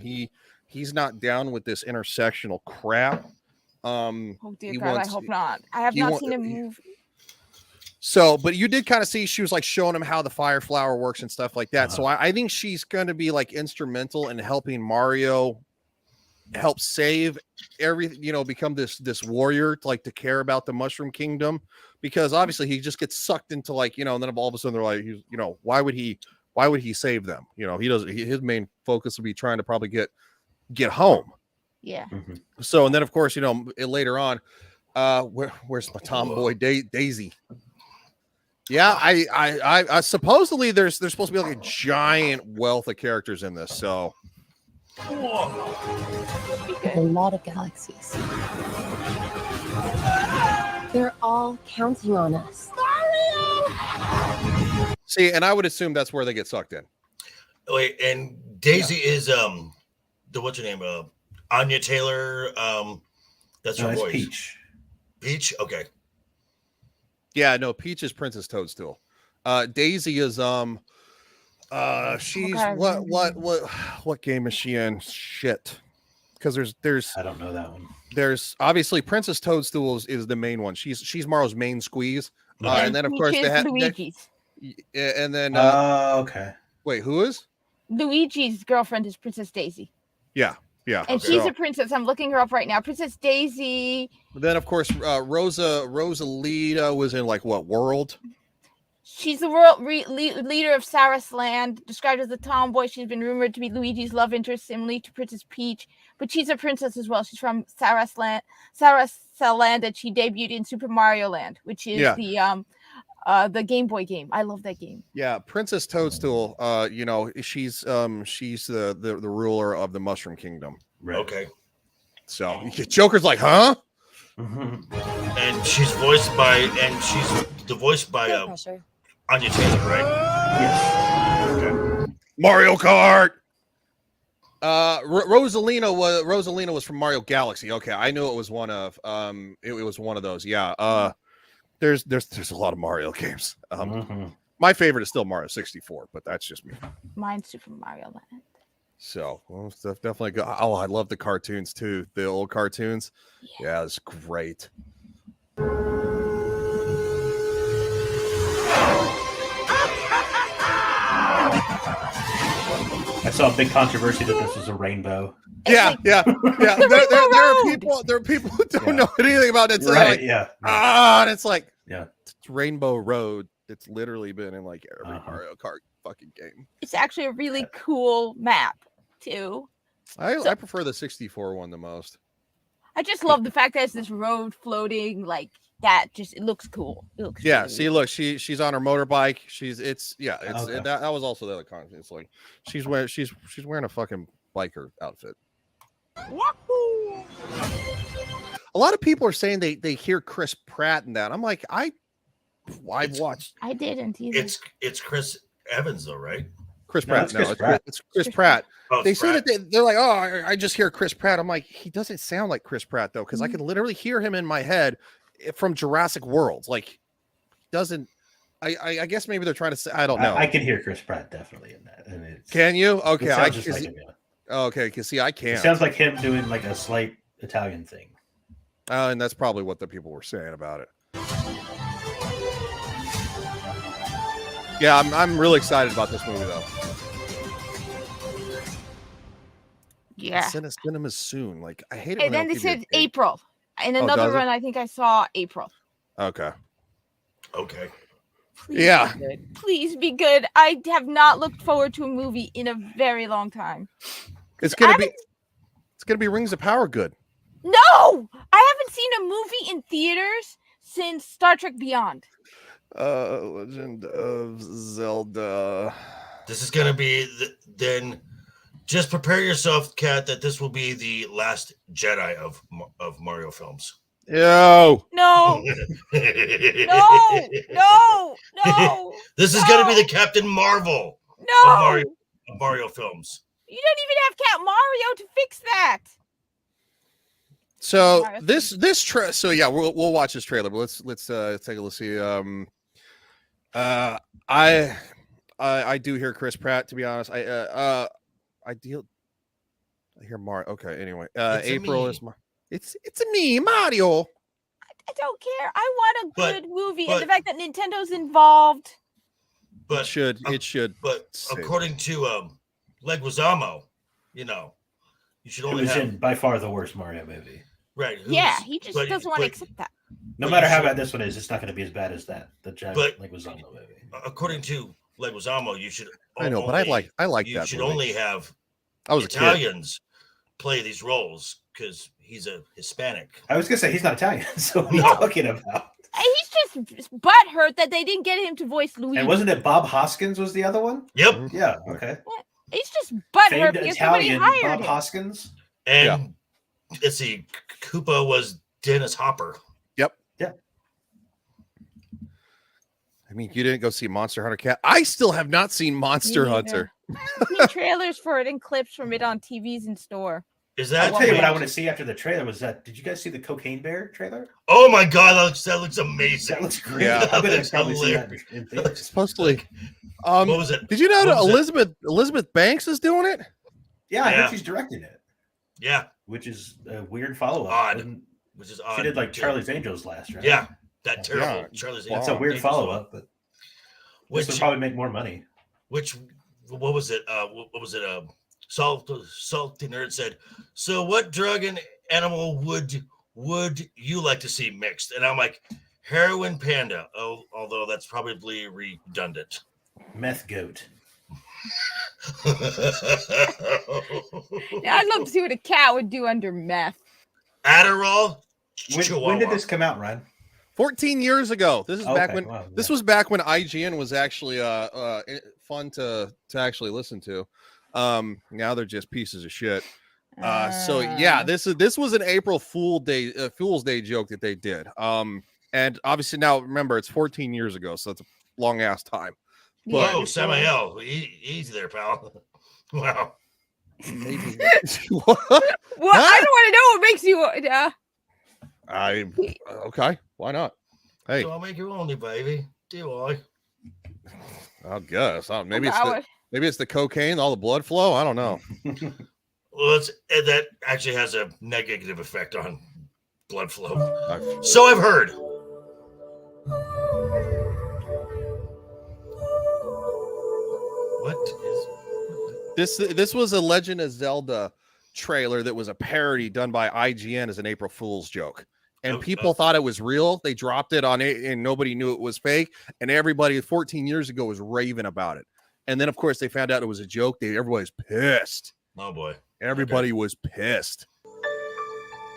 he's not down with this intersectional crap. Oh dear God, I hope not. I have not seen a movie. So, but you did kind of see she was like showing him how the fire flower works and stuff like that. So I think she's going to be like instrumental in helping Mario help save everything, you know, become this warrior, like to care about the Mushroom Kingdom, because obviously he just gets sucked into like, you know, and then all of a sudden they're like, you know, why would he save them? You know, his main focus would be trying to probably get home. Yeah. So, and then of course, you know, later on, where's my tomboy Daisy? Yeah, I supposedly there's supposed to be like a giant wealth of characters in this, so A lot of galaxies. They're all counting on us. see, and I would assume that's where they get sucked in. Wait, and Daisy is the what's her name? Anya Taylor. That's her voice. Peach. Peach. Okay. Yeah, no, Peach is Princess Toadstool. Daisy is she's what game is she in? Shit. Because there's I don't know that one. There's obviously Princess Toadstool is the main one. She's Mario's main squeeze. And then of course they have Luigi's. And then okay. Wait, who is? Luigi's girlfriend is Princess Daisy. Yeah. And she's a princess. I'm looking her up right now. Princess Daisy. Then of course Rosalita was in like what World? She's the world leader of Saras Land. Described as a tomboy, she's been rumored to be Luigi's love interest, similarly to Princess Peach. But she's a princess as well. She's from Saras Land, and she debuted in Super Mario Land, which is the Game Boy game. I love that game. Yeah, Princess Toadstool. You know, she's the ruler of the Mushroom Kingdom. Right. Okay. So Joker's like, huh? And she's voiced by Anya Taylor, right? Yes. Okay. Mario Kart. Rosalina was from Mario Galaxy. Okay, I knew it was one of it was one of those. Yeah. There's a lot of Mario games. My favorite is still Mario 64, but that's just me. Mine's Super Mario Land. So well, definitely go. Oh, I love the cartoons too. The old cartoons. Yeah, it's great. I saw a big controversy that this was a rainbow. Yeah. There are people who don't know anything about it. So right? Like, and it's like, it's Rainbow Road. It's literally been in like every Mario Kart fucking game. It's actually a really cool map too. I prefer the 64 one the most. I just love the fact that it's this road floating like that. Just it looks cool. It looks see, look, she's on her motorbike. That was also the other content. It's like she's wearing a fucking biker outfit. A lot of people are saying they hear Chris Pratt in that. I'm like, I've watched. I didn't either. It's Chris Evans though, right? Chris No, Pratt. it's No, Chris Pratt. it's Chris Pratt. Oh, They it's say Pratt. that they're like, oh, I just hear Chris Pratt. I'm like, he doesn't sound like Chris Pratt though, because I can literally hear him in my head from Jurassic World. Like, doesn't. I guess maybe they're trying to say. I don't know. I can hear Chris Pratt definitely in that. And it's, Can you? Okay, it I sounds just can like see. him, yeah. Oh, okay, because see, I It can't. sounds like him doing like a slight Italian thing. And that's probably what the people were saying about it. Yeah, I'm really excited about this movie though. Yeah. Cinema soon. Like I hate it. And when then they they don't give you a said date. April. And Oh, another does it? one I think I saw April. Okay. Okay. Please Yeah. be good. Please be good. I have not looked forward to a movie in a very long time. It's gonna be Rings of Power good. No, I haven't seen a movie in theaters since Star Trek Beyond. Legend of Zelda. This is gonna be then. Just prepare yourself, Kat, that this will be the last Jedi of Mario films. Yo. No. No. This is gonna be the Captain Marvel No. of Mario films. You don't even have Cat Mario to fix that. So so yeah, we'll watch this trailer, but let's take a look. See, I do hear Chris Pratt. To be honest, I hear Mario. Okay, anyway, April is it's a me, Mario. I don't care. I want a good movie, and but- the fact that Nintendo's involved. But it should. But according to Leguizamo, you should It only was have in by far the worst Mario movie. right. Yeah, he just doesn't want to accept that. No matter how bad this one is, it's not going to be as bad as that. The giant Leguizamo movie. According to Leguizamo, you should. I know, but I like you that should movie. only have I was a kid. Italians play these roles because he's a Hispanic. I was going to say he's not Italian, so what are you No. talking about? He's just butthurt that they didn't get him to voice Luigi. And wasn't it Bob Hoskins was the other one? Yep. Yeah. Okay. He's just butthurt Famed because Italian somebody hired Bob him. Hoskins. And let's see, Koopa was Dennis Hopper. Yep. Yeah. I mean, you didn't go see Monster Hunter Cat. I still have not seen Monster Me Hunter. I've seen trailers for it and clips from it on TVs in store. Is I'll that? tell you what I want to see after the trailer was that. Did you guys see the Cocaine Bear trailer? Oh my God, that looks amazing. That looks great. Yeah. I'm gonna That's probably see that hilarious. in theaters. Supposedly. What was it? Did you know What that was it? Elizabeth Banks is doing it? Yeah, I Yeah. heard she's directing it, Yeah, which is a weird follow-up. Odd. which is odd. She did like Charlie's Angels last, right? Yeah, that terrible Yeah. Charlie's That's Angels. a weird follow-up, but this Which will probably make more money. what was it? What was it? Salty Nerd said. So, what drug and animal would you like to see mixed? And I'm like, heroin panda. Oh, although that's probably redundant. Meth goat. Yeah, I'd love to see what a cat would do under meth. Adderall. When did this come out, Ryan? 14 years ago. This is back Okay, when wow, this was back when IGN was actually fun to actually listen to. Now they're just pieces of shit. So yeah, this was an April Fool's Day joke that they did. And obviously now remember it's 14 years ago, so it's a long ass time. But Whoa, Samael, easy there, pal. Wow. maybe Well, I don't want to know what makes you. Okay, why not? Hey, Do I make you only, baby? Do I? I guess maybe Okay, it's the cocaine, all the blood flow. I don't know. Well, that actually has a negative effect on blood flow. So I've heard. What is This was a Legend of Zelda trailer that was a parody done by IGN as an April Fool's joke. And people thought it was real. They dropped it on it and nobody knew it was fake. And everybody 14 years ago was raving about it. And then, of course, they found out it was a joke. Everybody's pissed. Oh, boy. Everybody was pissed.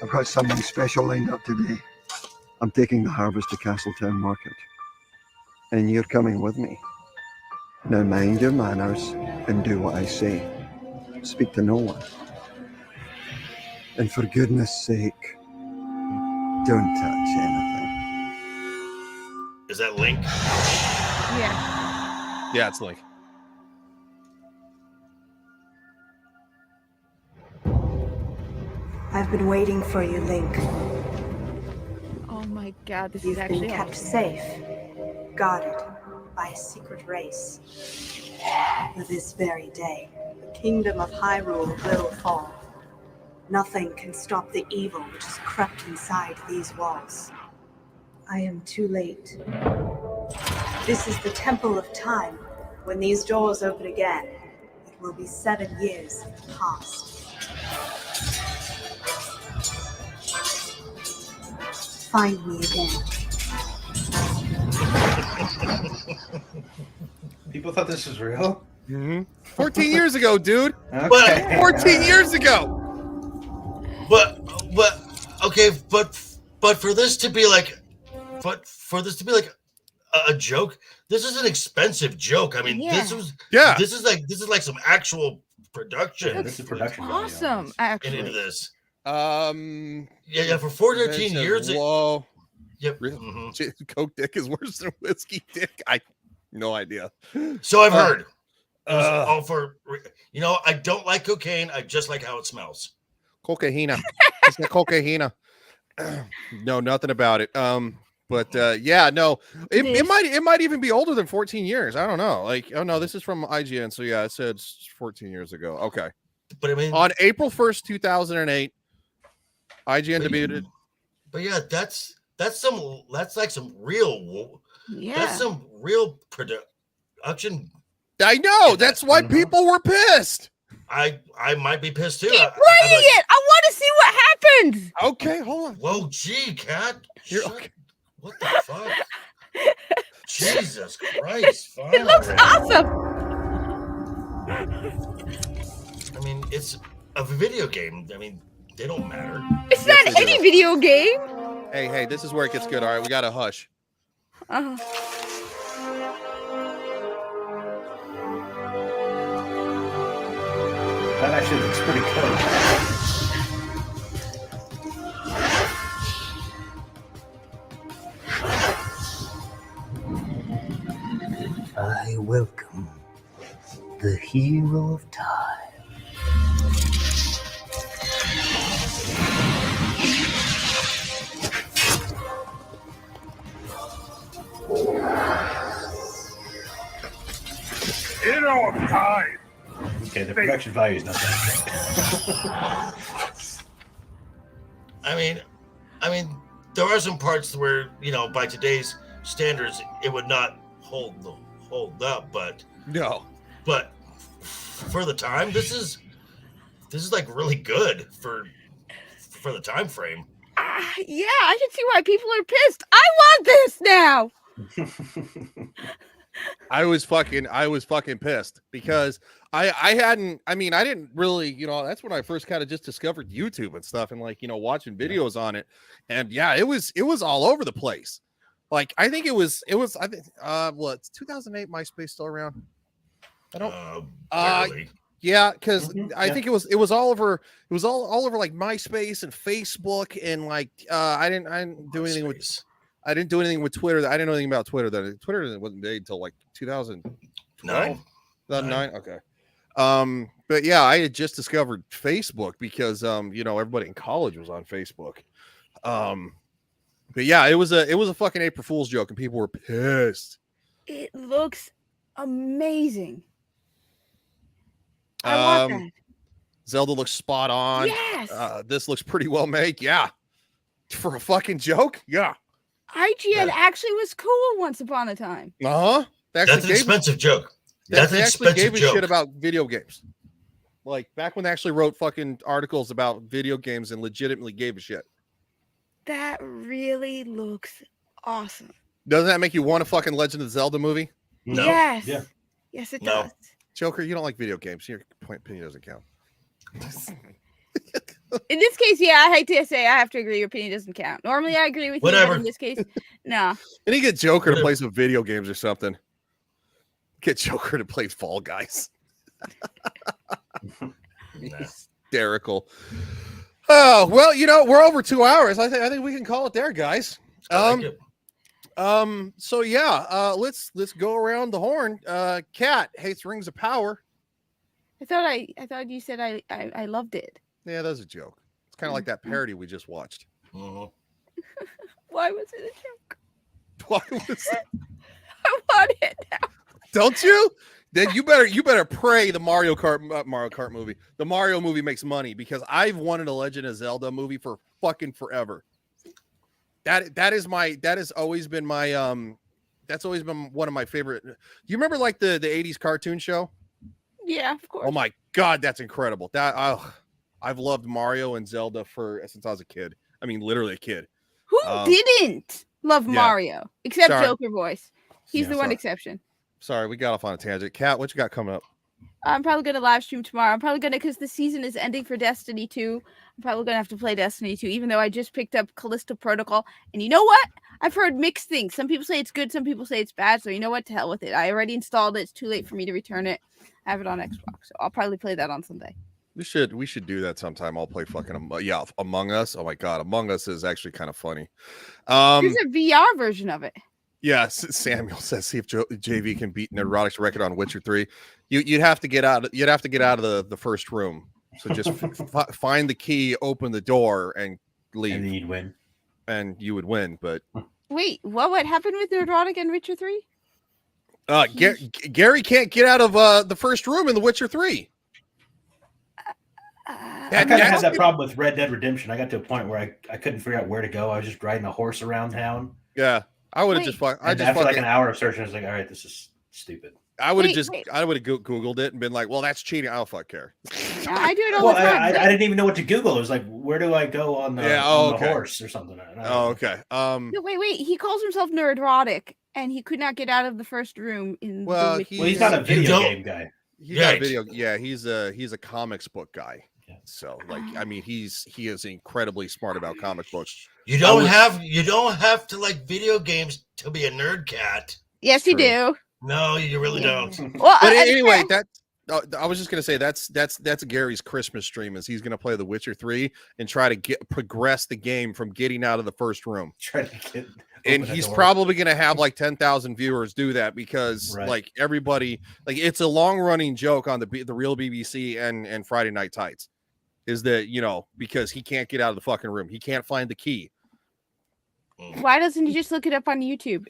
I've got something special lined up today. I'm taking the harvest to Castletown Market. And you're coming with me. Now mind your manners and do what I say. Speak to no one. And for goodness sake, Don't touch anything. Is that Link? Yeah. Yeah, it's Link. I've been waiting for you, Link. Oh my God, this You've is actually been kept awesome. safe, guarded by a secret race. For this very day, the kingdom of Hyrule will fall. Nothing can stop the evil which has crept inside these walls. I am too late. This is the Temple of Time. When these doors open again, it will be 7 years past. Find me again. People thought this was real. 14 years ago, dude. Okay. 14 years ago. But okay, but for this to be like, a joke, this is an expensive joke. I mean, this is like some actual production. Yeah, this is production. Awesome, actually. Into this. Yeah, for 14 years. Whoa. Yep. Coke dick is worse than whiskey dick. No idea. So I've heard. It was all for, I don't like cocaine. I just like how it smells. Cocaina. It's the cocaina. No, nothing about it. But yeah, no, it might even be older than 14 years. I don't know. Like, oh no, this is from IGN. So yeah, it said 14 years ago. Okay. But I mean, on April 1st, 2008, IGN debuted. But yeah, that's like some real, that's some real production. I know. That's why people were pissed. I might be pissed too. Keep playing it. I want to see what happens. Okay, hold on. Whoa, gee, Cat. Okay. What the fuck? Jesus Christ. It looks awesome. I mean, it's a video game. I mean, they don't matter. It's not any video game. Hey, this is where it gets good. All right, we got to hush. Uh-huh. That actually looks pretty cool. I welcome the hero of time. Hero of time. Okay, the production value is not that great. I mean, there are some parts where, by today's standards, it would not hold up, but no. But for the time, this is like really good for the time frame. Yeah, I can see why people are pissed. I want this now. I was fucking pissed because I didn't really, that's when I first kind of just discovered YouTube and stuff and watching videos on it. And yeah, it was all over the place. Like, I think it's 2008 MySpace still around? I don't barely. Yeah, because I think it was all over like MySpace and Facebook and I didn't do anything with Twitter. I didn't know anything about Twitter. Twitter wasn't made until like 2009. 2009. Okay. But yeah, I had just discovered Facebook because everybody in college was on Facebook. But yeah, it was a fucking April Fool's joke and people were pissed. It looks amazing. I want that. Zelda looks spot on. Yes. This looks pretty well made. Yeah. For a fucking joke. Yeah. IGN actually was cool once upon a time. Uh-huh. That's an expensive joke. That's an expensive gave a joke. shit about video games. Like back when they actually wrote fucking articles about video games and legitimately gave a shit. That really looks awesome. Doesn't that make you want a fucking Legend of Zelda movie? No. Yes. Yeah. Yes, it No. does. Joker, you don't like video games. Your opinion doesn't count. In this case, yeah, I hate to say I have to agree. Your opinion doesn't count. Normally, I agree with you. Whatever. But in this case, no. And you get Joker to play some video games or something. Get Joker to play Fall Guys. Hysterical. Oh well, we're over 2 hours. I think we can call it there, guys. So yeah, let's go around the horn. Kat hates Rings of Power. I thought you said I loved it. Yeah, that's a joke. It's kind of like that parody we just watched. Mm-hmm. Why was it a joke? Why was it? I want it now. Don't you? Then you better pray the Mario Kart movie. The Mario movie makes money, because I've wanted a Legend of Zelda movie for fucking forever. That has always been my that's always been one of my favorite. You remember like the 80s cartoon show? Yeah, of course. Oh my god, that's incredible. I've loved Mario and Zelda since I was a kid. I mean, literally a kid. Who didn't love Mario except Sorry. Joker Voice? He's the one exception. Sorry, we got off on a tangent. Kat, what you got coming up? I'm probably going to live stream tomorrow. I'm probably going to, because the season is ending for Destiny 2. I'm probably going to have to play Destiny 2, even though I just picked up Callisto Protocol. And you know what? I've heard mixed things. Some people say it's good. Some people say it's bad. So you know what? To hell with it. I already installed it. It's too late for me to return it. I have it on Xbox. So I'll probably play that on Sunday. We should do that sometime. I'll play fucking Among Us. Oh my god, Among Us is actually kind of funny. There's a VR version of it. Yeah, Samuel says, see if JV can beat Neurotic's record on Witcher 3. You'd have to get out. You'd have to get out of the first room. So just find the key, open the door, and leave. And then you'd win. And you would win. But wait, what happened with Neurotic and Witcher 3? Gary can't get out of the first room in The Witcher 3. I kind of had that problem with Red Dead Redemption. I got to a point where I couldn't figure out where to go. I was just riding a horse around town. Yeah. I would have just after like an hour of searching, I was like, all right, this is stupid. I would have Googled it and been like, well, that's cheating. I don't fuck care. Yeah, I do it all the time. I didn't even know what to Google. It was like, where do I go on the, the horse or something? Okay. No, wait. He calls himself Neurotic, and he could not get out of the first room in he's not a video game guy. He's not a video. Yeah, he's a comics book guy. So I mean, he is incredibly smart about comic books. You don't have to like video games to be a nerd, Cat. Yes, you do. No, you really don't. Well, but anyway, I was just gonna say that's Gary's Christmas stream. Is he's gonna play The Witcher 3 and try to progress the game from getting out of the first room. And he's probably gonna have like 10,000 viewers do that because like everybody, like it's a long running joke on the real BBC and Friday Night Tights. Is that, because he can't get out of the fucking room. He can't find the key. Why doesn't he just look it up on YouTube?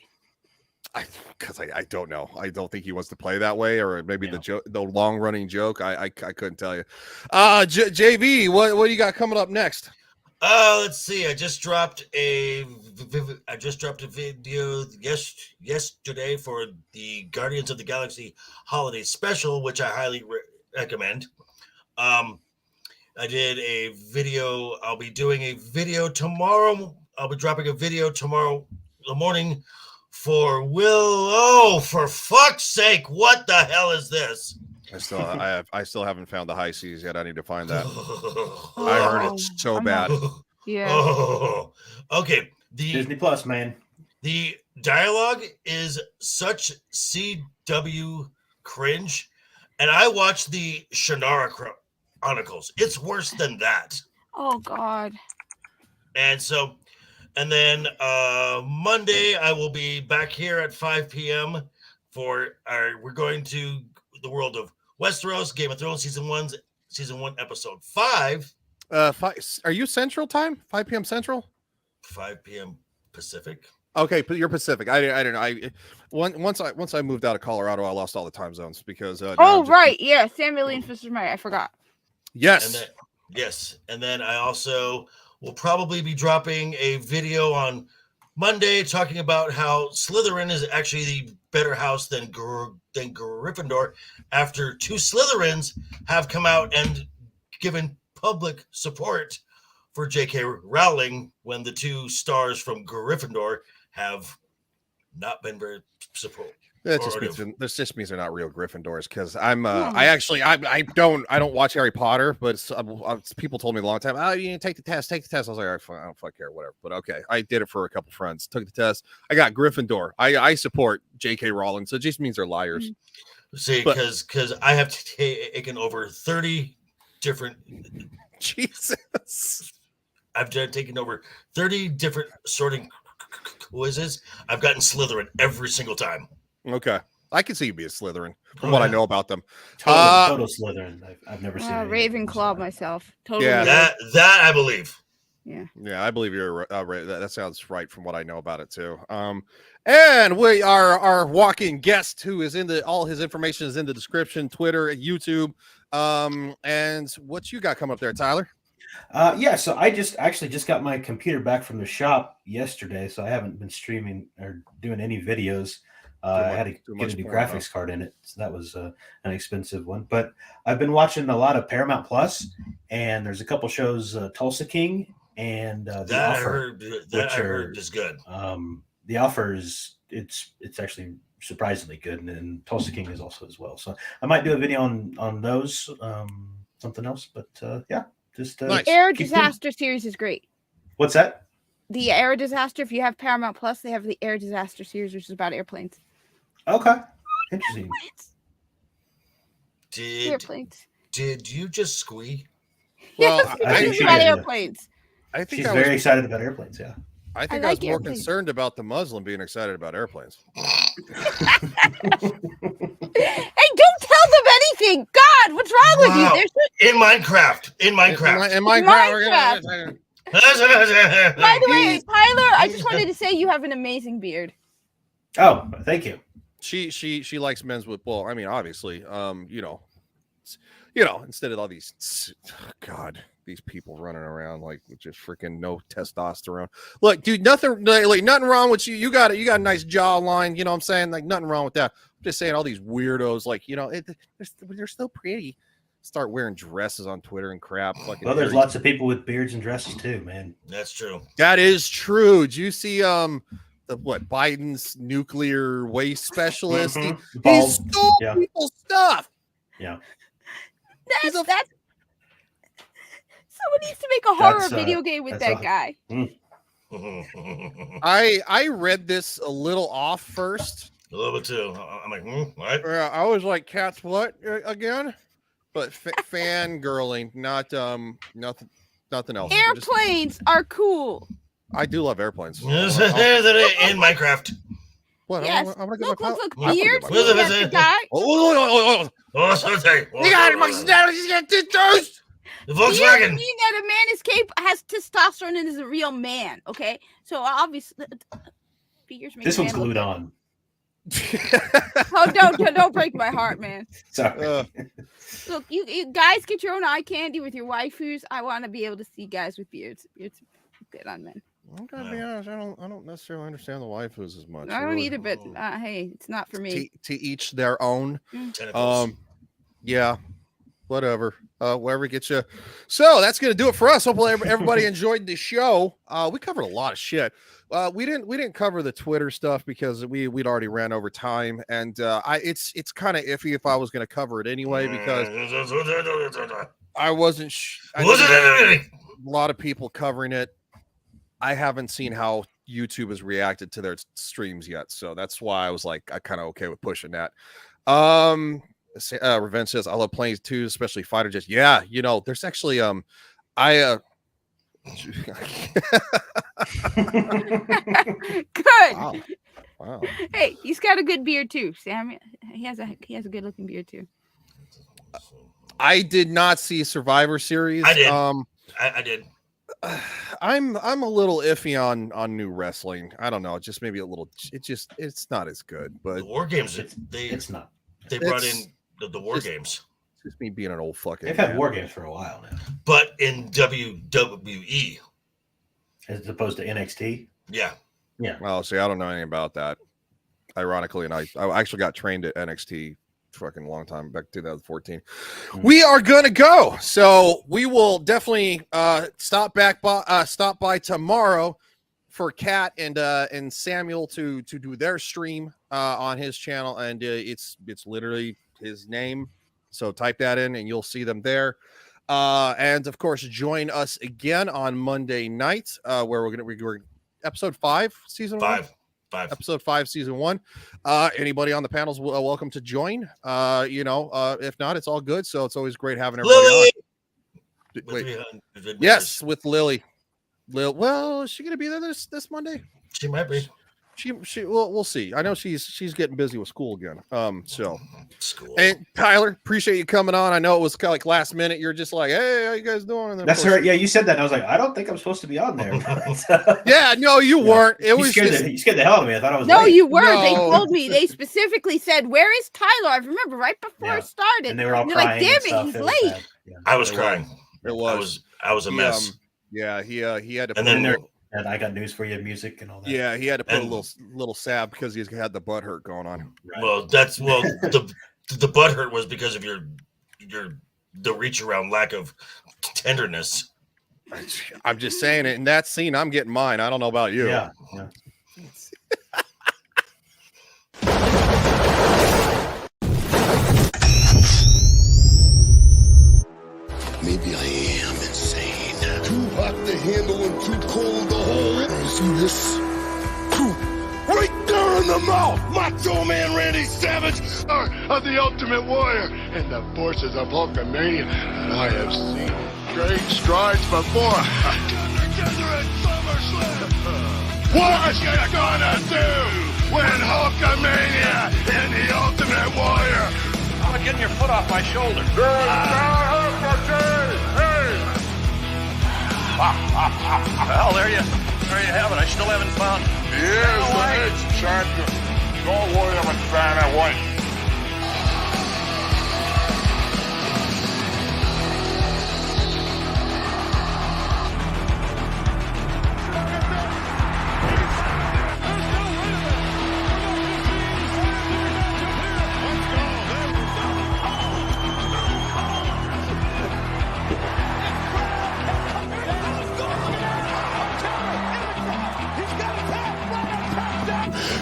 Because I don't know. I don't think he wants to play that way, or maybe the long running joke. I couldn't tell you. JV, what do you got coming up next? Let's see. I just dropped a video yesterday for the Guardians of the Galaxy holiday special, which I highly recommend. I did a video. I'll be doing a video tomorrow. I'll be dropping a video tomorrow morning for Will. Oh, for fuck's sake! What the hell is this? I still haven't found the high seas yet. I need to find that. I heard it's so bad. Yeah. Oh, okay. Disney Plus, man. The dialogue is such CW cringe, and I watched the Shannara Chronicles. It's worse than that. Oh God. And then Monday I will be back here at 5 p.m. we're going to the world of Westeros, Game of Thrones season 1, episode 5. Are you Central time? 5 p.m. Central? 5 p.m. Pacific. Okay, but you're Pacific. I don't know. Once I moved out of Colorado, I lost all the time zones because. Right, yeah. Sam Million Fisher's right. I forgot. Yes. And then I also will probably be dropping a video on Monday talking about how Slytherin is actually the better house than Gryffindor after 2 Slytherins have come out and given public support for J.K. Rowling when the 2 stars from Gryffindor have not been very supportive. That just means they're not real Gryffindors because I don't watch Harry Potter, but people told me a long time, oh, you take the test. I was like, all right, fine, I don't fuck care, whatever. But okay, I did it for a couple friends. Took the test. I got Gryffindor. I support J.K. Rowling, so it just means they're liars. See, because I have taken over 30 different Jesus. I've taken over 30 different sorting quizzes. I've gotten Slytherin every single time. Okay. I can see you be a Slytherin from what I know about them. Total Slytherin. I've never seen it. Ravenclaw myself. Totally. Yeah. That I believe. Yeah. Yeah, I believe you're right. That sounds right from what I know about it too. And we are our walk-in guest who is all his information is in the description, Twitter, YouTube. And what you got coming up there, Tyler? Yeah, so I actually just got my computer back from the shop yesterday, so I haven't been streaming or doing any videos. I had to get a new graphics card in it, so that was an expensive one. But I've been watching a lot of Paramount Plus, and there's a couple shows, Tulsa King and The Offer, I heard is good. The Offer is it's actually surprisingly good, and Tulsa King is also as well. So I might do a video on those, something else, but yeah, just the Air Disaster series is great. What's that? The Air Disaster. If you have Paramount Plus, they have the Air Disaster series, which is about airplanes. Okay, interesting. Airplanes. Did you just squee? Well, I it's about airplanes. I think she's very excited about airplanes. Yeah. I think I was more concerned about the Muslim being excited about airplanes. Hey, don't tell them anything. God, what's wrong with you? In Minecraft. In Minecraft. In Minecraft. By the way, Tyler, I just wanted to say you have an amazing beard. Oh, thank you. She likes men's with I mean, obviously, instead of all these, God, these people running around like with just freaking no testosterone. Look, dude, nothing wrong with you. You got a nice jawline. You know what I'm saying? Like nothing wrong with that. I'm just saying all these weirdos, like, they're still pretty. Start wearing dresses on Twitter and crap. Well, there's lots of people with beards and dresses too, man. That's true. That is true. Did you see Biden's nuclear waste specialist? He stole people's stuff. Yeah. That's someone needs to make a horror video game with that guy. I read this a little off first. A little bit too. I'm like, what? I was like, cats, what again? But fangirling, not nothing else. Airplanes are cool. I do love airplanes. In Minecraft. What? Yes. I'm Look, beards. The guy. You got it, Max. The Volkswagen. Mean that a man has testosterone and is a real man. Okay, so obviously, figures. This one's glued on. Oh, don't break my heart, man. Sorry. Look, you guys get your own eye candy with your waifus. I want to be able to see guys with beards. Beards good on men. I'm gonna be honest. I don't necessarily understand the waifus as much. I don't either, but hey, it's not for me. To each their own. Yeah, whatever. Wherever gets you. So that's gonna do it for us. Hopefully everybody enjoyed the show. We covered a lot of shit. We didn't cover the Twitter stuff because we'd already ran over time, and it's kind of iffy if I was going to cover it anyway because I wasn't. A lot of people covering it. I haven't seen how YouTube has reacted to their streams yet, so that's why I was like, I kind of okay with pushing that. Revenge says, I love planes too, especially fighter jets. Yeah, there's actually Good. Wow. Hey, he's got a good beard too, Sam. He has a good looking beard too. I did not see Survivor Series. I did. I did. I'm a little iffy on new wrestling. I don't know. Just maybe a little. It's not as good. But the War Games, it's not. They brought in the War Games. Just me being an old fucking. They've had War Games for a while now. But in WWE, as opposed to NXT. Yeah. Well, see, I don't know anything about that. Ironically, and I actually got trained at NXT fucking long time back 2014. We are gonna go, so we will definitely stop by tomorrow for Kat and Samuel to do their stream on his channel, and it's literally his name. So type that in and you'll see them there. And of course, join us again on Monday night, where we're episode 5, season 1. Episode 5, season 1. Anybody on the panels welcome to join. If not, it's all good. So it's always great having everybody on. Wait. Yes, with Lily. Well, is she going to be there this Monday? She might be. She we'll see. I know she's getting busy with school again. So school. And Tyler, appreciate you coming on. I know it was kind of like last minute. You're just like, hey, how you guys doing? And then That's her. Yeah, you said that. And I was like, I don't think I'm supposed to be on there. Yeah, no, you weren't. It was you scared the hell out of me. I thought I was. No, late. you were. No. They told me. They specifically said, "Where is Tyler?" I remember right before it started. And they were all they're like, crying and "Damn it, stuff. he's It was late." bad. Yeah. I was crying. It was. I was a mess. Yeah, he had to. And then and I got news for you, music and all that. Yeah, he had to put a little salve because he's had the butt hurt going on. Well, the butt hurt was because of the reach around lack of tenderness. I'm just saying it. In that scene, I'm getting mine. I don't know about you. Yeah. Maybe I am insane. Too hot to handle and too cold to hold. See this? Right there in the mouth! Macho Man Randy Savage of the Ultimate Warrior and the forces of Hulkamania that I have seen great strides before. Together at SummerSlam. What you gonna do when Hulkamania and the Ultimate Warrior? I'm getting your foot off my shoulder. Well, there you have it. I still haven't found. Here's the next champion. Don't worry, I'm a fan of white.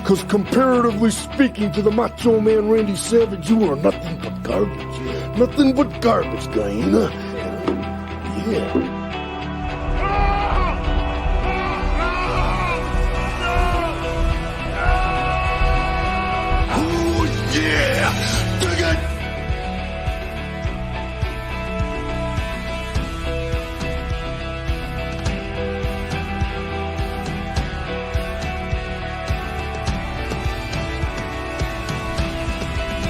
Because comparatively speaking to the Macho Man Randy Savage, you are nothing but garbage. Nothing but garbage, Guyana. Yeah. Oh, yeah! Dig it!